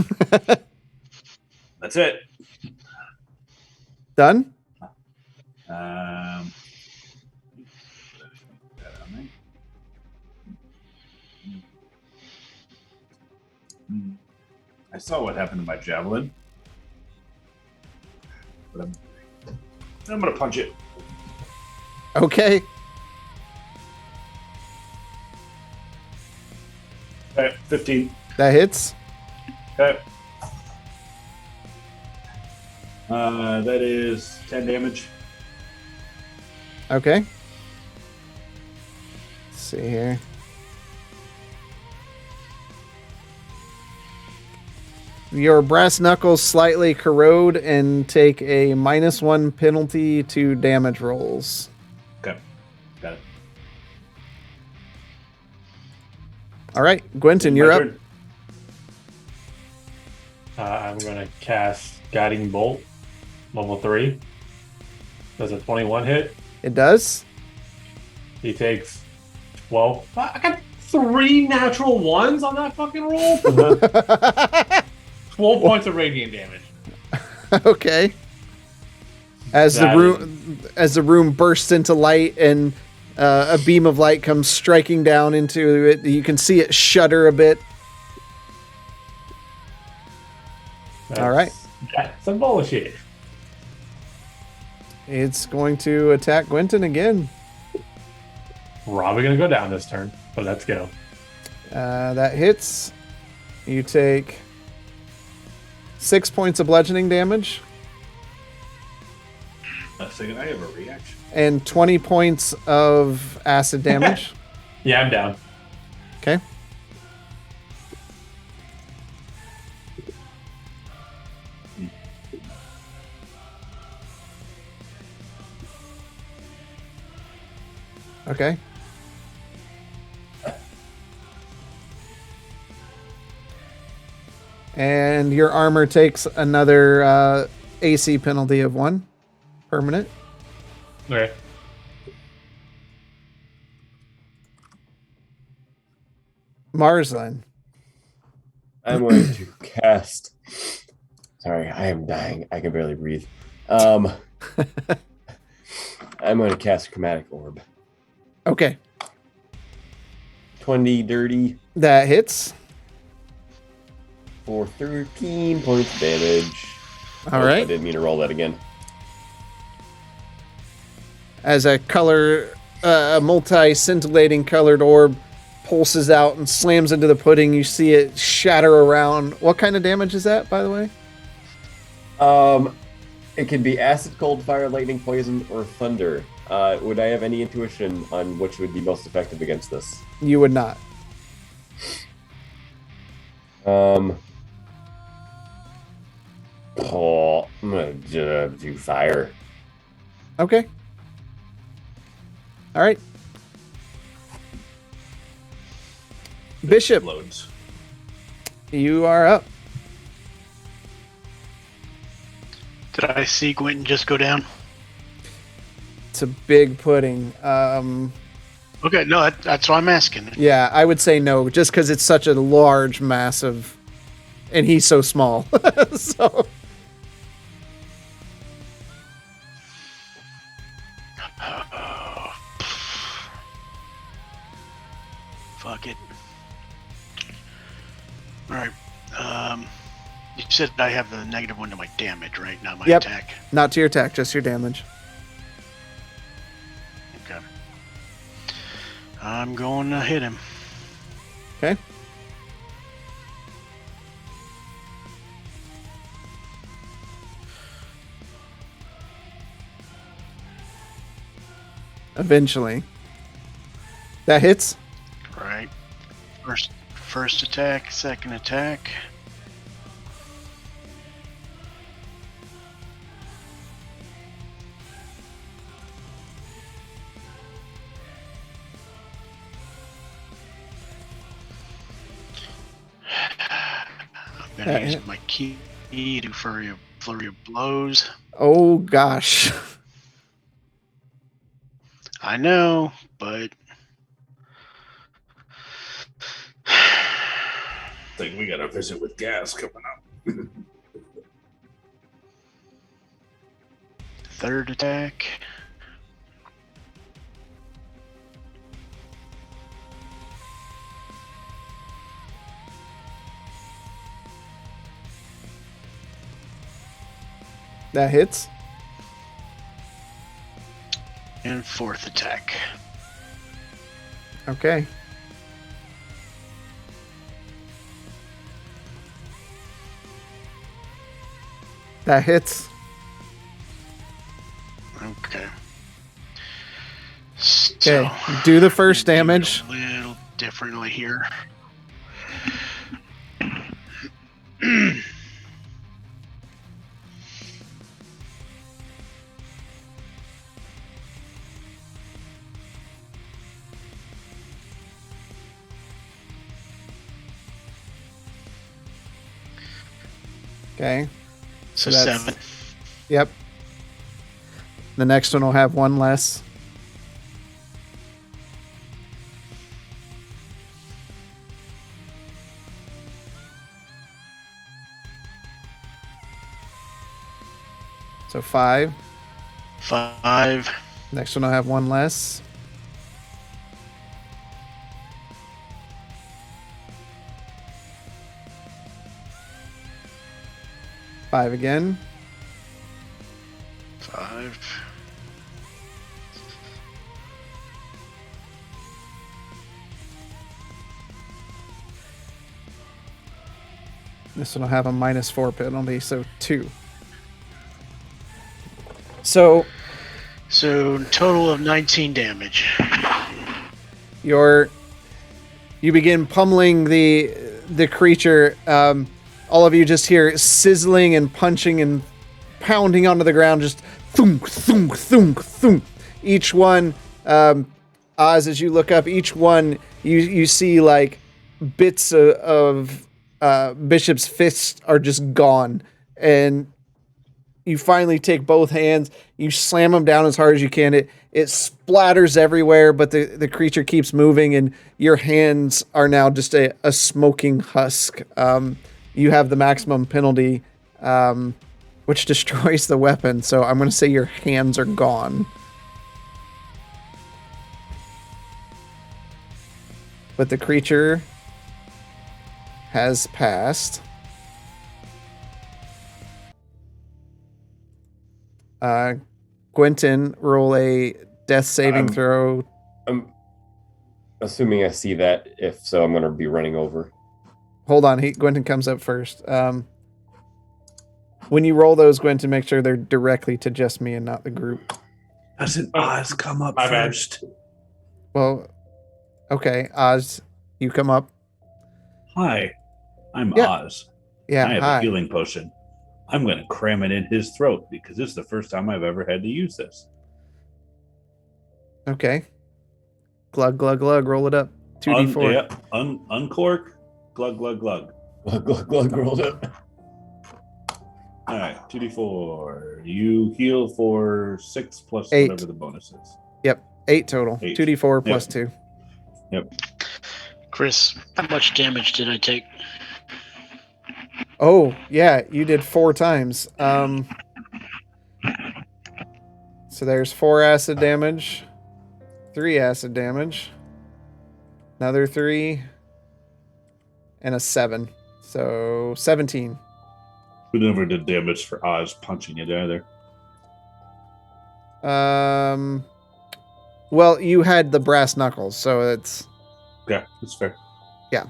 That's it. Done? I saw what happened to my javelin, but I'm gonna punch it. Okay. Okay, 15. That hits. Okay. That is 10 damage. Okay. Let's see here. Your brass knuckles slightly corrode and take a -1 penalty to damage rolls. Okay. Got it. All right, Gwenton, you're My up. turn. I'm going to cast Guiding Bolt, level 3. Does a 21 hit? It does. He takes 12. I got 3 natural ones on that fucking roll. 12 points of radiant damage. Okay. As the room bursts into light and A beam of light comes striking down into it. You can see it shudder a bit. All right. That's some bullshit. It's going to attack Gwynton again. Probably gonna go down this turn, but let's go. That hits. You take 6 points of bludgeoning damage A second, I have a reaction. and 20 points of acid damage. Yeah, I'm down. Okay. Okay. And your armor takes another AC penalty of 1 permanent. Okay. Marsland. I'm going to cast. Sorry, I am dying. I can barely breathe. I'm going to cast Chromatic Orb. Okay. 20 dirty That hits. for 13 points of damage. All I right. didn't mean to roll that again. As a multi-scintillating colored orb pulses out and slams into the pudding, you see it shatter around. What kind of damage is that, by the way? It can be acid, cold, fire, lightning, poison, or thunder. Would I have any intuition on which would be most effective against this? You would not. I'm gonna do fire. Okay. All right. Bishop, Loads. you are up. Did I see Gwynton just go down? It's a big pudding. Okay, no, that's what I'm asking. Yeah, I would say no, just because it's such a large, massive, and he's so small. So Fuck it. Alright. You said I have the -1 to my damage, right? Not my Yep. attack. not to your attack, just your damage. Okay. I'm going to hit him. Okay. Eventually. That hits. Right. First attack, second attack. I'm gonna use my key to flurry of blows. Oh gosh. I know, but Think we got a visit with gas coming up. third attack. That hits. And fourth attack. Okay. That hits. Okay. Okay. Do the first damage. A little differently here. Okay. So that's- 7. Yep. The next one will have 1 less. So 5. 5. Next one will have 1 less. 5 again. 5. This one will have a -4 penalty, so 2. So total of 19 damage. you begin pummeling the creature. All of you just hear sizzling and punching and pounding onto the ground, just thunk, thunk, thunk, thunk. Each one, Oz, as you look up, each one you see like bits of Bishop's fists are just gone, and you finally take both hands, you slam them down as hard as you can. It splatters everywhere, but the creature keeps moving, and your hands are now just a smoking husk. You have the maximum penalty, which destroys the weapon, so I'm going to say your hands are gone. But the creature has passed. Quentin, roll a death saving throw. I'm assuming I see that. If so, I'm going to be running over. Hold on, Quentin comes up first. When you roll those, Quentin, make sure they're directly to just me and not the group. Doesn't Oz come up My bad. first? Well, okay, Oz, you come up. Hi, I'm Yeah. Oz. Yeah, I have hi. a healing potion. I'm going to cram it in his throat because this is the first time I've ever had to use this. Okay. Glug, glug, glug. Roll it up. 2d4. Uncork. Glug, glug, glug. Glug, glug, glug, rolled up. All right, 2d4. You heal for 6 plus 8. whatever the bonus is. Yep, 8 total. 8. 2d4 plus 2. Yep. Chris, how much damage did I take? Oh, yeah, you did 4 times. So there's 4 acid damage, 3 acid damage, another 3, and a 7. So 17. We never did damage for Oz punching it either. Well, you had the brass knuckles, so it's... Yeah, that's fair. Yeah.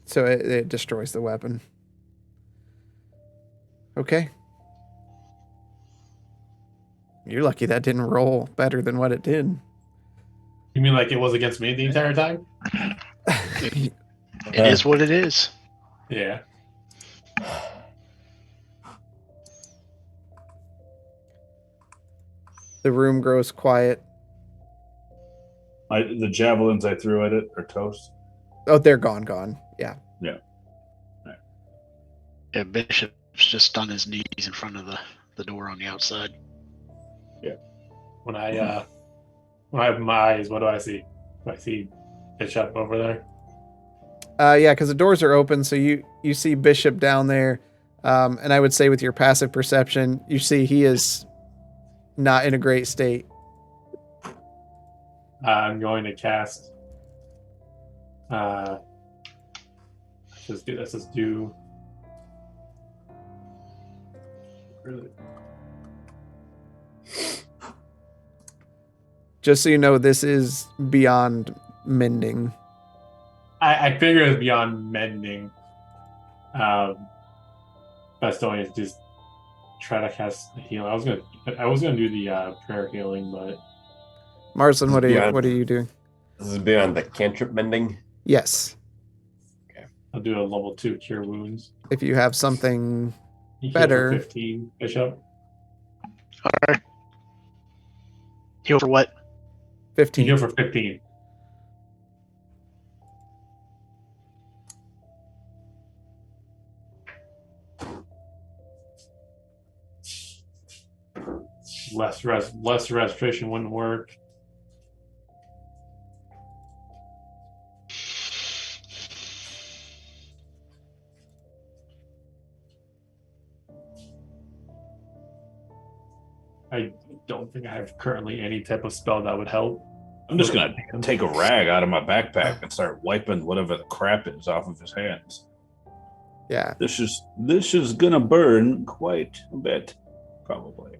So it destroys the weapon. Okay. You're lucky that didn't roll better than what it did. You mean like it was against me the entire time? It is what it is. Yeah. The room grows quiet. The javelins I threw at it are toast. Oh, they're gone. Yeah. Yeah. Right. Yeah, Bishop's just on his knees in front of the door on the outside. Yeah. When I have my eyes, what do I see? Do I see Bishop over there? Yeah, because the doors are open, so you see Bishop down there. And I would say with your passive perception, you see he is not in a great state. I'm going to cast. Let's just do. Really? Just so you know, this is beyond mending. I figure it's beyond mending. Best only is just try to cast healing. I was gonna do the prayer healing, but Marston, what are you doing? This is beyond the cantrip mending. Yes. I'll do a level 2 cure wounds. If you have something You heal better. for 15, Bishop. Alright. Heal for what? You 15. heal for 15. Less restoration wouldn't work. I don't think I have currently any type of spell that would help. I'm just gonna take a rag out of my backpack and start wiping whatever the crap is off of his hands. Yeah. This is gonna burn quite a bit, probably.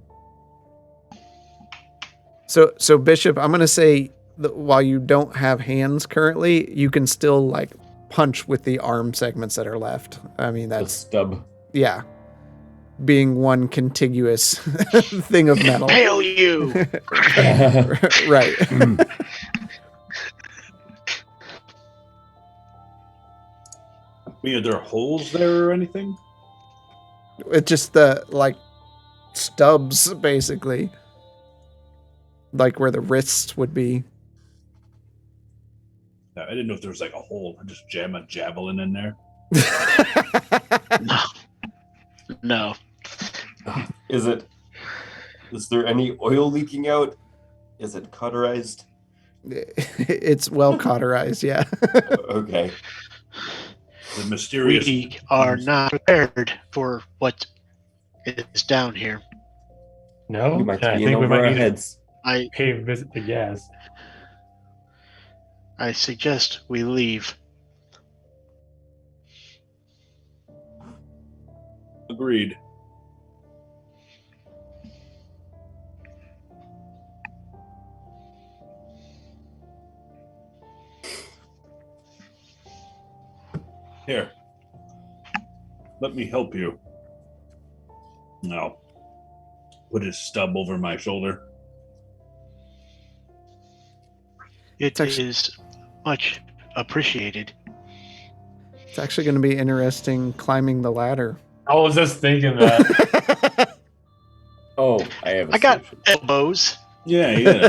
So Bishop, I'm gonna say that while you don't have hands currently, you can still like punch with the arm segments that are left. I mean, The that's stub. yeah, being one contiguous thing of metal. Hail you! Right. I mean, are there holes there or anything? It's just the like stubs, basically, like where the wrists would be. I didn't know if there was like a hole. I just jam a javelin in there. No. Is there any oil leaking out? Is it cauterized? It's well cauterized, yeah. Okay. The mysterious. We are not prepared for what is down here. No, We might I be in think we over might our need heads. I to pay a visit to gas. suggest we leave. Agreed. Here. Let me help you. Now, put his stub over my shoulder. It actually- is much appreciated. It's actually going to be interesting climbing the ladder. I was just thinking that. Oh, I have a I got solution. elbows. Yeah, yeah.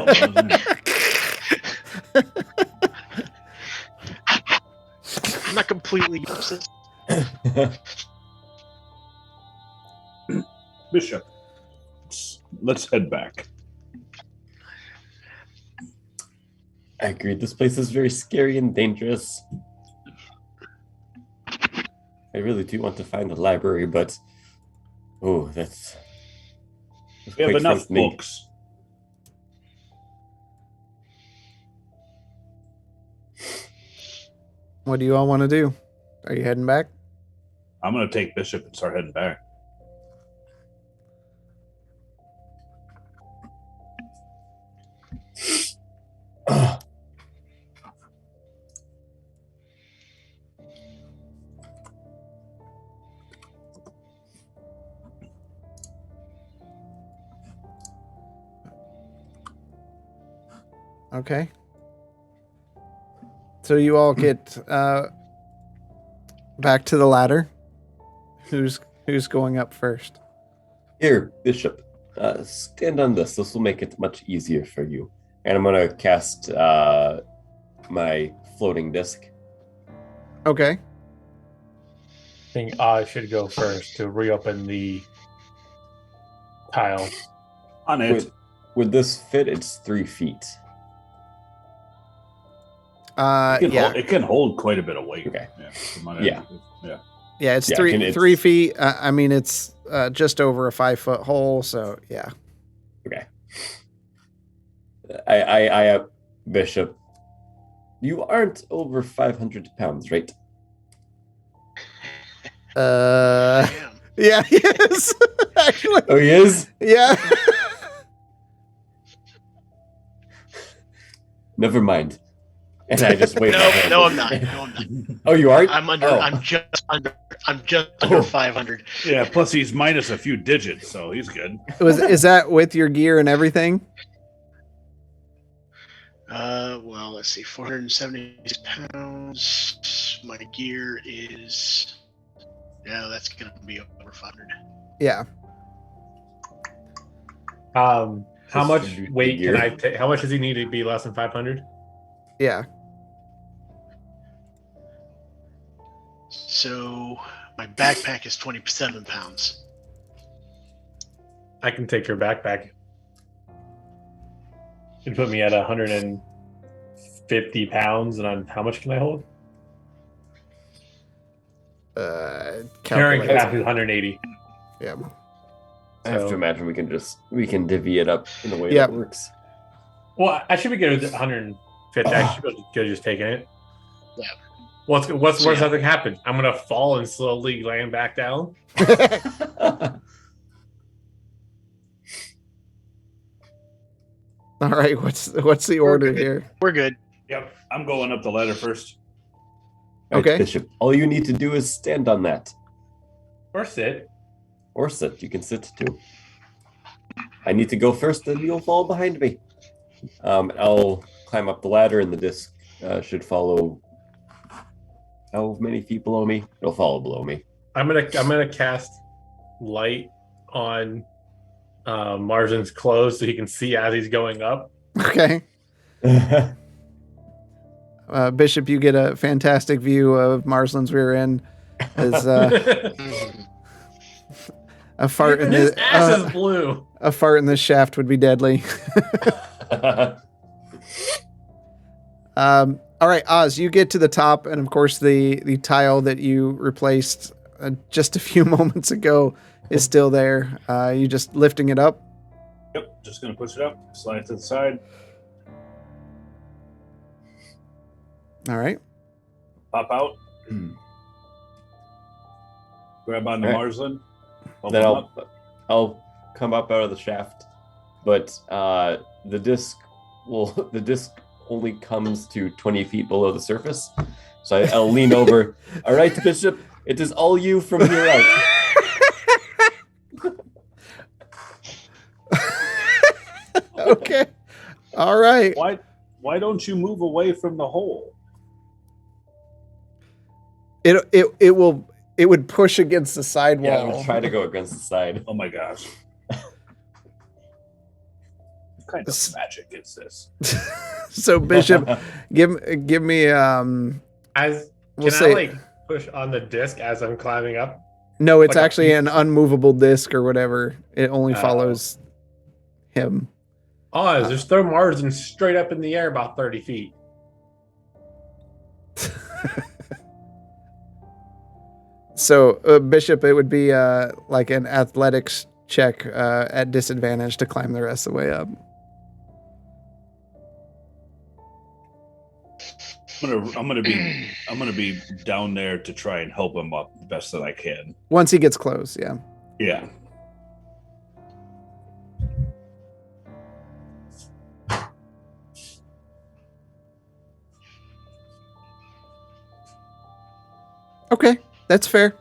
I'm not completely useless. Bishop, let's head back. I agree. This place is very scary and dangerous. I really do want to find the library, but that's We have quite enough frightening. books. What do you all want to do? Are you heading back? I'm gonna take Bishop and start heading back. Okay. So you all get back to the ladder. Who's going up first? Here, Bishop, stand on this. This will make it much easier for you. And I'm going to cast my floating disc. Okay. I think I should go first to reopen the tile. On it. Would this fit? It's 3 feet. It can hold quite a bit of weight. Okay. Yeah. from what Yeah. Yeah. Yeah, it's Yeah, three 3 feet. I mean, it's just over a 5-foot hole. So yeah. Okay. I Bishop, you aren't over 500 pounds, right? Damn. Yeah, he is. Actually, Oh, he is? yeah. Never mind. And I just wave my hand. No, I'm not. No, I'm not. Oh, you aren't? I'm under. Oh. I'm just under Oh. 500. Yeah. Plus, he's minus a few digits, so he's good. Is that with your gear and everything? Well, let's see, 476 pounds. My gear is. Yeah, that's gonna be over 500. Yeah. How Just much to do weight gear. can I take? How much does he need to be less than 500? Yeah. So my backpack is 27 pounds. I can take your backpack. You put me at 150 pounds, and how much can I hold? Carrying Calculate. capacity is 180. Yeah. I have to imagine we can divvy it up in a way Yep. that works. Well, I should be good with 150. I should be good just taking it. Yeah. What's So, worse yeah. that can happen? I'm gonna fall and slowly land back down. All right, what's the order good. here? We're good. Yep, I'm going up the ladder first. Right, Okay. Bishop. All you need to do is stand on that. Or sit. Or sit. You can sit too. I need to go first, then you'll fall behind me. I'll climb up the ladder, and the disc should follow. How many feet below me? It'll follow below me. I'm gonna cast light on Marzin's clothes so he can see as he's going up. Okay. Bishop, you get a fantastic view of Marsland's rear end as a fart in His the ass is blue. a fart in the shaft would be deadly. All right, Oz, you get to the top, and of course the tile that you replaced just a few moments ago is still there. You just lifting it up. Yep, just gonna push it up, slide it to the side, All right. pop out, grab onto All right. Marsland. Then I'll come up out of the shaft, but the disc only comes to 20 feet below the surface. So I'll lean over. All right, Bishop, it is all you from here out. Okay. All right. Why don't you move away from the hole? It would push against the side Yeah, wall. I'll try to go against the side. Oh my gosh. What kind of magic is this? So Bishop, give me Can we'll I say push on the disc as I'm climbing up? no. It's like a actually an unmovable disc or whatever. It only Oh. follows him. Oz, just throw Marzin straight up in the air about 30 feet. So Bishop, it would be like an athletics check at disadvantage to climb the rest of the way up. I'm gonna be down there to try and help him up the best that I can. Once he gets close, yeah. Yeah. Okay, that's fair.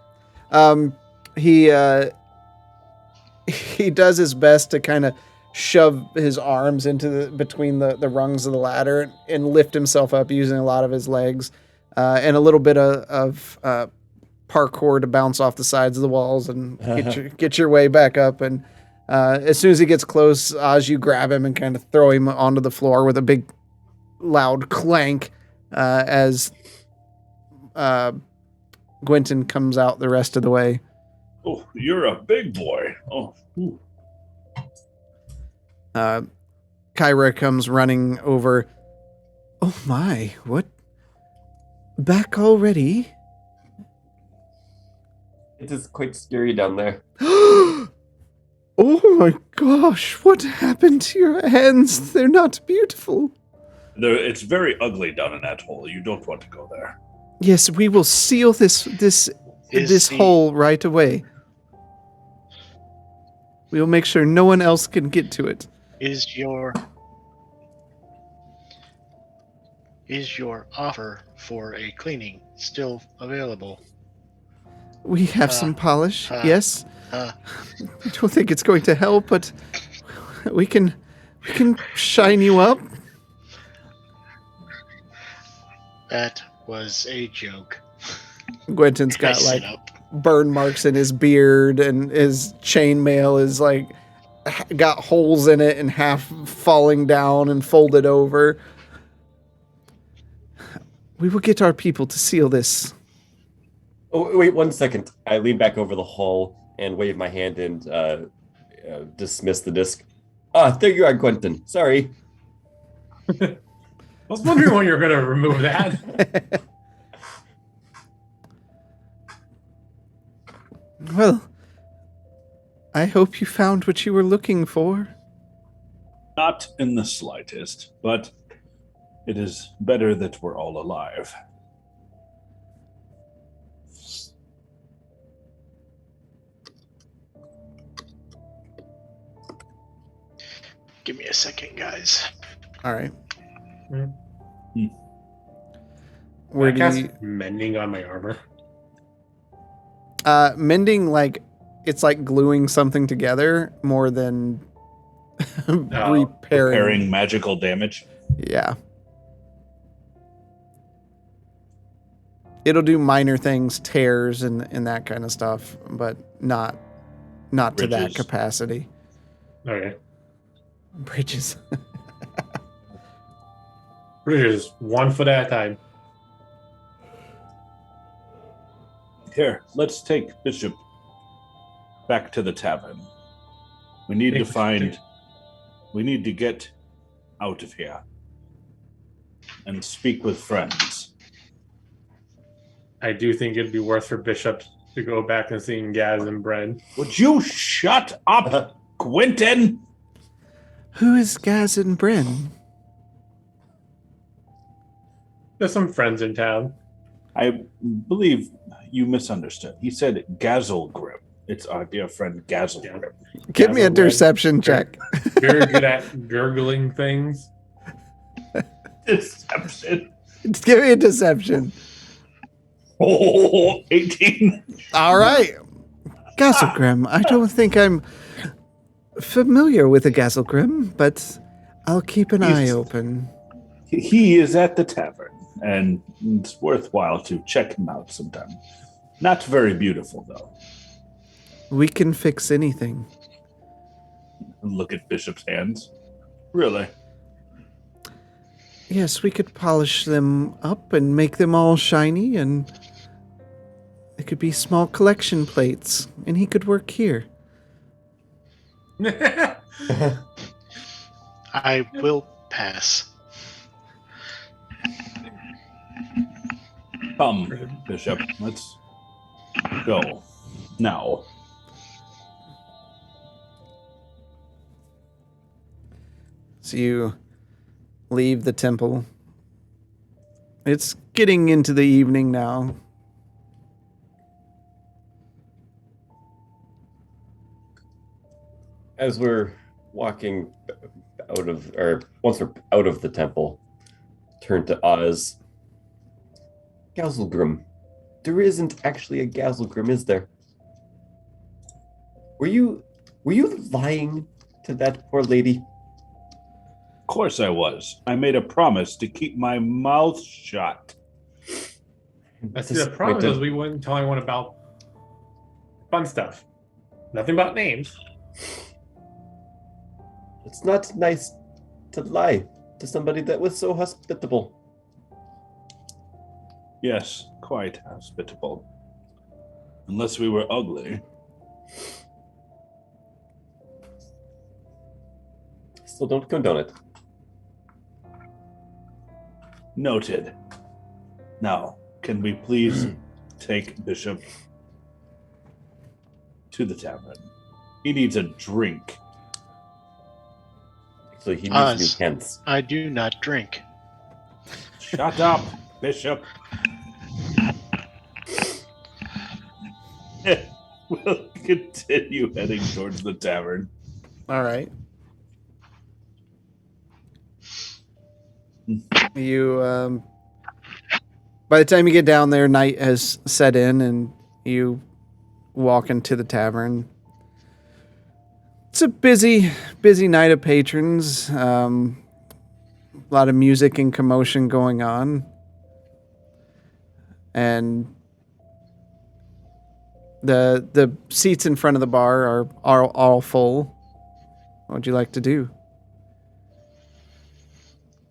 He does his best to kind of shove his arms into between the rungs of the ladder and lift himself up using a lot of his legs and a little bit of parkour to bounce off the sides of the walls and get your way back up. And as soon as he gets close, Oz, you grab him and kind of throw him onto the floor with a big loud clank as Gwynton comes out the rest of the way. Oh, you're a big boy. Oh. Ooh. Kyra comes running over. Oh my, what? Back already? It is quite scary down there. Oh my gosh, what happened to your hands? They're not beautiful. It's very ugly down in that hole. You don't want to go there. Yes, we will seal this hole right away. We will make sure no one else can get to it. Is your offer for a cleaning still available? We have some polish, yes. uh. I don't think it's going to help, but we can shine you up. That was a joke. Gwynton's got like burn marks in his beard, and his chainmail is like got holes in it and half falling down and folded over. We will get our people to seal this. Oh, wait 1 second. I lean back over the hull and wave my hand and dismiss the disc. Ah, there you are, Gwynton. Sorry. I was wondering when you were going to remove that. Well, I hope you found what you were looking for. Not in the slightest, but it is better that we're all alive. Give me a second, guys. All right. Hmm. Where I do cast you mending on my armor? mending, like it's like gluing something together more than repairing. Repairing magical damage. Yeah. It'll do minor things, tears and that kind of stuff, but not to that Bridges. capacity. Okay. Bridges. Bridges, 1 foot at a time. Here, let's take Bishop back to the tavern. We need to get out of here and speak with friends. I do think it'd be worth for Bishop to go back and see Gaz and Bren. Would you shut up, Quentin? Who is Gaz and Bryn? There's some friends in town. I believe you misunderstood. He said Gazelgrim. It's our dear friend Gazelgrim. Give me a Gaz and Bren. deception check. Very good at gurgling things. Deception. Give me a deception. Oh, 18. All right. Gazelgrim. I don't think I'm familiar with a Gazelgrim, but I'll keep an eye open. He is at the tavern, and it's worthwhile to check him out sometime. Not very beautiful, though. We can fix anything. Look at Bishop's hands. Really? Yes, we could polish them up and make them all shiny, and they could be small collection plates, and he could work here. I will pass. Come, Bishop. Let's go. Now. So you leave the temple. It's getting into the evening now. As we're walking out of, or once we're out of the temple, turn to Oz. Gazelgrim. There isn't actually a Gazelgrim, is there? Were you lying to that poor lady? Of course I was. I made a promise to keep my mouth shut. That's the problem is we wouldn't tell anyone about fun stuff. Nothing about names. It's not nice to lie to somebody that was so hospitable. Yes, quite hospitable. Unless we were ugly. Still don't condone it. Noted. Now, can we please take Bishop to the tavern? He needs a drink. So he needs Oz, to be tense. I do not drink. Shut up, Bishop. We'll continue heading towards the tavern. All right. You, by the time you get down there, night has set in, and you walk into the tavern. It's a busy night of patrons. A lot of music and commotion going on, and the seats in front of the bar are all full. What would you like to do?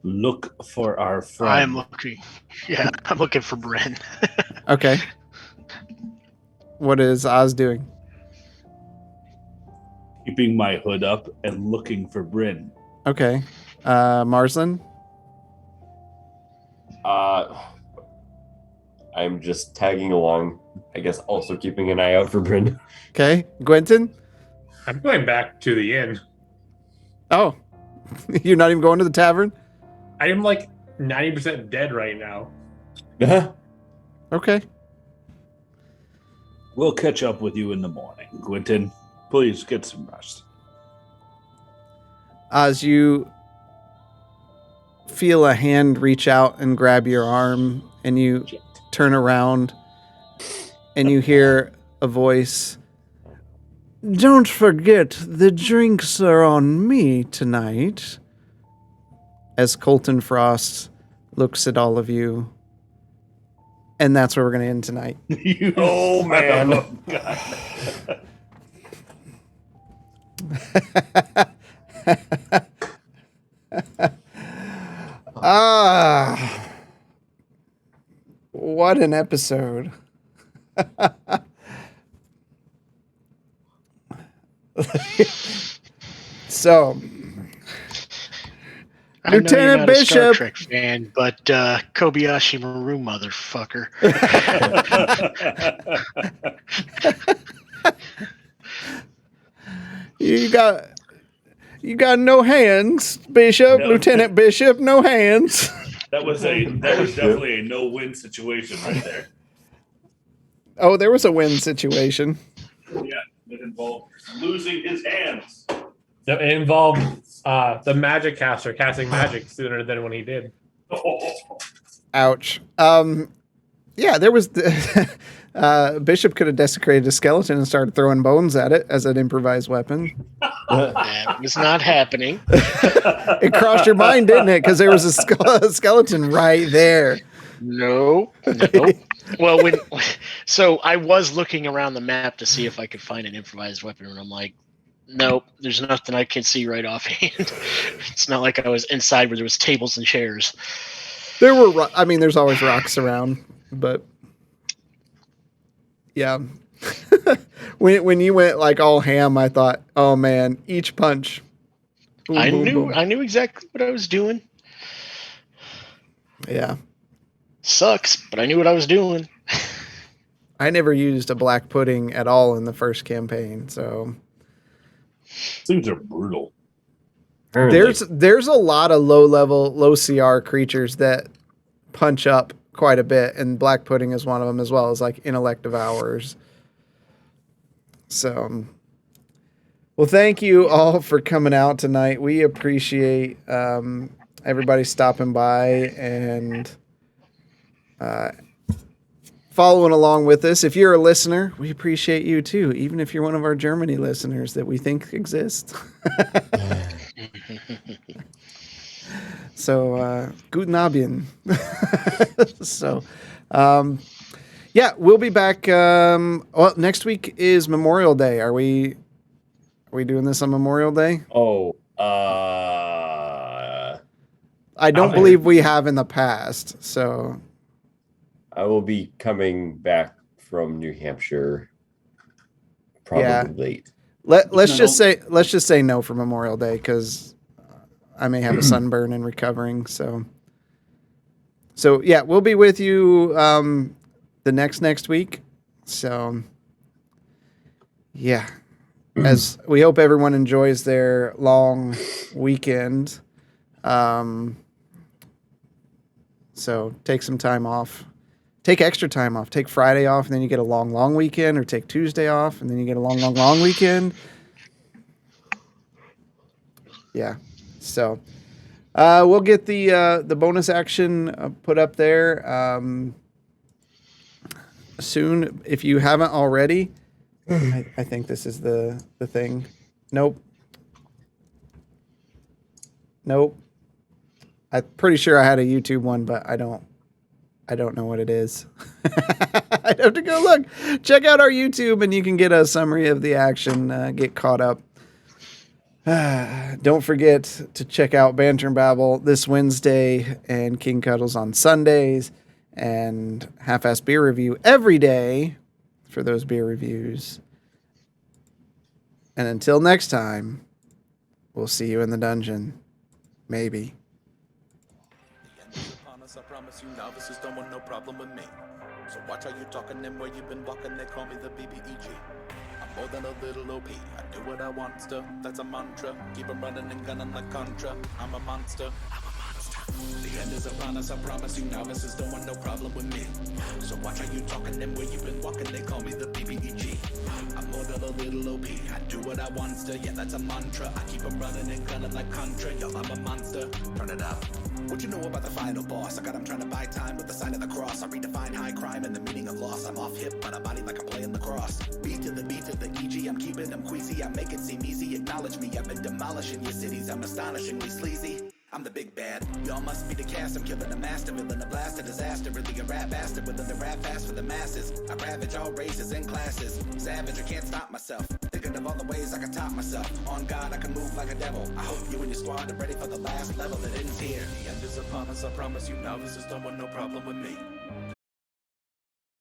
Look for our friend. I'm looking. Yeah, I'm looking for Bren. Okay. What is Oz doing? Keeping my hood up and looking for Bryn. Okay. Marsland? I'm just tagging along. I guess also keeping an eye out for Bryn. Okay. Gwenton? I'm going back to the inn. Oh, You're not even going to the tavern? I am like 90% dead right now. Okay. We'll catch up with you in the morning. Quentin, please get some rest. As you feel a hand reach out and grab your arm, and you turn around, and you hear a voice. Don't forget, the drinks are on me tonight. As Colton Frost looks at all of you. And that's where we're going to end tonight. Oh, man. What an episode. So, I know you're Lieutenant not a Star Bishop. Trek fan, but Kobayashi Maru, motherfucker. You got no hands, Bishop, No. Lieutenant Bishop, no hands. That was definitely a no-win situation right there. Oh, there was a win situation. Yeah, it involved losing his hands. It involved the magic caster casting magic sooner than when he did. Ouch. Yeah, there was Bishop could have desecrated a skeleton and started throwing bones at it as an improvised weapon. That was not happening. It crossed your mind, didn't it? Because there was a skeleton right there. No. Well, so I was looking around the map to see if I could find an improvised weapon, and I'm like, nope, there's nothing I can see right offhand. It's not like I was inside where there was tables and chairs. There were, there's always rocks around, but yeah. when you went like all ham, I thought, oh man, each punch. Boom, I boom, boom. knew exactly what I was doing. Yeah. Sucks, but I knew what I was doing. I never used a black pudding at all in the first campaign, so Things are brutal. there's a lot of low CR creatures that punch up quite a bit, and black pudding is one of them, as well as like intellect devours. So, well, thank you all for coming out tonight. We appreciate everybody stopping by and following along with us. If you're a listener, we appreciate you too, even if you're one of our Germany listeners that we think exists. So, guten Abend. So, yeah, we'll be back. Well, next week is Memorial Day. Are we doing this on Memorial Day? Oh, I don't believe we have in the past. So I will be coming back from New Hampshire probably late. let's just say no for Memorial Day, because I may have a sunburn and recovering. So yeah, we'll be with you the next week. So yeah, as we hope everyone enjoys their long weekend. So take some time off. Take extra time off. Take Friday off, and then you get a long weekend, or take Tuesday off, and then you get a long weekend. Yeah. So we'll get the bonus action put up there soon. If you haven't already, I think this is the thing. Nope. I'm pretty sure I had a YouTube one, but I don't know what it is. I'd have to go look. Check out our YouTube, and you can get a summary of the action. Get caught up. Don't forget to check out Banter and Babble this Wednesday, and King Cuddles on Sundays, and Half-Ass Beer Review every day for those beer reviews. And until next time, we'll see you in the dungeon. Maybe. I promise you novices don't want no problem with me. So watch how you talking and where you been walking, they call me the BBEG. I'm more than a little OP. I do what I want to, that's a mantra. Keep 'em running and gunning like Contra. I'm a monster. The end is upon us, I promise you. Novices don't want no problem with me. So watch how you talking and where you been walking. They call me the BBEG. I'm more than a little OP. I do what I want to, yeah, that's a mantra. I keep 'em running and gunning like Contra. Yo, I'm a monster. Turn it up. What you know about the final boss? I got him trying to buy time with the sign of the cross. I redefine high crime and the meaning of loss. I'm off hip, but I body like I'm playing lacrosse. B to the EG, I'm keeping them queasy. I make it seem easy, acknowledge me. I've been demolishing your cities, I'm astonishingly sleazy. I'm the big bad, y'all must be the cast. I'm killing the master, villain, a blast, a disaster. Really a rap bastard, within the rap fast for the masses. I ravage all races and classes. Savage, I can't stop myself. Thinking of all the ways I can top myself. On God, I can move like a devil. I hope you and your squad are ready for the last level that ends here. The end is upon us, I promise you. Novices don't want no problem with me.